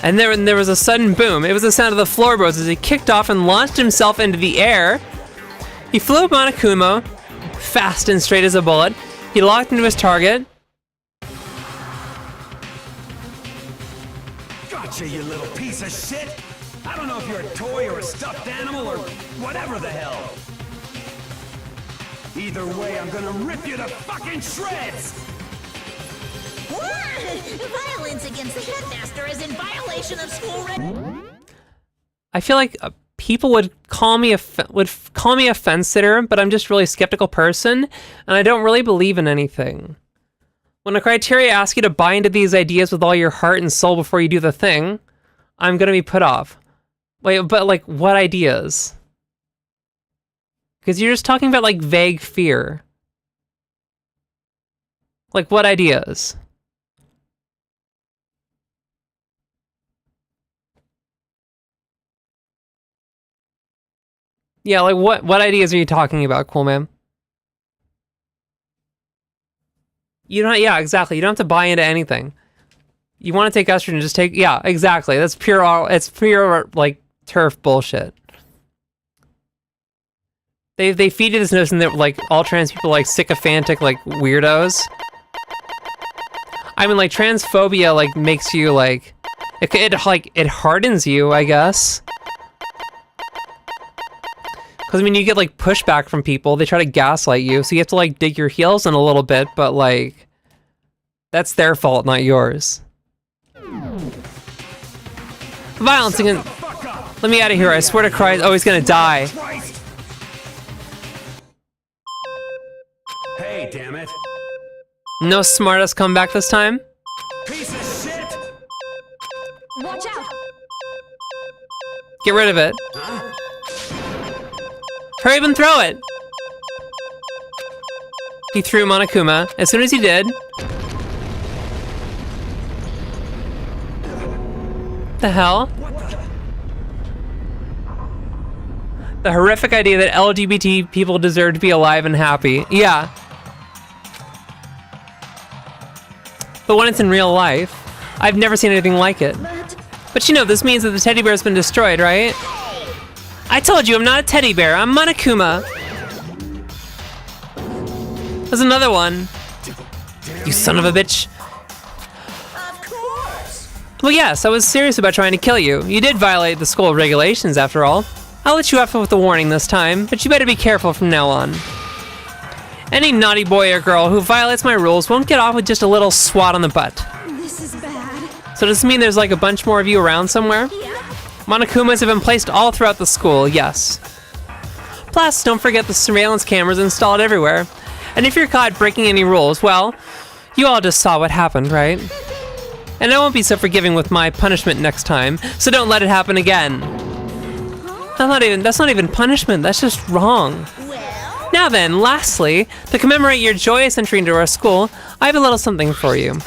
And there was a sudden boom. It was the sound of the floorboards as he kicked off and launched himself into the air. He flew up Monokuma, fast and straight as a bullet. He locked into his target. Gotcha, you little piece of shit. I don't know if you're a toy or a stuffed animal or whatever the hell. Either way, I'm gonna rip you to fucking shreds! Violence against the headmaster is in violation of school I feel like people would call me a fence sitter, but I'm just a really skeptical person, and I don't really believe in anything. When a criteria asks you to buy into these ideas with all your heart and soul before you do the thing, I'm gonna be put off. Wait, but like, what ideas? Because you're just talking about like vague fear. Like, what ideas? Yeah, like what ideas are you talking about, Cool Man? You don't, yeah, exactly. You don't have to buy into anything. You want to take estrogen, just take, yeah, exactly. That's pure, it's pure, like, turf bullshit. They feed you this notion that, like, all trans people are, like, sycophantic, like, weirdos. I mean, like, transphobia, like, makes you, like, it hardens you, I guess. Because, I mean, you get, like, pushback from people. They try to gaslight you, so you have to, like, dig your heels in a little bit, but, like, that's their fault, not yours. Violence against... Let me out of here, I swear to Christ. Oh, he's gonna die. Hey, damn it. No smartass comeback this time? Piece of shit! Watch out! Get rid of it. Hurry up and throw it! He threw Monokuma. As soon as he did... The hell? The horrific idea that LGBT people deserve to be alive and happy. Yeah. But when it's in real life, I've never seen anything like it. But you know, this means that the teddy bear's been destroyed, right? I told you, I'm not a teddy bear, I'm Monokuma. There's another one. You son of a bitch. Of course. Well, yes, I was serious about trying to kill you. You did violate the school regulations, after all. I'll let you off with a warning this time, but you better be careful from now on. Any naughty boy or girl who violates my rules won't get off with just a little swat on the butt. This is bad. So does this mean there's like a bunch more of you around somewhere? Monokumas have been placed all throughout the school, yes. Plus, don't forget the surveillance cameras installed everywhere. And if you're caught breaking any rules, well, you all just saw what happened, right? And I won't be so forgiving with my punishment next time, so don't let it happen again. That's not even punishment, that's just wrong. Now then, lastly, to commemorate your joyous entry into our school, I have a little something for you.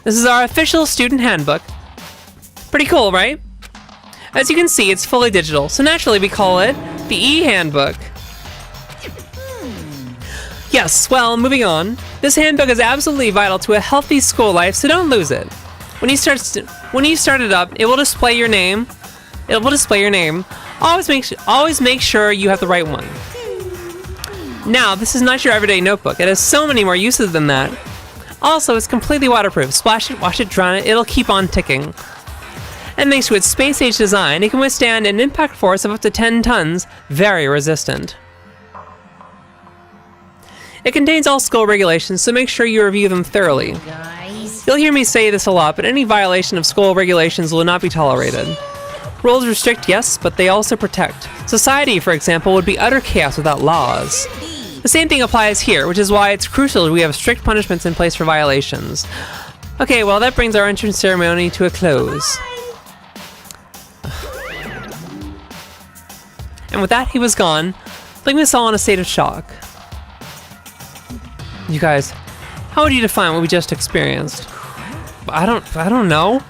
This is our official student handbook. Pretty cool, right? As you can see, it's fully digital, so naturally we call it the e-handbook. Yes, well, moving on. This handbook is absolutely vital to a healthy school life, so don't lose it. When you start it up, it will display your name. Always make sure you have the right one. Now, this is not your everyday notebook. It has so many more uses than that. Also, it's completely waterproof. Splash it, wash it, drown it, it'll keep on ticking. And thanks to its space-age design, it can withstand an impact force of up to 10 tons, very resistant. It contains all school regulations, so make sure you review them thoroughly. You'll hear me say this a lot, but any violation of school regulations will not be tolerated. Rules restrict, yes, but they also protect. Society, for example, would be utter chaos without laws. The same thing applies here, which is why it's crucial that we have strict punishments in place for violations. Okay, well that brings our entrance ceremony to a close. And with that, he was gone, leaving us all in a state of shock. You guys, how would you define what we just experienced? I don't know.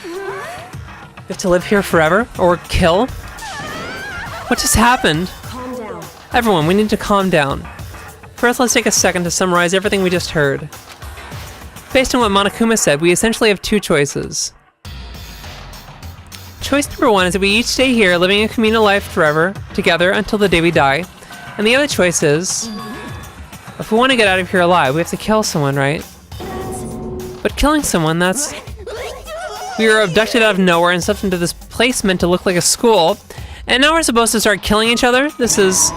We have to live here forever? Or kill? What just happened? Calm down. Everyone, we need to calm down. First, let's take a second to summarize everything we just heard. Based on what Monokuma said, we essentially have two choices. Choice number one is that we each stay here, living a communal life forever, together, until the day we die. And the other choice is, if we want to get out of here alive, we have to kill someone, right? But killing someone, that's... We were abducted out of nowhere and stuffed into this place meant to look like a school. And now we're supposed to start killing each other? This is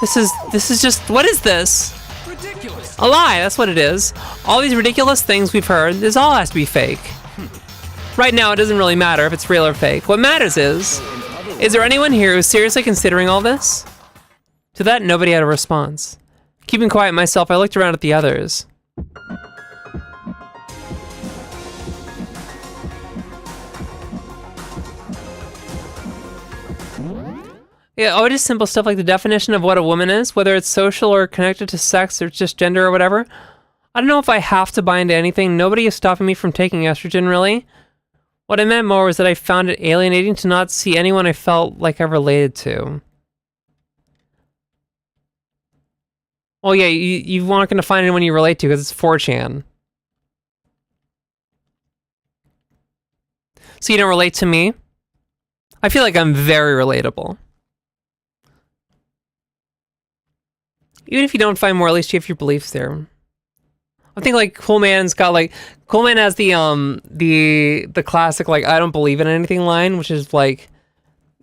just, what is this? Ridiculous. A lie, that's what it is. All these ridiculous things we've heard, this all has to be fake. Right now, it doesn't really matter if it's real or fake. What matters is there anyone here who's seriously considering all this? To that, nobody had a response. Keeping quiet myself, I looked around at the others. Yeah, oh, just simple stuff like the definition of what a woman is, whether it's social or connected to sex or just gender or whatever. I don't know if I have to buy into anything. Nobody is stopping me from taking estrogen, really. What I meant more was that I found it alienating to not see anyone I felt like I related to. Well, yeah, you aren't going to find anyone you relate to because it's 4chan. So you don't relate to me? I feel like I'm very relatable. Even if you don't find more, at least you have your beliefs there. I think like Coolman's got like Coolman has the classic like I don't believe in anything line, which is like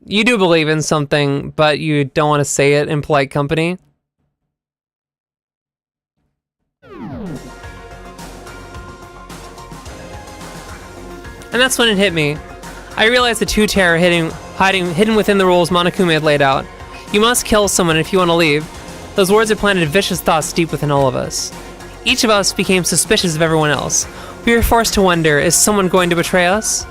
you do believe in something, but you don't want to say it in polite company. And that's when it hit me. I realized the true terror hidden within the rules Monokuma had laid out. You must kill someone if you want to leave. Those words had planted vicious thoughts deep within all of us. Each of us became suspicious of everyone else. We were forced to wonder, is someone going to betray us?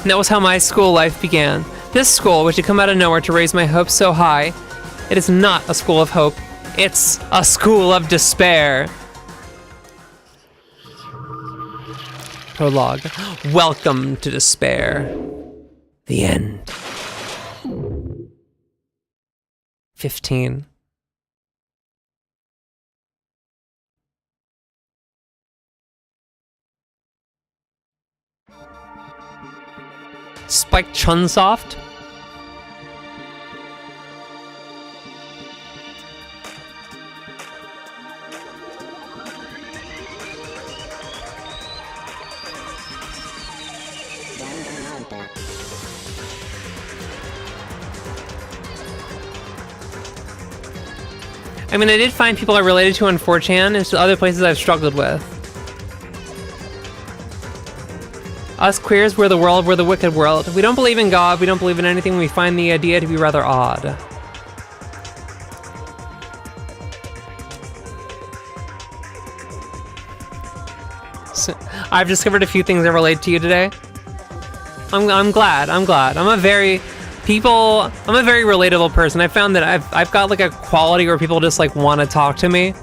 And that was how my school life began. This school, which had come out of nowhere to raise my hopes so high, it is not a school of hope. It's a school of despair. Prologue. Welcome to despair. The end. 15. Spike Chunsoft? I mean, I did find people I related to on 4chan and other places I've struggled with. Us queers, we're the world, we're the wicked world. We don't believe in God, we don't believe in anything, we find the idea to be rather odd. So, I've discovered a few things that relate to you today. I'm glad. I'm a very relatable person. I found that I've got like a quality where people just like want to talk to me.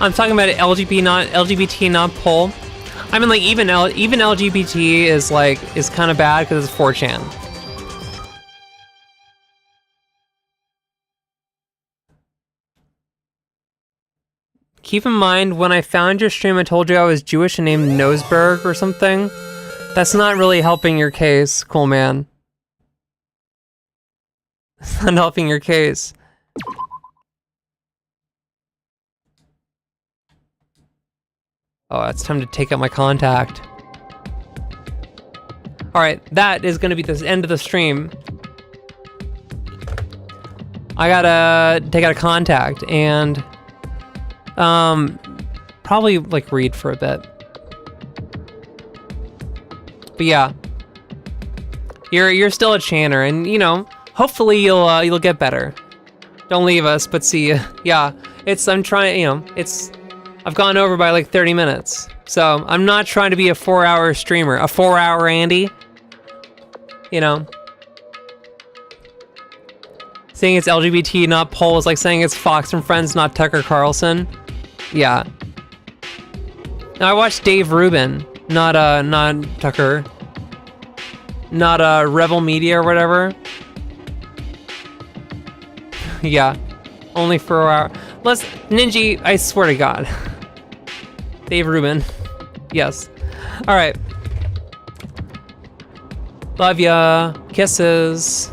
I'm talking about LGBT not poll. I mean, like even LGBT is kind of bad because it's 4chan. Keep in mind, when I found your stream, I told you I was Jewish and named Noseberg or something. That's not really helping your case, cool man. It's not helping your case. Oh, it's time to take out my contact. Alright, that is gonna be the end of the stream. I gotta take out a contact and probably like read for a bit. But yeah. You're still a channer, and you know, hopefully you'll get better. Don't leave us, but see ya. Yeah, I'm trying, you know, I've gone over by like 30 minutes. So I'm not trying to be a 4-hour streamer. A 4-hour Andy. You know. Saying it's LGBT, not poll, is like saying it's Fox and Friends, not Tucker Carlson. Yeah. Now I watched Dave Rubin, not Tucker. Not Rebel Media or whatever. Yeah. Only for our... Let's... Ninja, I swear to God. Dave Rubin. Yes. Alright. Love ya. Kisses.